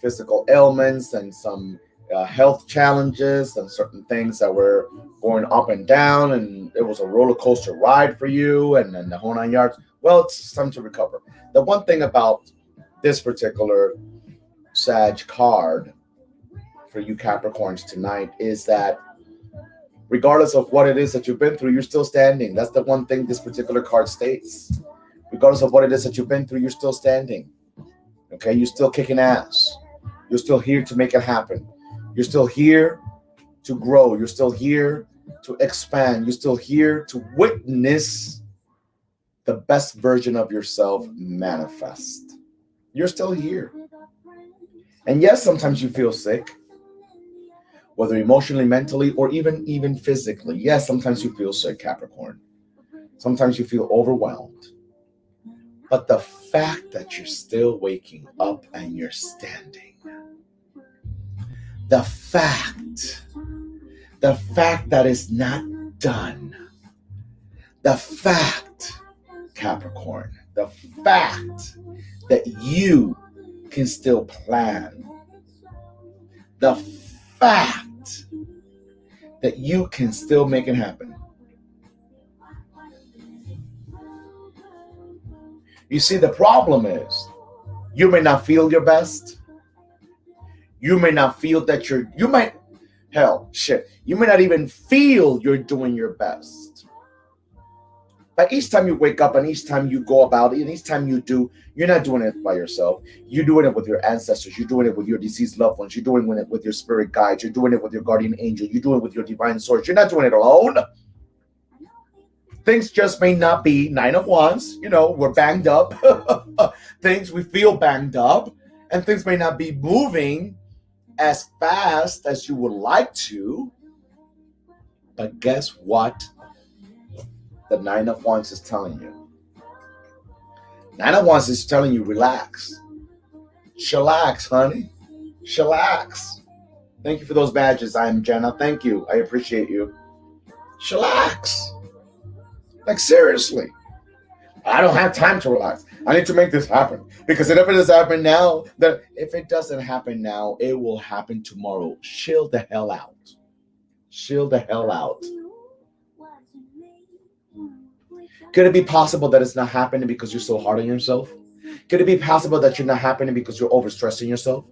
physical ailments and some health challenges and certain things that were going up and down, and it was a roller coaster ride for you, and then the whole 9 yards. Well, it's time to recover. The one thing about this particular Sag card for you Capricorns tonight is that regardless of what it is that you've been through, you're still standing. That's the one thing this particular card states. Regardless of what it is that you've been through, you're still standing. Okay, you're still kicking ass. You're still here to make it happen. You're still here to grow. You're still here to expand. You're still here to witness the best version of yourself manifest. You're still here. And yes, sometimes you feel sick, whether emotionally, mentally, or even physically. Yes, sometimes you feel sick, Capricorn. Sometimes you feel overwhelmed. But the fact that you're still waking up and you're standing, the fact that it's not done, the fact, Capricorn, the fact that you can still plan, the fact that you can still make it happen. You see, the problem is you may not feel your best. You may not feel that you may not even feel you're doing your best. But each time you wake up and each time you go about it and each time you do, you're not doing it by yourself. You're doing it with your ancestors. You're doing it with your deceased loved ones. You're doing it with your spirit guides. You're doing it with your guardian angel. You're doing it with your divine source. You're not doing it alone. Things just may not be 9 of Wands. You know, we're banged up. We feel banged up. And things may not be moving as fast as you would like to. But guess what? The 9 of Wands is telling you. 9 of Wands is telling you, relax. Chillax, honey. Chillax. Thank you for those badges. I'm Jenna. Thank you. I appreciate you. Chillax. Like, seriously. I don't have time to relax. I need to make this happen. Because if it doesn't happen now, then if it doesn't happen now, it will happen tomorrow. Chill the hell out. Chill the hell out. Could it be possible that it's not happening because you're so hard on yourself? Could it be possible that you're not happening because you're overstressing yourself?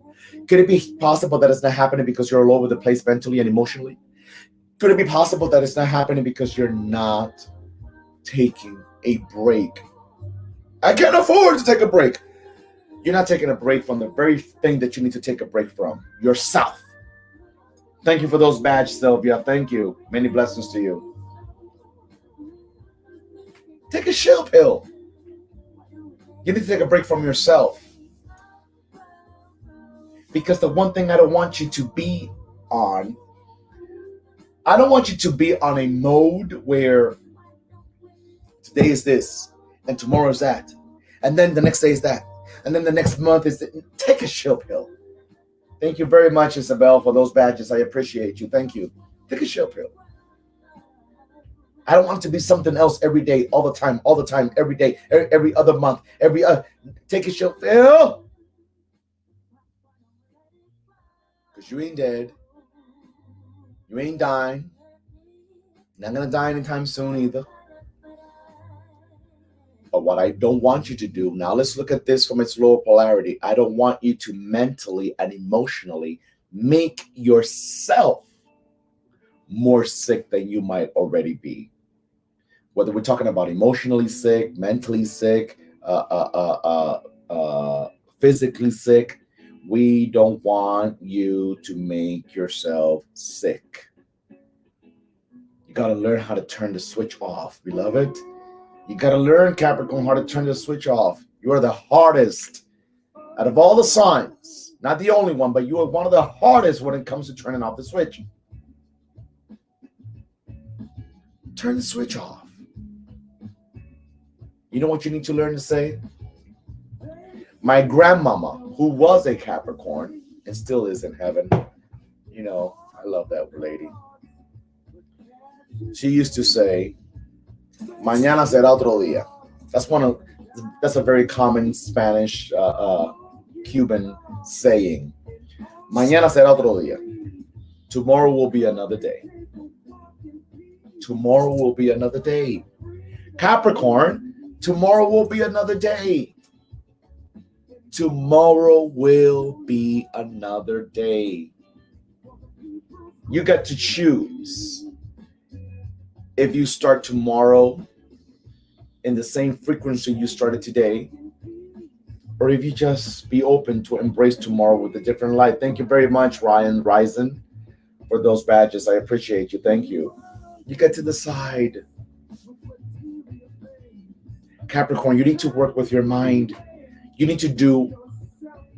Could it be possible that it's not happening because you're all over the place mentally and emotionally? Could it be possible that it's not happening because you're not taking a break? I can't afford to take a break. You're not taking a break from the very thing that you need to take a break from, yourself. Thank you for those badges, Sylvia. Thank you. Many blessings to you. Take a chill pill. You need to take a break from yourself. Because the one thing I don't want you to be on, I don't want you to be on a mode where today is this and tomorrow is that. And then the next day is that. And then the next month is that. Take a chill pill. Thank you very much, Isabel, for those badges. I appreciate you. Thank you. Take a chill pill. I don't want it to be something else every day, all the time, every day, every other month, take a chill pill. Because you ain't dead. You ain't dying. You're not going to die anytime soon either. But what I don't want you to do, now let's look at this from its lower polarity. I don't want you to mentally and emotionally make yourself more sick than you might already be. Whether we're talking about emotionally sick, mentally sick, physically sick, we don't want you to make yourself sick. You got to learn how to turn the switch off, beloved. You got to learn, Capricorn, how to turn the switch off. You are the hardest out of all the signs. Not the only one, but you are one of the hardest when it comes to turning off the switch. Turn the switch off. You know what you need to learn to say? My grandmama, who was a Capricorn and still is in heaven, you know, I love that lady. She used to say, "Mañana será otro día." That's a very common Spanish, Cuban saying. Mañana será otro día. Tomorrow will be another day. Tomorrow will be another day. Capricorn, tomorrow will be another day. Tomorrow will be another day. You get to choose if you start tomorrow in the same frequency you started today, or if you just be open to embrace tomorrow with a different light. Thank you very much, Ryan Risen, for those badges. I appreciate you. Thank you. You get to decide. Capricorn, you need to work with your mind. You need to do,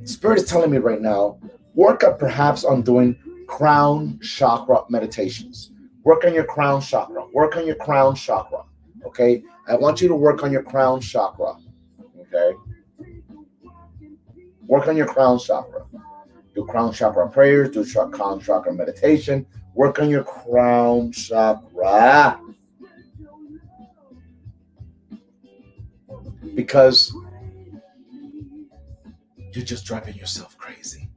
Spirit is telling me right now, work up perhaps on doing crown chakra meditations. Work on your crown chakra. Work on your crown chakra. Okay? I want you to work on your crown chakra. Okay? Work on your crown chakra. Do crown chakra prayers. Do crown chakra meditation. Work on your crown chakra. Because you're just driving yourself crazy.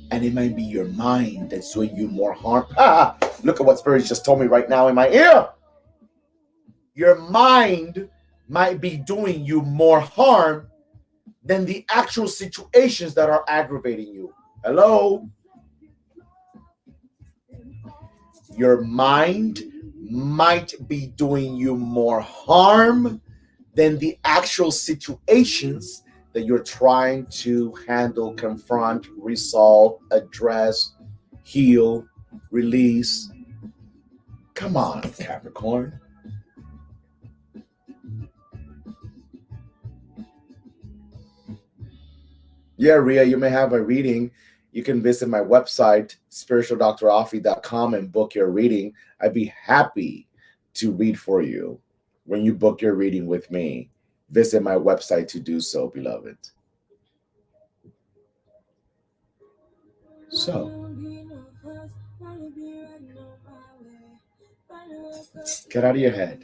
And it might be your mind that's doing you more harm. Look at what Spirit just told me right now in my ear. Your mind might be doing you more harm than the actual situations that are aggravating you. Hello? Your mind might be doing you more harm than the actual situations that you're trying to handle, confront, resolve, address, heal, release. Come on, Capricorn. Yeah, Ria, you may have a reading. You can visit my website, spiritualdoctorafi.com, and book your reading. I'd be happy to read for you when you book your reading with me. Visit my website to do so, beloved. So, get out of your head.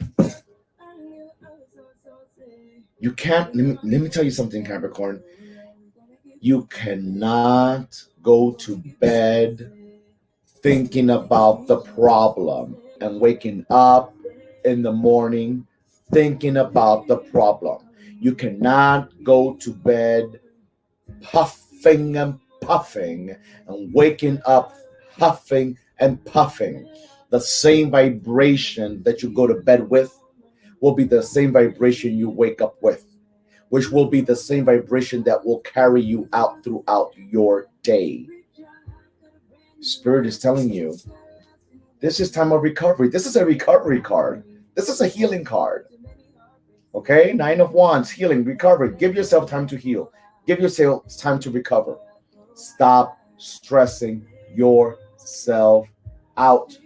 You can't, let me tell you something, Capricorn. You cannot go to bed thinking about the problem and waking up in the morning thinking about the problem. You cannot go to bed puffing and puffing and waking up huffing and puffing. The same vibration that you go to bed with will be the same vibration you wake up with, which will be the same vibration that will carry you out throughout your day. Spirit is telling you, this is time of recovery. This is a recovery card. This is a healing card. Okay? 9 of Wands, healing, recovery. Give yourself time to heal. Give yourself time to recover. Stop stressing yourself out.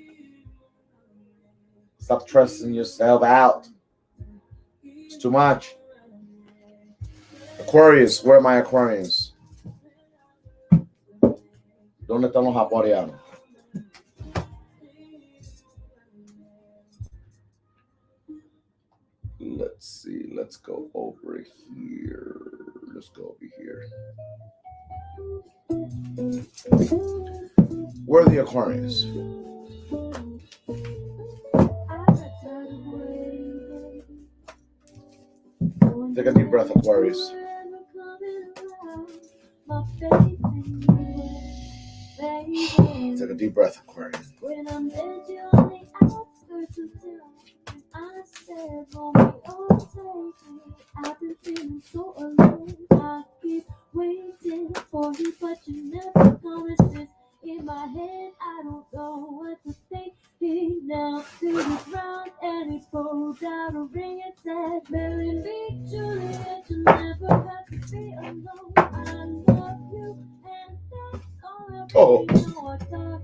Stop stressing yourself out. It's too much. Aquarius, where are my Aquarians? ¿Dónde están los acuarianos? Let's see. Let's go over here. Let's go over here. Where are the Aquarians? Take a deep breath, Aquarius. Take a deep breath, Aquarius. When I'm dead, you're on the outskirts of town. I said, I've been feeling so alone. I keep waiting for you, but you never come and sit in my head. I don't know what to think. Now to the ground and it pulled out a ring and said, Mary Lee, Juliet, you never have to be alone. I love you and that's all I really know.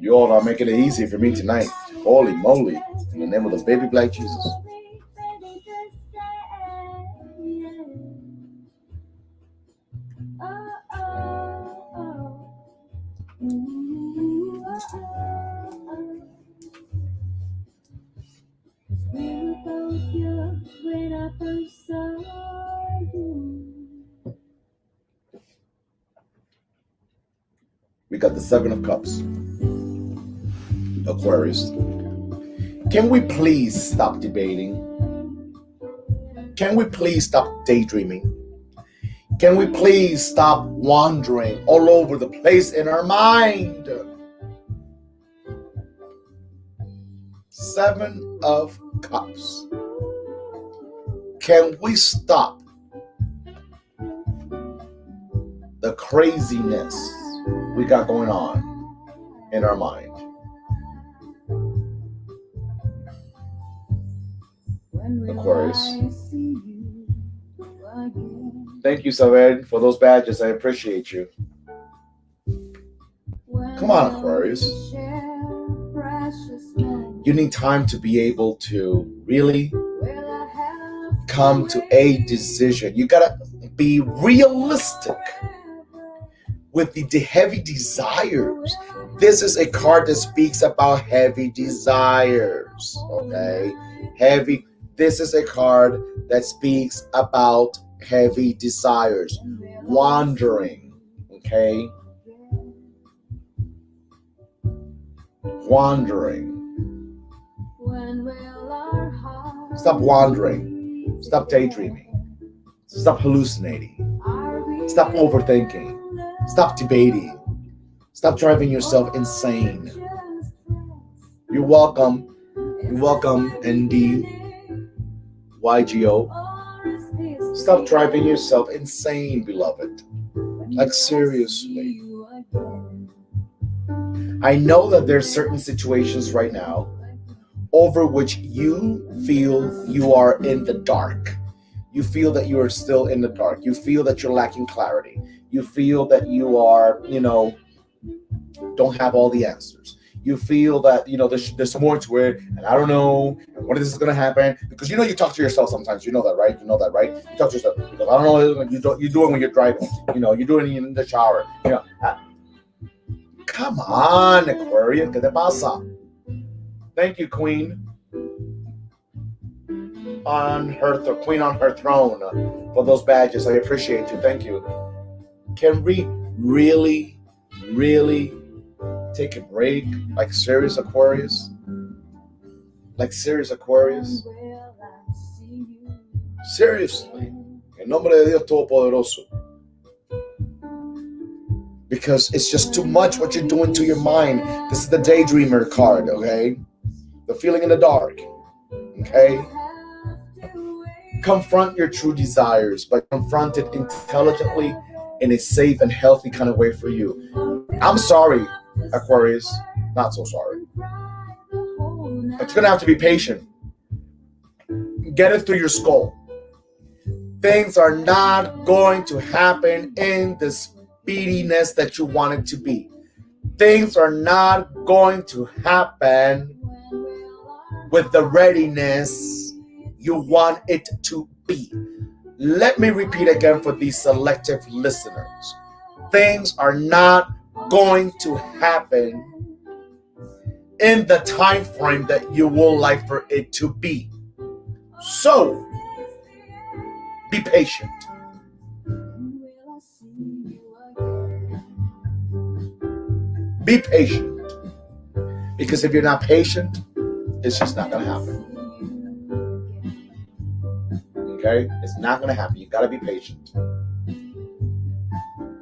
You all are making it easy for me tonight. Holy moly. In the name of the baby black Jesus. We got the 7 of Cups. Aquarius. Can we please stop debating? Can we please stop daydreaming? Can we please stop wandering all over the place in our mind? 7 of Cups. Can we stop the craziness we got going on in our mind? Aquarius. Thank you, Saven, for those badges. I appreciate you. Come on, Aquarius. You need time to be able to really come to a decision. You gotta be realistic with the heavy desires. This is a card that speaks about heavy desires. Okay? Heavy. This is a card that speaks about heavy desires. Wandering. Okay? Wandering. Stop wandering. Stop daydreaming. Stop hallucinating. Stop overthinking. Stop debating. Stop driving yourself insane. You're welcome. You're welcome, ND. YGO. Stop driving yourself insane, beloved. Like, seriously. I know that there's certain situations right now over which you feel you are in the dark. You feel that you are still in the dark. You feel that you're lacking clarity. You feel that you are, don't have all the answers. You feel that, there's more to it, and I don't know, and when this is going to happen, because you talk to yourself sometimes. You know that, right? You talk to yourself, because I don't know, you do it when you're driving, you do it in the shower, Come on, Aquarius, ¿qué te pasa? Thank you, Queen. Queen on her throne, for those badges. I appreciate you. Thank you. Can we really, really take a break? Like serious Aquarius? Like serious Aquarius? Seriously. En nombre de Dios Todopoderoso. Because it's just too much what you're doing to your mind. This is the daydreamer card, okay? The feeling in the dark, okay? Confront your true desires, but confront it intelligently in a safe and healthy kind of way for you. I'm sorry, Aquarius. Not so sorry. But you're going to have to be patient. Get it through your skull. Things are not going to happen in the speediness that you want it to be. Things are not going to happen with the readiness you want it to be. Let me repeat again for these selective listeners. Things are not going to happen in the time frame that you would like for it to be. So, be patient. Be patient. Because if you're not patient, it's just not going to happen. Okay? It's not going to happen. You got to be patient.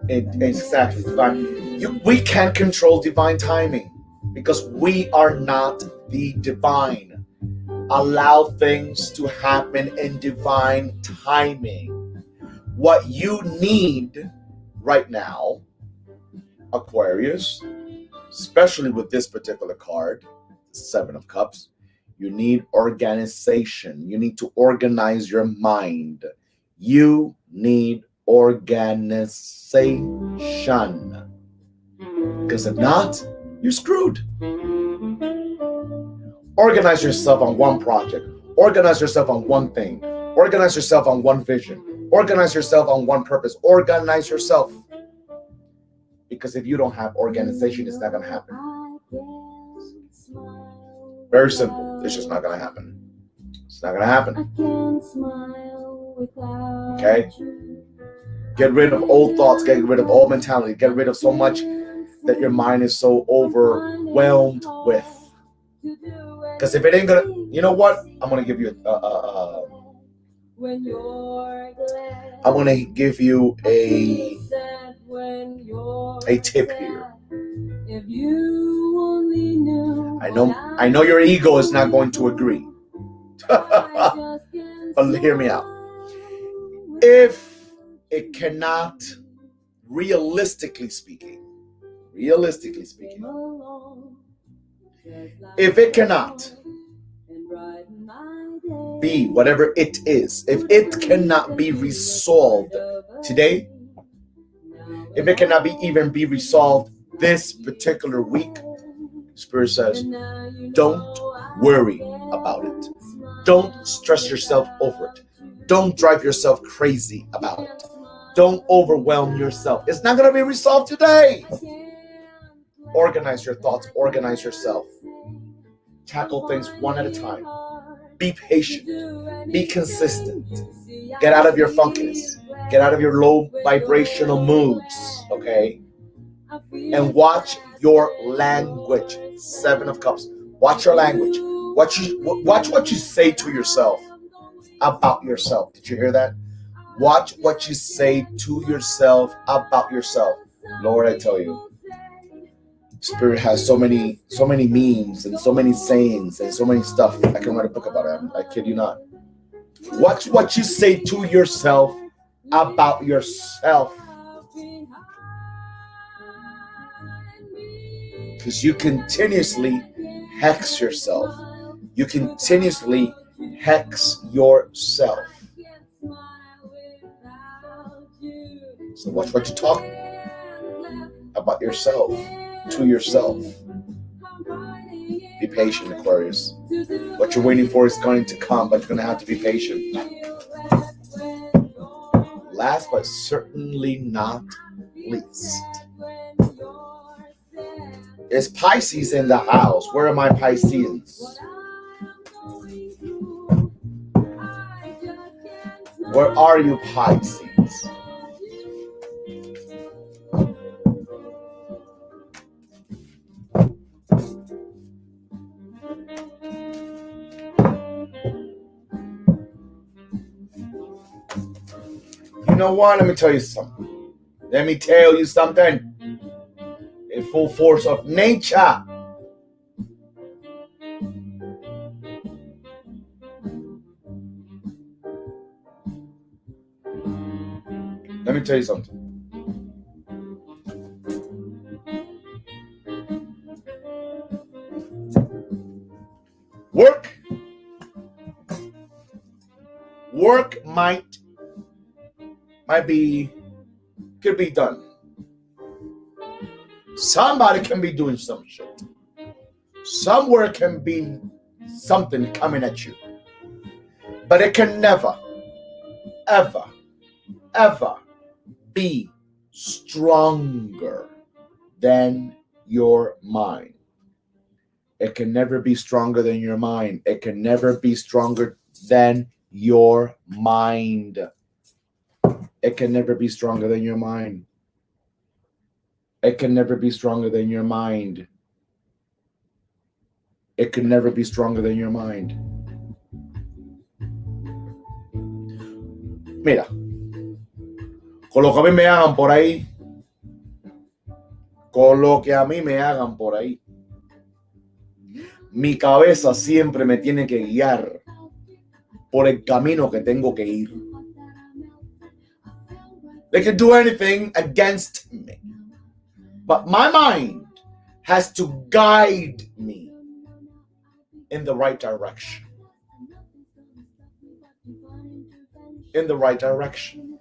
Exactly. Divine. We can't control divine timing because we are not the divine. Allow things to happen in divine timing. What you need right now, Aquarius, especially with this particular card, Seven of Cups, you need organization. You need to organize your mind. You need organization. Because if not, you're screwed. Organize yourself on one project. Organize yourself on one thing. Organize yourself on one vision. Organize yourself on one purpose. Organize yourself. Because if you don't have organization, it's not going to happen. Very simple. It's just not going to happen. It's not going to happen. Okay? Get rid of old thoughts. Get rid of old mentality. Get rid of so much that your mind is so overwhelmed with. Because if it ain't going to... You know what? I'm going to give you I'm going to give you a tip here. I know your ego is not going to agree. But hear me out. If it cannot, realistically speaking, if it cannot be whatever it is, if it cannot be resolved today, if it cannot even be resolved this particular week, Spirit says, don't worry about it. Don't stress yourself over it. Don't drive yourself crazy about it. Don't overwhelm yourself. It's not going to be resolved today. Organize your thoughts. Organize yourself. Tackle things one at a time. Be patient. Be consistent. Get out of your funkiness. Get out of your low vibrational moods. Okay? And watch your language. Seven of Cups. Watch your language. Watch what you say to yourself about yourself. Did you hear that? Watch what you say to yourself about yourself. Lord, I tell you, Spirit has so many memes and so many sayings and so many stuff. I can write a book about it. I kid you not. Watch what you say to yourself about yourself. Because you continuously hex yourself. You continuously hex yourself. So watch what you talk about yourself, to yourself. Be patient, Aquarius. What you're waiting for is going to come, but you're going to have to be patient. Last but certainly not least, Is Pisces in the house? Where are my Pisceans? Where are you, Pisces? You know what? Let me tell you something. Let me tell you something. A full force of nature. Let me tell you something. Work might be, could be done. Somebody can be doing some shit. Somewhere can be something coming at you. But it can never, ever, ever be stronger than your mind. It can never be stronger than your mind. It can never be stronger than your mind. It can never be stronger than your mind. It can never be stronger than your mind. It can never be stronger than your mind. Mira, con lo que a mí me hagan por ahí, con lo que a mí me hagan por ahí, mi cabeza siempre me tiene que guiar por el camino que tengo que ir. They can do anything against me, but my mind has to guide me in the right direction. In the right direction.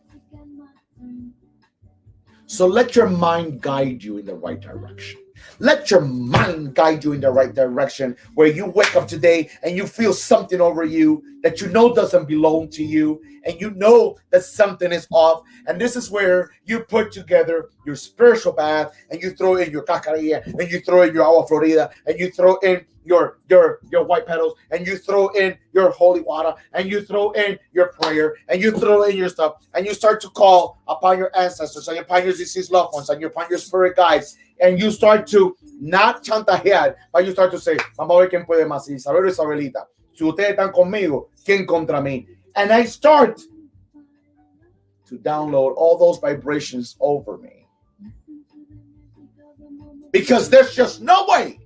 So let your mind guide you in the right direction. Let your mind guide you in the right direction, where you wake up today and you feel something over you that you know doesn't belong to you, and you know that something is off. And this is where you put together your spiritual bath, and you throw in your cacarilla, and you throw in your agua florida, and you throw in your white petals, and you throw in your holy water, and you throw in your prayer, and you throw in your stuff, and you start to call upon your ancestors, and upon your deceased loved ones, and upon your spirit guides, and you start to not chantajear, but you start to say, vamos a ver quién puede más, Isabel o Isabelita. Si ustedes están conmigo, ¿quién contra mí? And I start to download all those vibrations over me. Because there's just no way.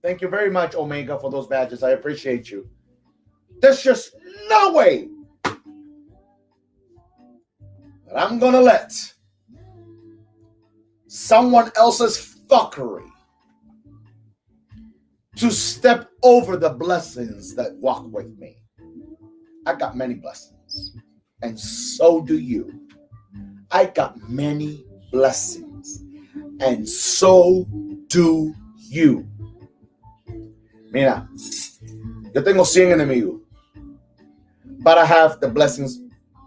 Thank you very much, Omega, for those badges. I appreciate you. There's just no way that I'm going to let someone else's fuckery to step over the blessings that walk with me. I got many blessings, and so do you. I got many blessings, and so do you. Mira, yo tengo 100 enemigos, but I have the blessings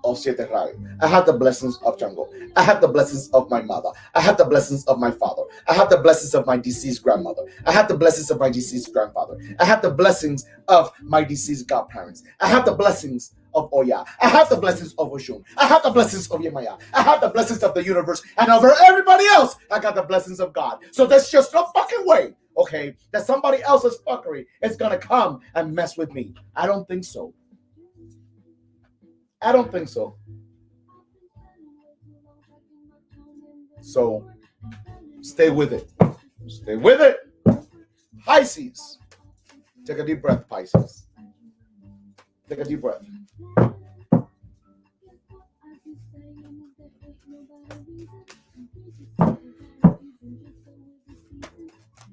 of Siete Rayos. I have the blessings of Chango. I have the blessings of my mother. I have the blessings of my father. I have the blessings of my deceased grandmother. I have the blessings of my deceased grandfather. I have the blessings of my deceased godparents. I have the blessings of Oya. I have the blessings of Oshun. I have the blessings of Yemaya. I have the blessings of the universe. And over everybody else, I got the blessings of God. So there's just no fucking way, okay, that somebody else's fuckery is going to come and mess with me. I don't think so. I don't think so. So stay with it. Stay with it. Pisces. Take a deep breath, Pisces. Take a deep breath.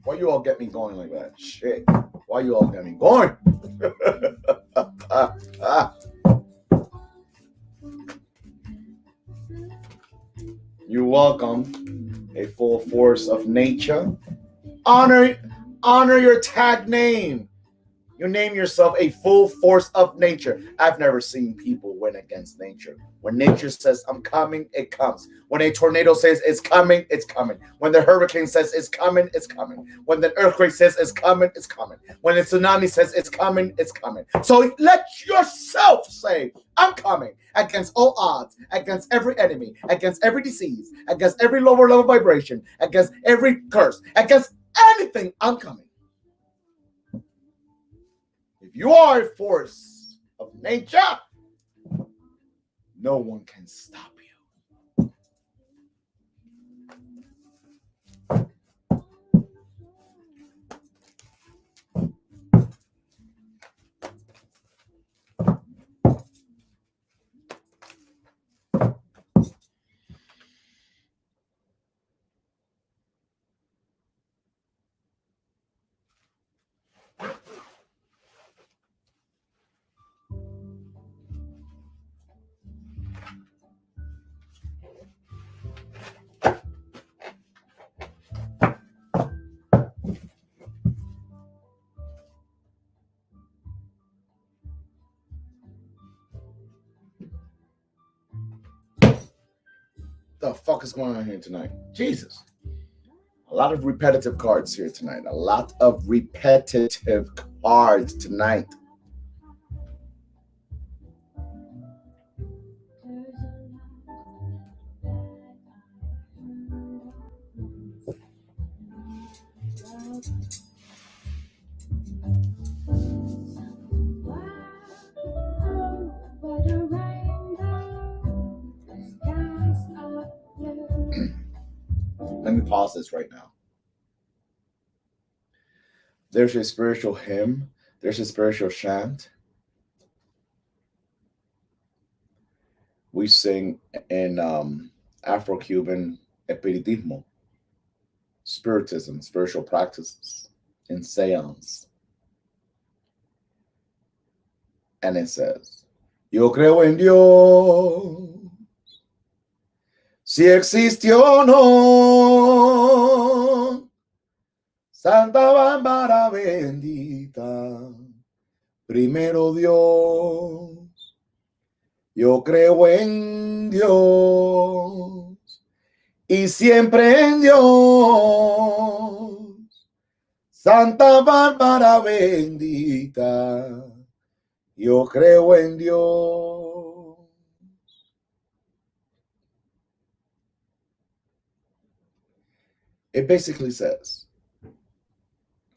Why you all get me going like that? Shit. Why you all get me going? You're welcome. A full force of nature. Honor your tag name. You name yourself a full force of nature. I've never seen people win against nature. When nature says, I'm coming, it comes. When a tornado says it's coming, it's coming. When the hurricane says it's coming, it's coming. When the earthquake says it's coming, it's coming. When the tsunami says it's coming, it's coming. So let yourself say, I'm coming against all odds, against every enemy, against every disease, against every lower level vibration, against every curse, against anything. I'm coming. If you are a force of nature, no one can stop you. The fuck is going on here tonight? Jesus. A lot of repetitive cards here tonight. A lot of repetitive cards tonight. Let me pause this right now. There's a spiritual hymn. There's a spiritual chant. We sing in Afro-Cuban espiritismo, spiritism, spiritual practices, in seance. And it says, Yo creo en Dios, si existe o no, Santa Bárbara bendita, primero Dios. Yo creo en Dios y siempre en Dios. Santa Bárbara bendita, yo creo en Dios. It basically says,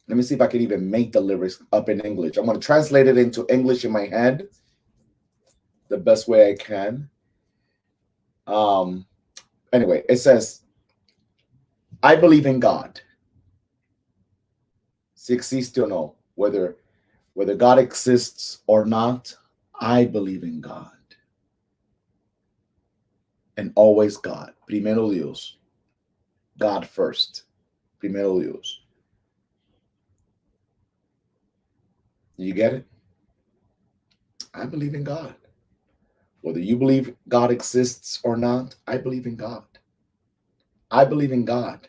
let me see if I can even make the lyrics up in English. I'm going to translate it into English in my head the best way I can. Anyway, it says, I believe in God. Si existe o no, whether God exists or not, I believe in God. And always God. Primero Dios. God first. Primero Dios. You get it? I believe in God. Whether you believe God exists or not, I believe in God. I believe in God.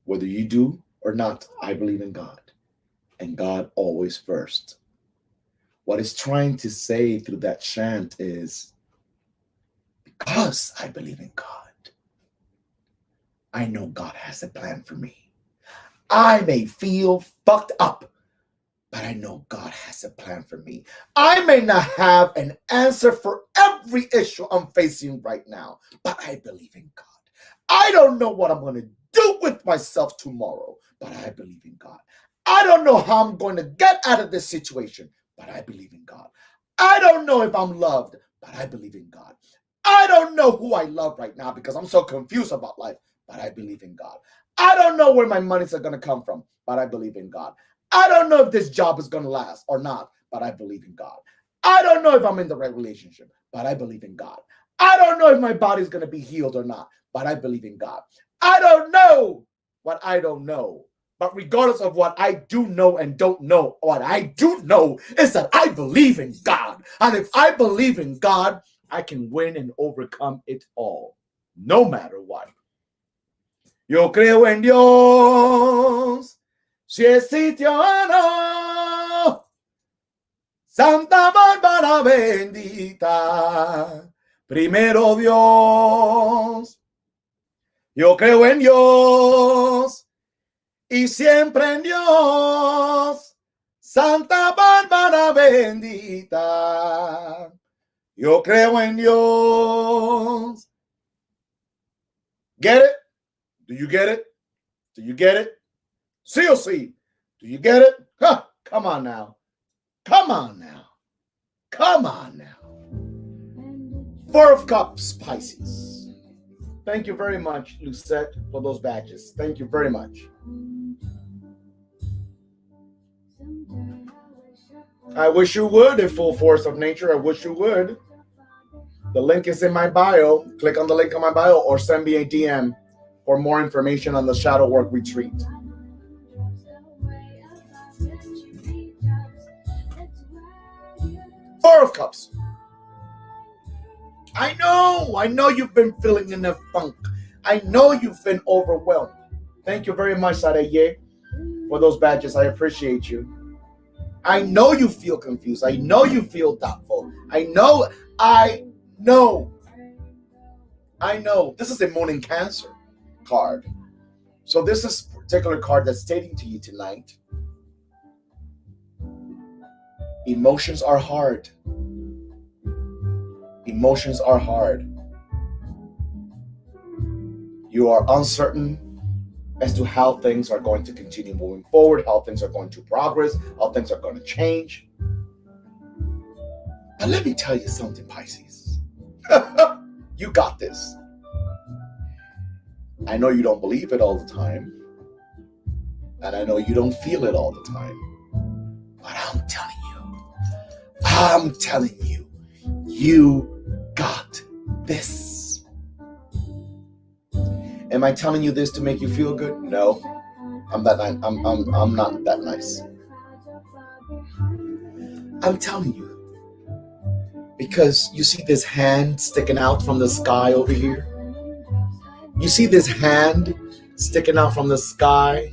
Whether you do or not, I believe in God. And God always first. What it's trying to say through that chant is, because I believe in God, I know God has a plan for me. I may feel fucked up, but I know God has a plan for me. I may not have an answer for every issue I'm facing right now, but I believe in God. I don't know what I'm going to do with myself tomorrow, but I believe in God. I don't know how I'm going to get out of this situation, but I believe in God. I don't know if I'm loved, but I believe in God. I don't know who I love right now because I'm so confused about life, but I believe in God. I don't know where my money's going to come from, but I believe in God. I don't know if this job is going to last or not, but I believe in God. I don't know if I'm in the right relationship, but I believe in God. I don't know if my body's going to be healed or not, but I believe in God. I don't know what I don't know, but regardless of what I do know and don't know, what I do know is that I believe in God. And if I believe in God, I can win and overcome it all, no matter what. Yo creo en Dios. Si existe o no, Santa Bárbara bendita, primero Dios. Yo creo en Dios y siempre en Dios. Santa Bárbara bendita, yo creo en Dios. Get it? Do you get it? Do you get it? Sí o sí. Do you get it? Huh, come on now. Come on now. Come on now. Four of Cups, Pisces. Thank you very much, Lucette, for those badges. Thank you very much. I wish you would, a full force of nature. I wish you would. The link is in my bio. Click on the link on my bio or send me a DM for more information on the Shadow Work Retreat. Four of Cups. I know you've been feeling in a funk. I know you've been overwhelmed. Thank you very much, Sareye, for those badges. I appreciate you. I know you feel confused. I know you feel doubtful. I know. This is a Moon in Cancer card. So this is a particular card that's stating to you tonight, emotions are hard. Emotions are hard. You are uncertain as to how things are going to continue moving forward, how things are going to progress, how things are going to change. But let me tell you something, Pisces. You got this. I know you don't believe it all the time. And I know you don't feel it all the time. But I'm telling you, you got this. Am I telling you this to make you feel good? No. I'm not that nice. I'm telling you. Because you see this hand sticking out from the sky over here? You see this hand sticking out from the sky?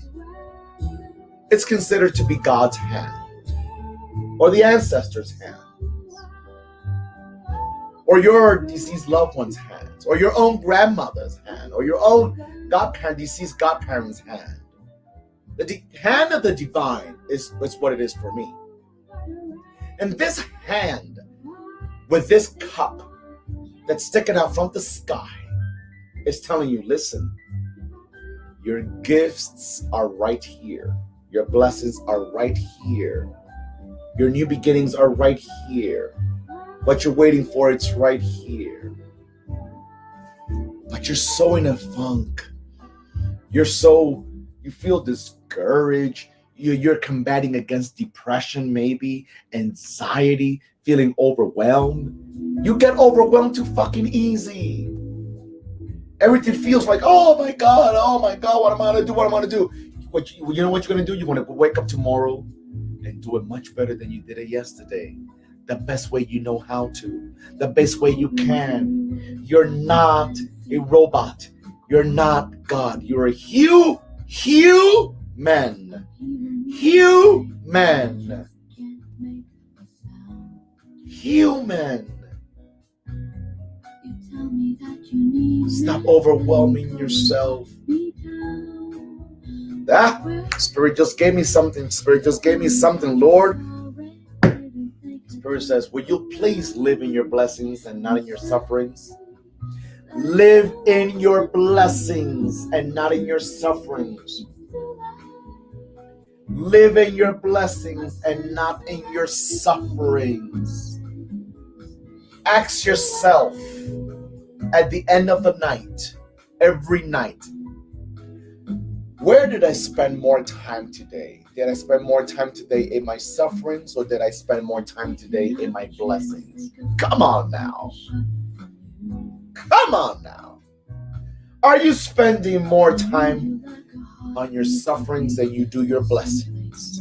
It's considered to be God's hand, or the ancestors' hand, or your deceased loved one's hands, or your own grandmother's hand, or your own deceased godparents' hand. The hand of the divine is what it is for me. And this hand, with this cup that's sticking out from the sky, is telling you, listen, your gifts are right here. Your blessings are right here. Your new beginnings are right here. What you're waiting for, it's right here. But you're so in a funk. You feel discouraged. You're combating against depression, maybe, anxiety, feeling overwhelmed. You get overwhelmed too fucking easy. Everything feels like, oh my God, what am I gonna do? You know what you're gonna do? You're gonna wake up tomorrow and do it much better than you did it yesterday. The best way you know how to. The best way you can. You're not a robot. You're not God. You're a human. Human. Stop overwhelming yourself. Spirit just gave me something. Lord. Spirit says, will you please live in your blessings and not in your sufferings? Live in your blessings and not in your sufferings. Live in your blessings and not in your sufferings. Ask yourself at the end of the night, every night, where did I spend more time today? Did I spend more time today in my sufferings, or did I spend more time today in my blessings? Come on now. Are you spending more time on your sufferings than you do your blessings?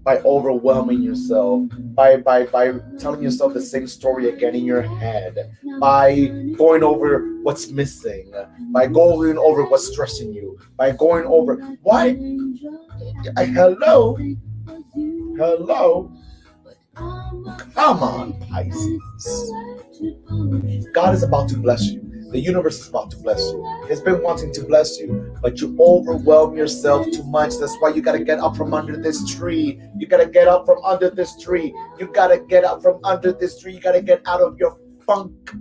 By overwhelming yourself, by telling yourself the same story again in your head, by going over what's missing, by going over what's stressing you, by going over why. Hello. Come on, Pisces. God is about to bless you. The universe is about to bless you. It's been wanting to bless you, but you overwhelm yourself too much. That's why you got to get up from under this tree. You got to get up from under this tree. You got to get up from under this tree. You got to get out of your funk.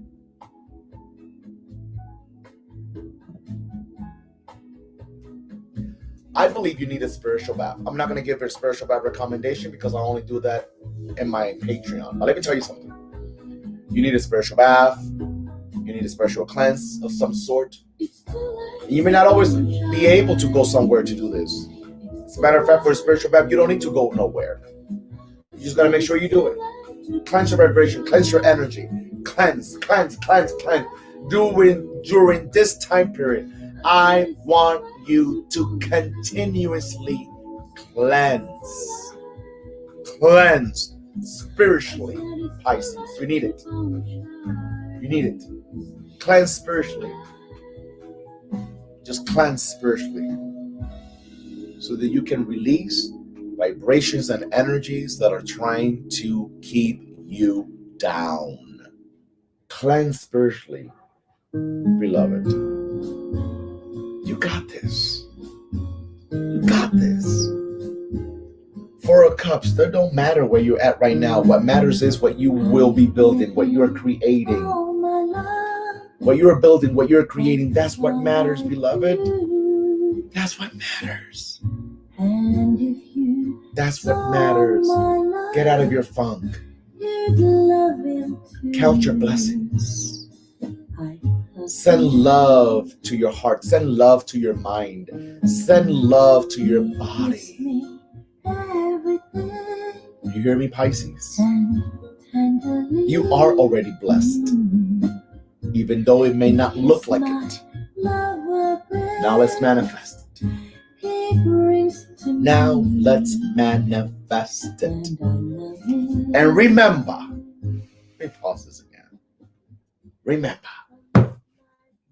I believe you need a spiritual bath. I'm not going to give a spiritual bath recommendation because I only do that in my Patreon. But let me tell you something. You need a spiritual bath. You need a spiritual cleanse of some sort. You may not always be able to go somewhere to do this. As a matter of fact, for a spiritual bath, you don't need to go nowhere. You just got to make sure you do it. Cleanse your vibration. Cleanse your energy. Cleanse. During this time period, I want you to continuously cleanse spiritually, Pisces. You need it. Cleanse spiritually. Just cleanse spiritually so that you can release vibrations and energies that are trying to keep you down. Cleanse spiritually, beloved. You got this. You got this. Four of Cups, that don't matter where you're at right now. What matters is what you will be building, what you're creating. What you're building, what you're creating, that's what matters, beloved. That's what matters. That's what matters. Get out of your funk. Count your blessings. Send love to your heart. Send love to your mind. Send love to your body. You hear me, Pisces? You are already blessed, even though it may not look like it. Now let's manifest it. Now let's manifest it. And remember, let me pause this again. Remember,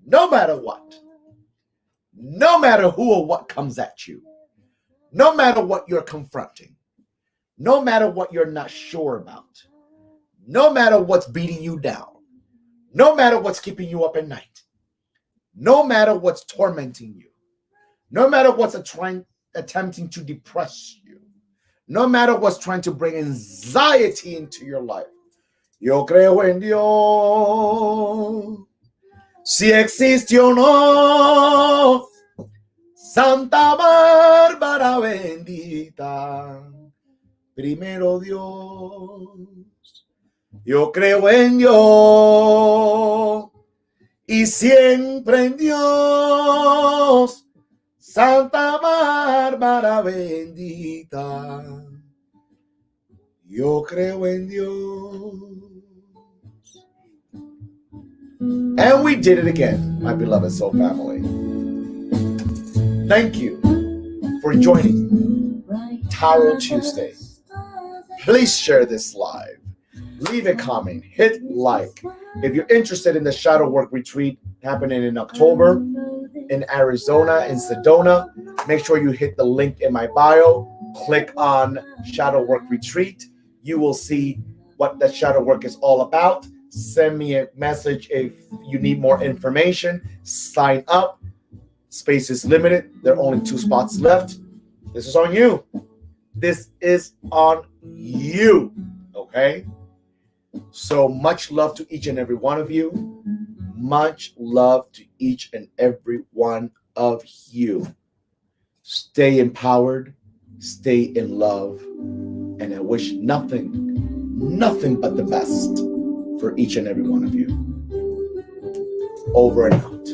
no matter what, no matter who or what comes at you, no matter what you're confronting, no matter what you're not sure about, no matter what's beating you down, no matter what's keeping you up at night, no matter what's tormenting you, no matter what's attempting to depress you, no matter what's trying to bring anxiety into your life, yo creo en Dios, si existe o no, Santa Bárbara bendita, primero Dios, yo creo en Dios y siempre en Dios, Santa Bárbara bendita, yo creo en Dios. And we did it again, my beloved soul family. Thank you for joining Tarot Tuesday. Please share this live. Leave a comment. Hit like. If you're interested in the Shadow Work Retreat happening in October in Arizona, in Sedona, make sure you hit the link in my bio. Click on Shadow Work Retreat. You will see what the shadow work is all about. Send me a message if you need more information. Sign up. Space is limited. There are only 2 spots left. This is on you. This is on you. Okay? So much love to each and every one of you. Much love to each and every one of you. Stay empowered. Stay in love. And I wish nothing but the best for each and every one of you. Over and out.